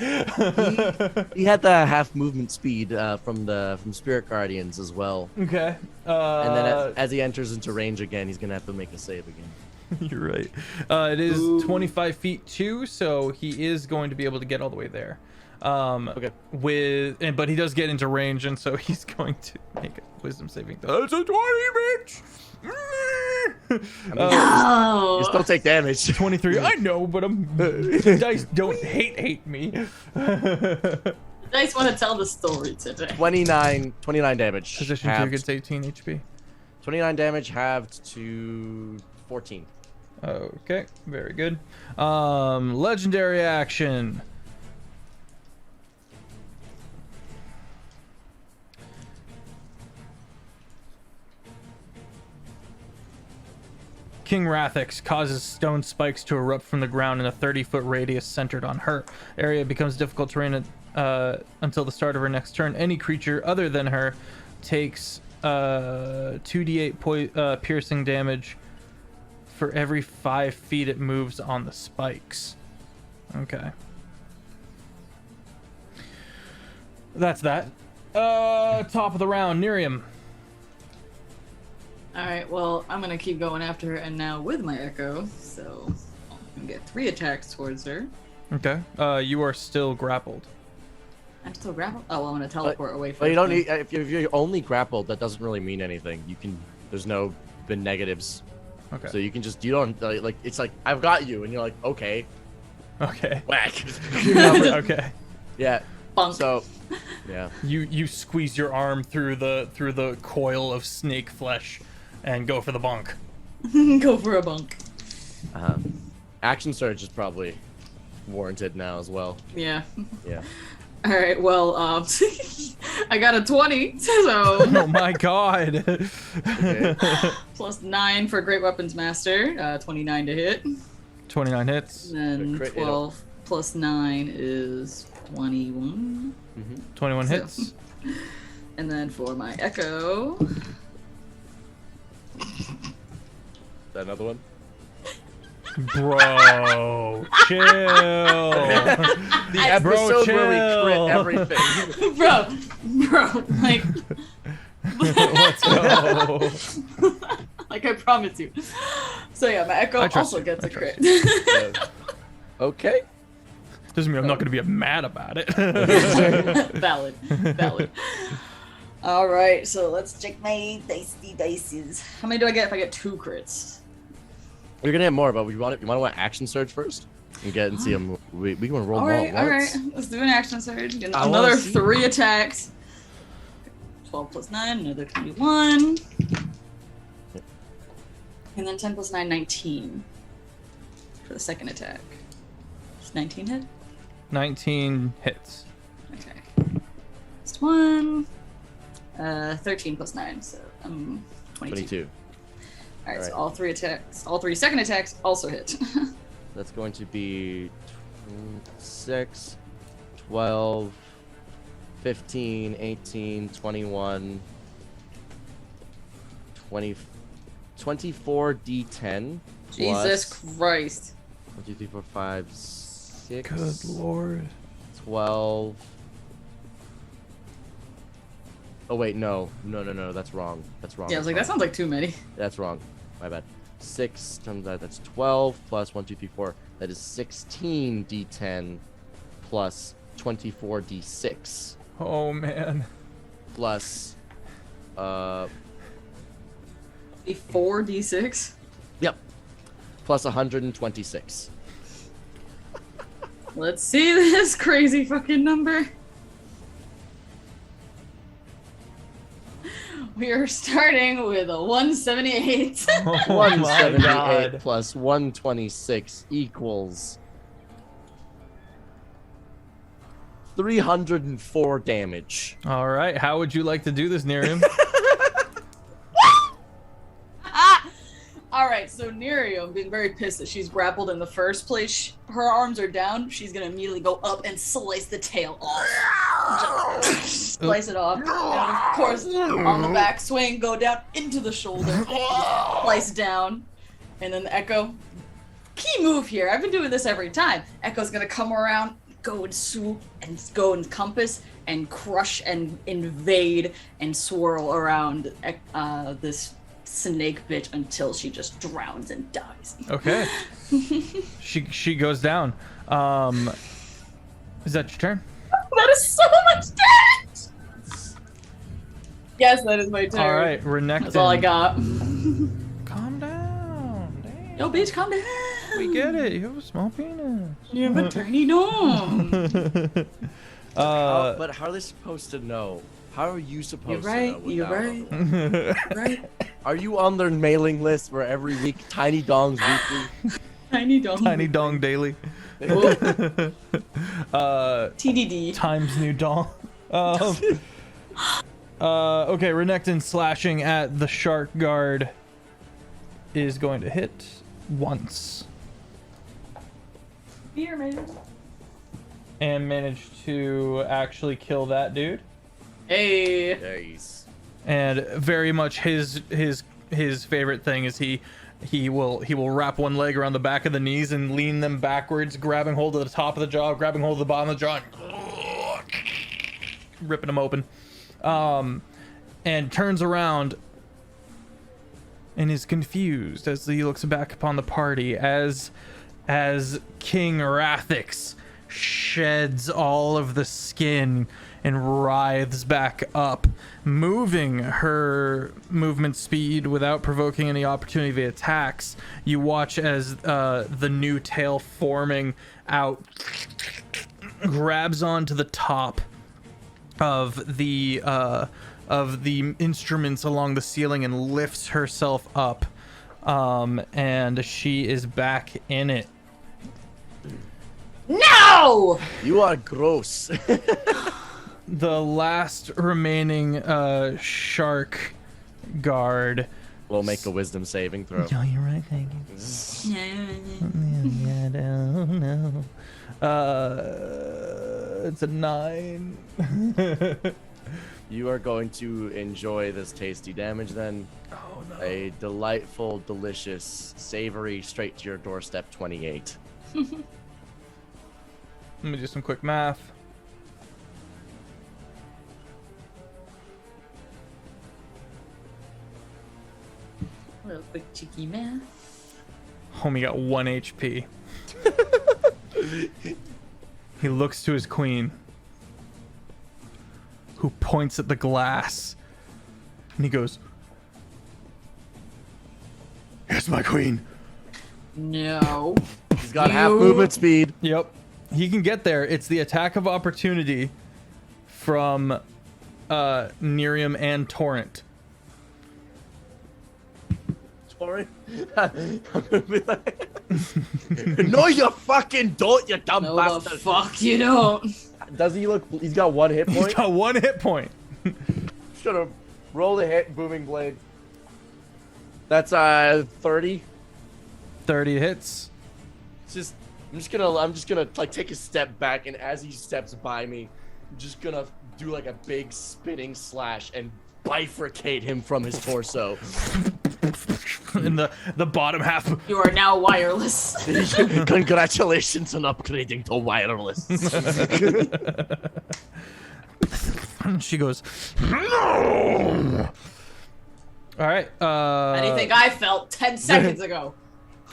He had the half movement speed from Spirit Guardians as well. Okay. And then as he enters into range again, he's gonna have to make a save again. You're right. It is 25 feet too, so he is going to be able to get all the way there. Okay. But he does get into range, and so he's going to make a wisdom saving throw. That's a 20, bitch. No. You still take damage. 23. I know, but dice don't hate me. Dice want to tell the story today. 29 damage. Position 2 Halved. gets 18 HP. 29 damage halved to 14. Okay, very good. Legendary action. King Rathix causes stone spikes to erupt from the ground in a 30-foot radius centered on her. Area becomes difficult terrain until the start of her next turn. Any creature other than her takes 2d8 piercing damage for every 5 feet it moves on the spikes. Okay. That's that. Top of the round, Nerium. Alright, well, I'm gonna keep going after her, and now with my echo, so I'm gonna get 3 attacks towards her. Okay. You are still grappled. I'm still grappled? Oh, well, I'm gonna teleport away from But you don't need if you're only grappled, that doesn't really mean anything. You can there's no negatives. Okay. So you can just you don't like it's like I've got you and you're like okay. Okay. Whack. Okay. Yeah. Bunk. So yeah. You squeeze your arm through the coil of snake flesh and go for the bonk. Go for a bunk. Action surge is probably warranted now as well. Yeah. Yeah. All right. Well, I got a 20, so Oh my god. Okay. plus 9 for Great Weapons Master, 29 to hit. 29 hits. And then Crit, 12 plus 9 is 21. 21 So- hits. And then for my Echo, Another one. Bro, chill. The episode where we crit everything. bro, like, Let's go. like I promise you. So yeah, my Echo I trust also you. gets I a trust crit. Okay. Doesn't mean I'm not going to be mad about it. Valid. All right, so let's check my dicey dices. How many do I get if I get 2 crits? We're gonna have more, but you want to action surge first and get and see them. We can roll All more right, at all once. right. Let's do an action surge. Get I wanna another see. 3 attacks. 12 plus 9, another 21. And then 10 plus 9, 19 for the second attack. Does 19 hit? 19 hits. Okay. Just 1. 13 plus 9, so 22. Alright, so Alright. all 3 second attacks also hit. That's going to be 6, 12, 15, 18, 21, 20, 24 D10. Jesus plus Christ. 1, 2, 3, 4, 5, 6. Good lord. 12. Oh wait, no, that's wrong. That's wrong. Yeah, I was like, that that's wrong. sounds like too many. That's wrong. My bad. 6 times that, that's 12 plus 1, 2, 3, 4. That is 16 D10 plus 24 D6 Oh man. plus 4d6. yep, plus 126. Let's see this crazy fucking number. We are starting with a 178. Oh my 178 god. plus 126 equals 304 damage. All right, how would you like to do this, Nerium? All right, so Nerium, being very pissed that she's grappled in the first place, her arms are down. She's gonna immediately go up and slice the tail off. Slice it off, and of course, on the back swing, go down into the shoulder, slice down, and then the Echo. Key move here. I've been doing this every time. Echo's gonna come around, go and swoop, and go and compass, and crush and invade and swirl around this snake bitch until she just drowns and dies. Okay. She goes down. Is that your turn? That is so much damage! Yes, that is my turn. All right, Renekton. That's all I got. Calm down. Damn. Yo, bitch, calm down. We get it. You have a small penis. You have a tiny dome. But how are they supposed to know? How are you supposed You're right, to know? you're without- right. Right? Are you on their mailing list where every week Tiny Dongs Weekly? Tiny dome. Tiny dong daily. TDD. Times new dong. Okay, Renekton slashing at the shark guard is going to hit once Here, man. and manage to actually kill that dude. Hey. Nice. And very much his favorite thing is he will wrap one leg around the back of the knees and lean them backwards, grabbing hold of the top of the jaw, grabbing hold of the bottom of the jaw, and ripping them open. And turns around and is confused as he looks back upon the party as King Rathix sheds all of the skin and writhes back up, moving her movement speed without provoking any opportunity via attacks. You watch as the new tail forming out grabs onto the top of the instruments along the ceiling and lifts herself up, and she is back in it. No! No! You are gross. The last remaining shark guard. We'll make a wisdom saving throw. Oh, you're right. Thank you. Oh, no. It's a 9. You are going to enjoy this tasty damage then. Oh no. A delightful, delicious, savory, straight to your doorstep 28. Let me do some quick math. A little quick cheeky math. Homie got 1 HP. He looks to his queen, who points at the glass, and he goes, "Here's my queen." No. He's got half movement speed. Yep, he can get there. It's the attack of opportunity from Nerium and Torrent. Torrent? I'm gonna be like, no, you fucking don't, you dumb No, bastard. the fuck you don't. Does he look? He's got 1 hit point. He's got 1 hit point. Should have rolled a hit, booming blade. That's 30. 30 hits. It's I'm just gonna like take a step back, and as he steps by me, I'm just gonna do like a big spinning slash and bifurcate him from his torso. In the bottom half. You are now wireless. Congratulations on upgrading to wireless. She goes, "No!" All right. Anything I felt 10 seconds ago.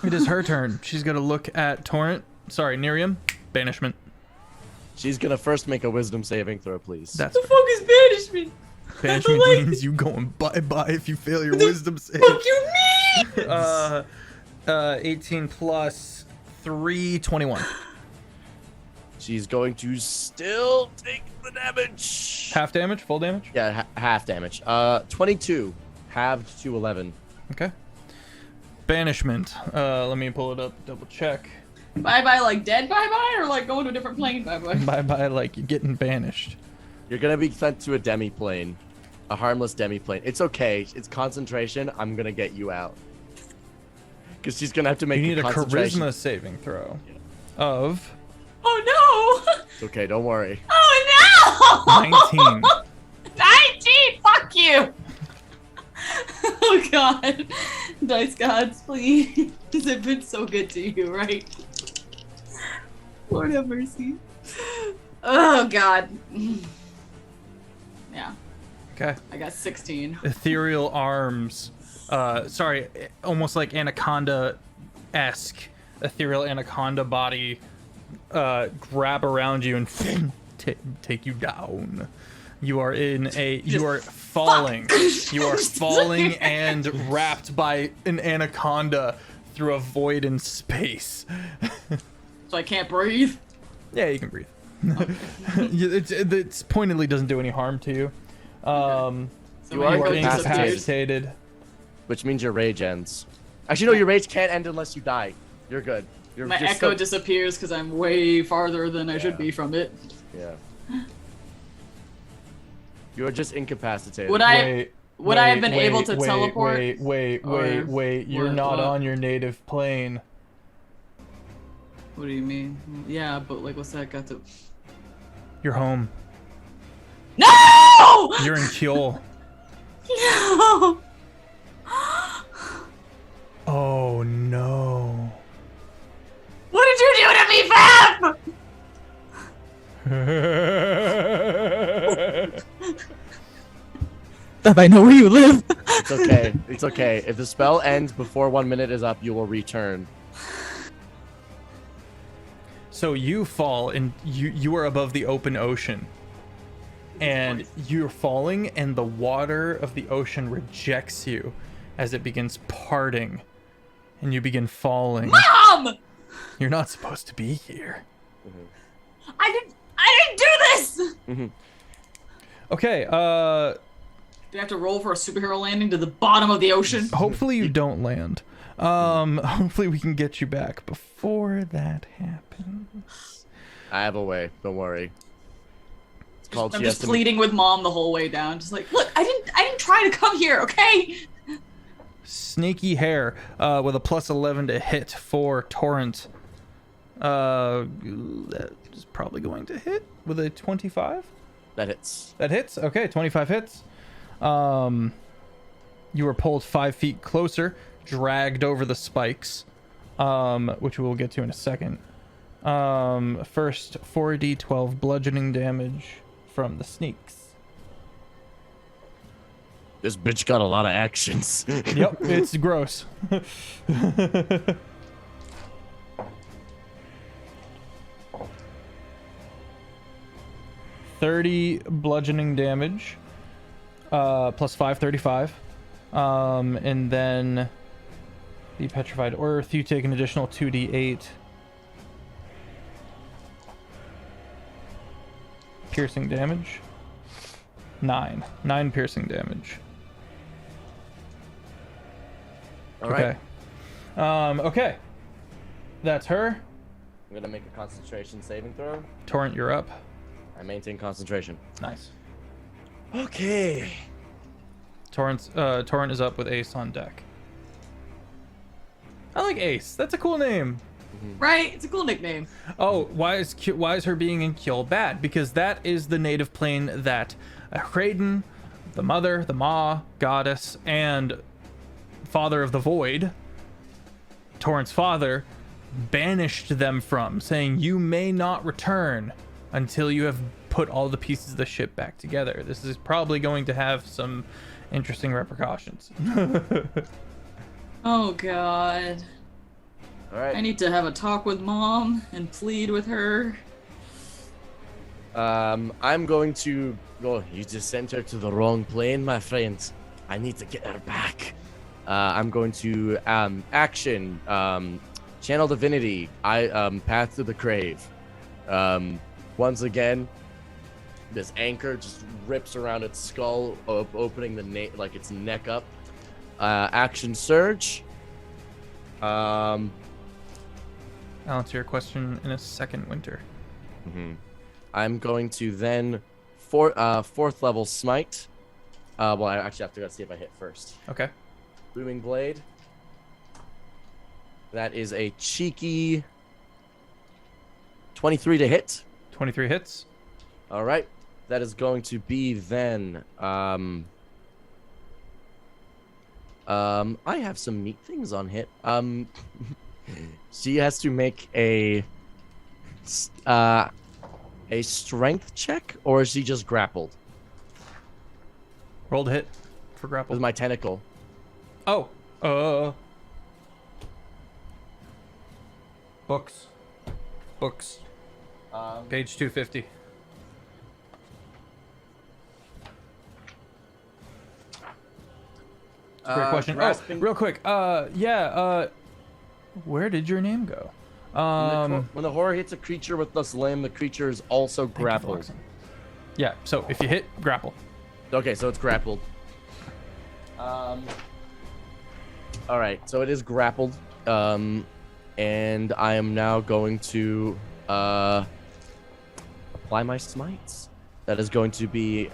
It is her turn. She's gonna look at Torrent. Sorry, Nerium. Banishment. She's gonna first make a wisdom saving throw, please. That's The fuck is banishment? banishment means you going bye-bye if you fail your wisdom save. What you mean? 18 plus 3, 21. She's going to still take the damage. Half damage, full damage? Yeah, half damage. 22, halved to 11. Okay. Banishment. Let me pull it up, double check. Bye bye, like dead bye bye, or like going to a different plane bye bye? Bye-bye like you're getting banished. You're gonna be sent to a demi-plane. A harmless demi-plane. It's okay. It's concentration. I'm gonna get you out. Because she's gonna have to make You need a concentration. charisma saving throw of Oh no! It's okay, don't worry. Oh no! 19. 19! Fuck you! Oh god. Dice gods, please. I've been so good to you, right? Lord have mercy. Oh god. Yeah, Okay. I got 16. Ethereal arms. Sorry, almost like anaconda-esque. Ethereal anaconda body grab around you and take you down. You are you are falling. You are falling and wrapped by an anaconda through a void in space. So I can't breathe? Yeah, you can breathe. It's pointedly doesn't do any harm to you. So You my are You are ego disappears. incapacitated. Which means your rage ends. Actually, no, your rage can't end unless you die. You're good. You're My just echo disappears because I'm way farther than I should be from it. Yeah. You are just incapacitated. Would I have been able to teleport? Wait. Or You're what, not what? on your native plane. What do you mean? Yeah, but like, what's that got to? You're home. No! You're in Kjol. No! Oh no. What did you do to me, Fab? Fab, I know where you live. It's okay. It's okay. If the spell ends before 1 minute is up, you will return. So you fall and you are above the open ocean. And you're falling and the water of the ocean rejects you as it begins parting. And you begin falling. Mom! You're not supposed to be here. I didn't do this! Okay, Do I have to roll for a superhero landing to the bottom of the ocean? hopefully you don't land. Hopefully we can get you back before that happens. I have a way. Don't worry. It's called. I'm just pleading with Mom the whole way down. Just like, look, I didn't try to come here, okay? Snaky hair with a +11 to hit for Torrent. That is probably going to hit with a 25. That hits. That hits. Okay, 25 hits. You were pulled 5 feet closer, dragged over the spikes, which we will get to in a second. First, 4d12 bludgeoning damage from the sneaks. This bitch got a lot of actions. Yep, it's gross. 30 bludgeoning damage, +5, 35. And then the petrified earth, you take an additional 2d8 piercing damage. 9 piercing damage. All right. Okay. Okay. That's her. I'm gonna make a concentration saving throw. Torrent, you're up. I maintain concentration. Nice. Okay. Torrent is up with Ace on deck. I like Ace. That's a cool name. Right? It's a cool nickname. Oh, why is her being in Kiel bad? Because that is the native plane that Hraden, the mother, the Ma, goddess, and father of the void, Torrent's father, banished them from, saying you may not return until you have put all the pieces of the ship back together. This is probably going to have some interesting repercussions. Oh god. All right. I need to have a talk with Mom and plead with her. I'm going to go. You just sent her to the wrong plane, my friends. I need to get her back. I'm going to action channel divinity. Path to the grave. Once again, this anchor just rips around its skull, opening the its neck up. Action surge. I'll answer your question in a second, Winter. I'm going to then fourth level smite. Well, I actually have to go see if I hit first. Okay. Booming blade. That is a cheeky 23 to hit. 23 hits. All right. That is going to be then. I have some neat things on hit. She has to make a strength check, or is she just grappled Roll to hit for grapple. with my tentacle? Oh. Books. Page 250. Great question. Grasping. Real quick. Where did your name go? When the horror hits a creature with this limb, the creature is also Thank you, grappled. Flexen. Yeah. So if you hit, grapple. Okay, so it's grappled. All right, so it is grappled. And I am now going to apply my smites. That is going to be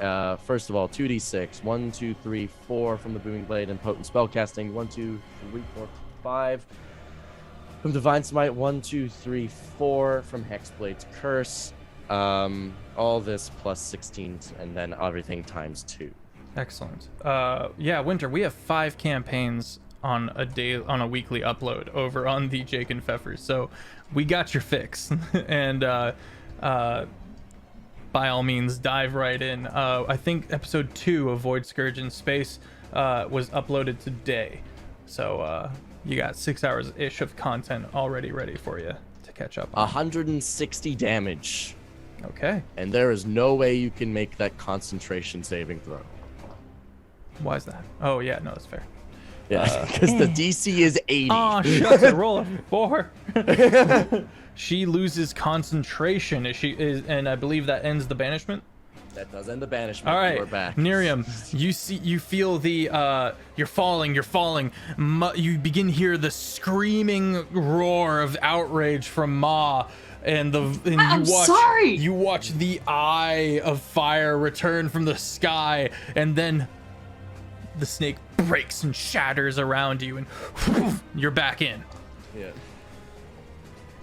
first of all 2d6, 1, 2, 3, 4 from the booming blade and potent spellcasting. 1, 2, 3, 4, 5 from divine smite. 1, 2, 3, 4 from hexblade's curse. All this plus 16, and then everything times 2. Excellent. Yeah, Winter. We have 5 campaigns on a weekly upload over on the Jake and Feffers, so we got your fix. And by all means, dive right in. I think episode 2 of Void Scourge in Space was uploaded today, so you got 6 hours ish of content already ready for you to catch up on. 160 damage. Okay. And there is no way you can make that concentration saving throw. Why is that? Oh yeah, no, that's fair. Yeah, because the DC is 80. Oh, shucks, I roll a 4. She loses concentration. And I believe that ends the banishment. That does end the banishment. All right, You are back. Nerium, you feel the you're falling. You begin to hear the screaming roar of outrage from Ma. and I'm sorry. You watch the eye of fire return from the sky, and then the snake breaks and shatters around you, and you're back in. Yeah.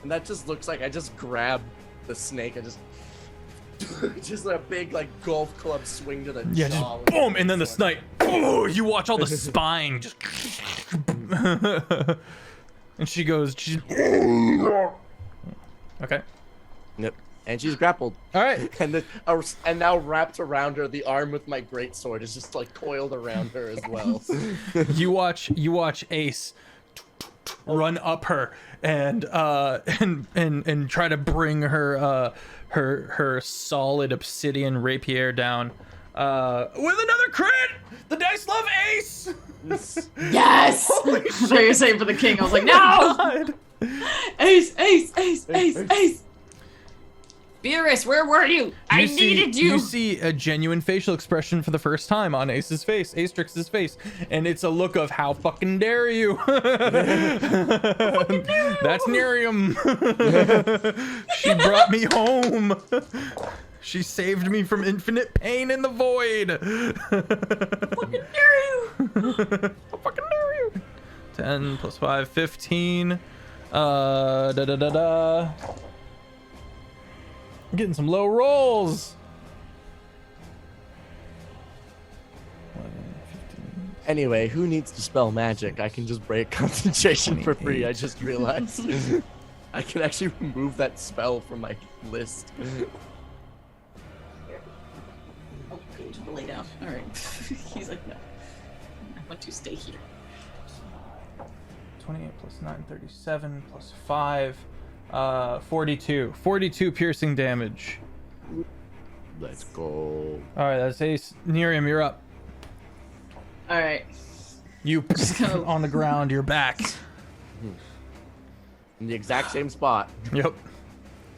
And that just looks like I just grab the snake. I just just a big like golf club swing to the Yeah, jaw. just boom, and then the snake. Oh, you watch all the spine just. And she goes. Okay. Yep. And she's grappled. All right. And now wrapped around her, the arm with my greatsword is just like coiled around her as well. You watch Ace run up her and try to bring her her solid obsidian rapier down with another crit. The dice love Ace. Yes! I thought you were saying for the king. I was like, no! God. Ace! Beerus, where were you? I needed you! You see a genuine facial expression for the first time on Ace's face, Astrix's face, and it's a look of how fucking dare you. That's Miriam. She brought me home. She saved me from infinite pain in the void. Fucking dare you! How fucking dare you? 10 plus 5, 15. I'm getting some low rolls. 11, 15. Anyway, who needs to spell magic? I can just break concentration for free. I just realized. I can actually remove that spell from my list. Oh, good. Lay down. All right. He's like, no. I want to stay here. 28 plus 9, 37 plus 5, 42. 42 piercing damage. Let's go. All right, that's Ace. Nerium, you're up. All right. You on the ground, you're back. In the exact same spot. Yep.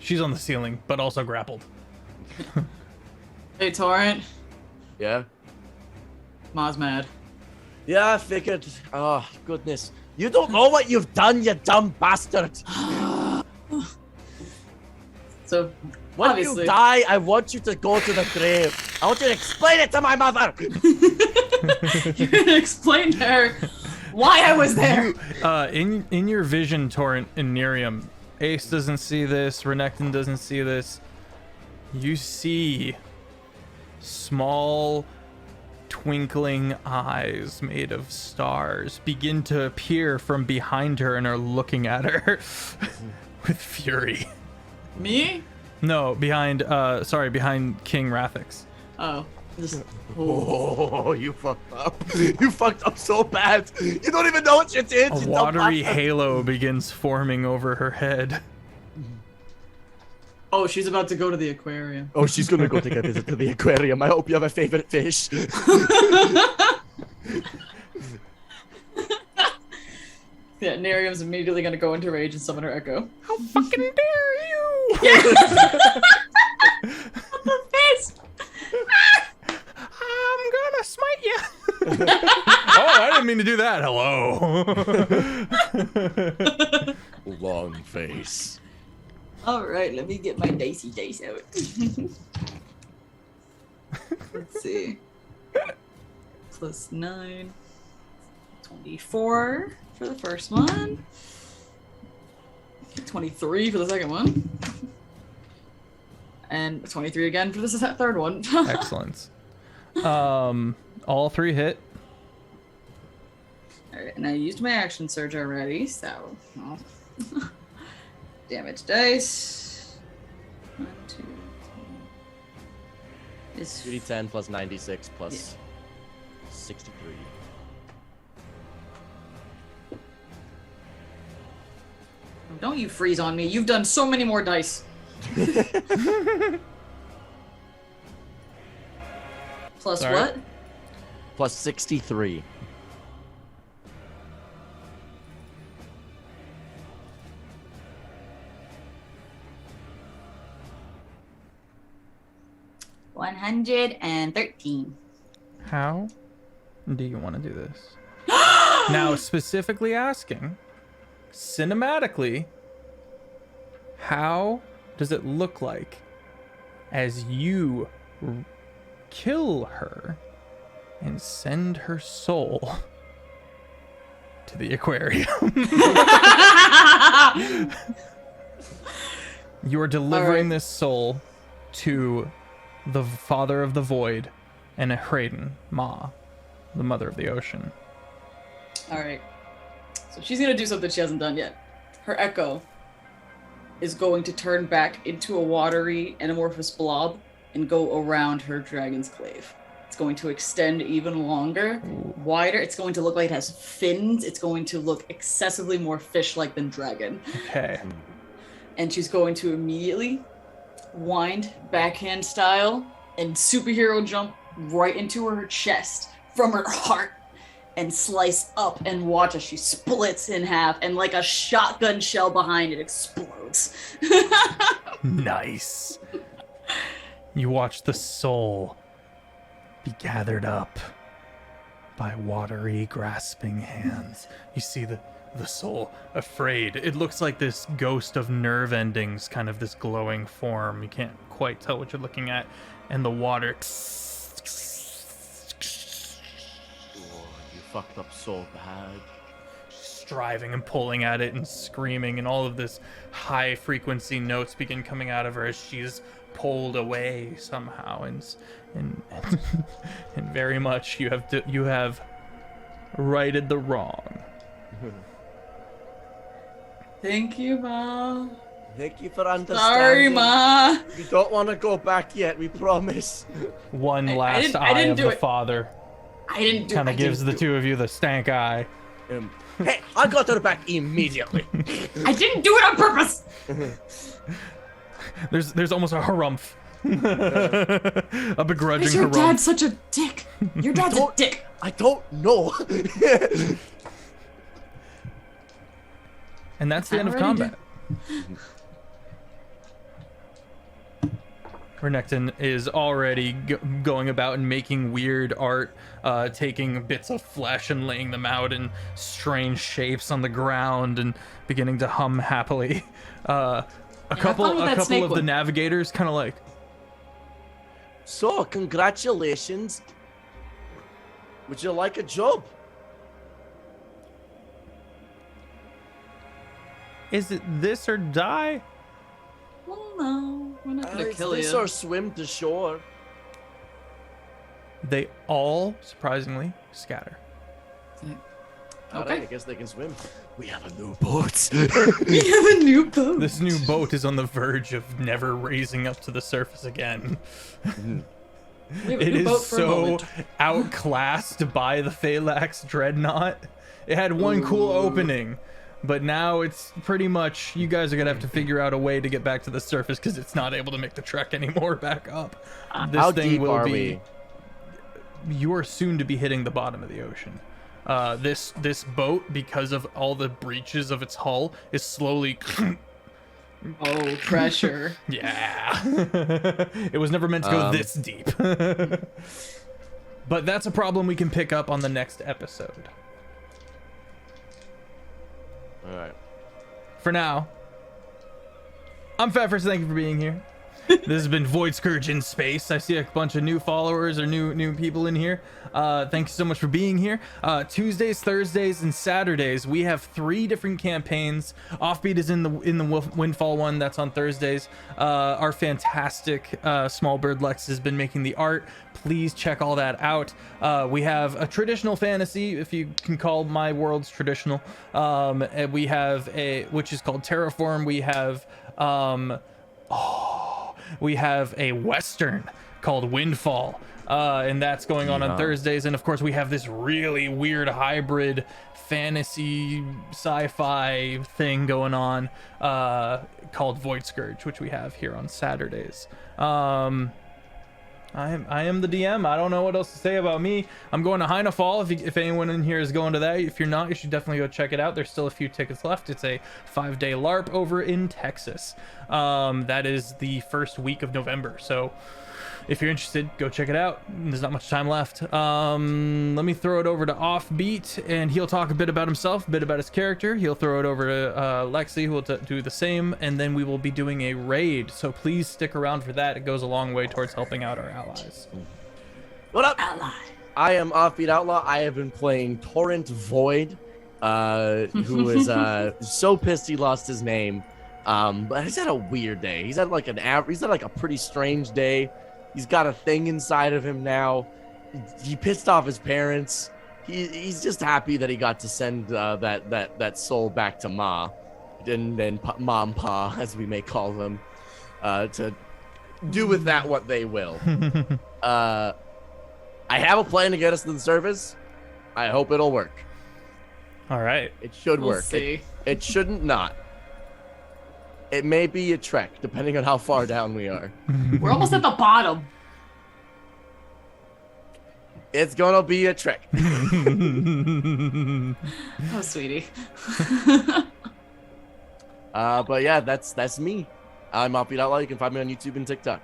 She's on the ceiling, but also grappled. Hey, Torrent. Yeah? Ma's mad. Yeah, I figured. Oh, goodness. You don't know what you've done, you dumb bastard. So, When obviously... you die, I want you to go to the grave. I want you to explain it to my mother. You're gonna explain to her why I was there. In your vision, Torrent and Nerium, Ace doesn't see this, Renekton doesn't see this. You see small twinkling eyes made of stars begin to appear from behind her and are looking at her with fury. Me? No, behind King Rathix. Oh. Just... Oh, you fucked up. You fucked up so bad. You don't even know what you did. A watery halo begins forming over her head. Oh, she's about to go to the aquarium. Oh, she's gonna go take a visit to the aquarium. I hope you have a favorite fish. Yeah, Nerium's immediately gonna go into rage and summon her echo. How fucking dare you! The fist! I'm gonna smite you! Oh, I didn't mean to do that. Hello. Long face. Alright, let me get my dicey dice out. Let's see. Plus 9. 24 for the first one. 23 for the second one. And 23 again for the third one. Excellent. All 3 hit. Alright, and I used my action surge already, so... well. Damage dice. 1, 2, 3. Is 3d10 plus 96 plus 63. Don't you freeze on me. You've done so many more dice. Plus Sorry. what? Plus 63. $113. How do you want to do this? Now, specifically asking, cinematically, how does it look like as you kill her and send her soul to the aquarium? You are delivering this soul to the father of the void and Hraden, Ma, the mother of the ocean. All right. So she's gonna do something she hasn't done yet. Her echo is going to turn back into a watery anamorphous blob and go around her dragon's clave. It's going to extend even longer, wider. It's going to look like it has fins. It's going to look excessively more fish-like than dragon. Okay. And she's going to immediately wind backhand style and superhero jump right into her chest from her heart and slice up and watch as she splits in half and like a shotgun shell behind it explodes. Nice. You watch the soul be gathered up by watery, grasping hands. You see the soul afraid. It looks like this ghost of nerve endings, kind of this glowing form. You can't quite tell what you're looking at. And the water. You fucked up so bad. Striving and pulling at it and screaming, and all of this high frequency notes begin coming out of her as she's pulled away somehow, and and very much you have righted the wrong. Thank you, Ma. Thank you for understanding. Sorry, Ma. We don't want to go back yet, we promise. One I last didn't eye of do the it. father I didn't do kind I of gives didn't the do two of you the stank eye. Hey, I got her back immediately. I didn't do it on purpose. There's almost a harumph. A begrudging Is your harumph. dad such a dick? Your dad's a dick. I don't know. And that's the end of Already combat. Renekton is already going about and making weird art, taking bits of flesh and laying them out in strange shapes on the ground and beginning to hum happily. A couple of the navigators kind of like, So, congratulations. Would you like a job? is it this or die? Well, no, we're not gonna It's kill this you. or swim to shore. They all surprisingly scatter. Alright, I guess they can swim. We have a new boat. We have a new boat. This new boat is on the verge of never raising up to the surface again. We have a It new boat is for a so moment. outclassed by the Phalanx Dreadnought. It had one cool opening, but now it's pretty much, you guys are gonna have to figure out a way to get back to the surface because it's not able to make the trek anymore back up. This How thing deep will are be. we? You are soon to be hitting the bottom of the ocean. This boat, because of all the breaches of its hull, is slowly. Oh, pressure. Yeah. It was never meant to go this deep. But that's a problem we can pick up on the next episode. Alright. For now, I'm SirFeffers. Thank you for being here. This has been Void Scourge in Space. I see a bunch of new followers or new people in here. Thank you so much for being here. Tuesdays, Thursdays, and Saturdays, we have 3 different campaigns. Offbeat is in the Windfall one. That's on Thursdays. Our fantastic SmolBirdLex has been making the art. Please check all that out. We have a traditional fantasy, if you can call my worlds traditional. And we have which is called Terraform. We have we have a Western called Windfall, and that's going on Thursdays. And of course, we have this really weird hybrid fantasy sci-fi thing going on called Void Scourge, which we have here on Saturdays. I am the DM. I don't know what else to say about me. I'm going to Heinefall. If anyone in here is going to that, if you're not, you should definitely go check it out. There's still a few tickets left. It's a 5-day LARP over in Texas. That is the first week of November. So if you're interested, go check it out. There's not much time left. Let me throw it over to Offbeat, and he'll talk a bit about himself, a bit about his character. He'll throw it over to Lexi, who will do the same, and then we will be doing a raid. So please stick around for that. It goes a long way towards helping out our allies. What up? Ally. I am Offbeat Outlaw. I have been playing Torrent Void, who is so pissed he lost his name. But he's had a weird day. He's had like a pretty strange day. He's got a thing inside of him now. He pissed off his parents. He's just happy that he got to send that soul back to Ma, and Mom Pa, as we may call them, to do with that what they will. I have a plan to get us to the surface. I hope it'll work. All right. It should We'll work. see. It shouldn't not. It may be a trek, depending on how far down we are. We're almost at the bottom. It's gonna be a trek. Oh, sweetie. But yeah, that's me. I'm Offbeat Outlaw. You can find me on YouTube and TikTok.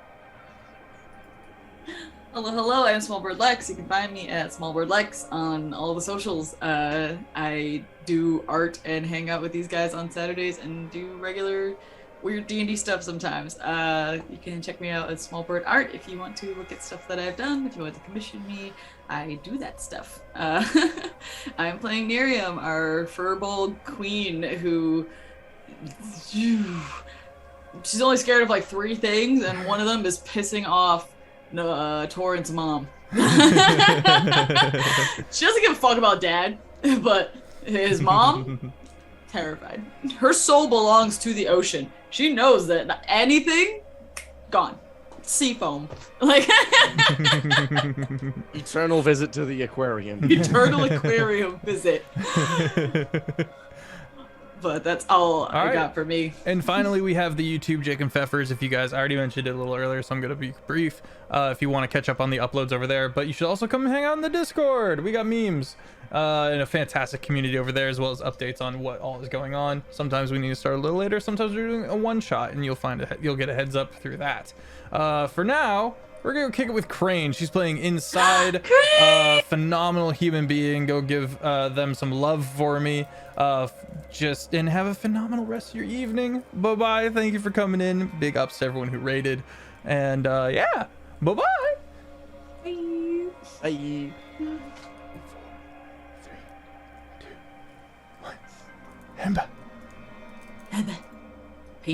Hello, I'm SmolBirdLex. You can find me at SmolBirdLex on all the socials. I do art and hang out with these guys on Saturdays and do regular weird D&D stuff sometimes. You can check me out at SmolBird Art if you want to look at stuff that I've done. If you want to commission me, I do that stuff. I'm playing Miriam, our furball queen, who... She's only scared of like 3 things, and one of them is pissing off Torrent's mom. She doesn't give a fuck about dad, but his mom, terrified. Her soul belongs to the ocean. She knows that anything, gone. Sea foam. Like Eternal visit to the aquarium. eternal aquarium visit. But that's all I right. got for me. And finally, we have the YouTube SirFeffers. If you guys, I already mentioned it a little earlier, so I'm going to be brief. If you want to catch up on the uploads over there, but you should also come hang out in the Discord. We got memes and a fantastic community over there, as well as updates on what all is going on. Sometimes we need to start a little later. Sometimes we're doing a one-shot, and you'll get a heads up through that. For now, we're gonna kick it with Crane. She's playing Inside. Phenomenal human being. Go give them some love for me. And have a phenomenal rest of your evening. Bye bye. Thank you for coming in. Big ups to everyone who rated. And yeah, bye bye. Bye. Bye. 4, 3, 2, 1. Himbo.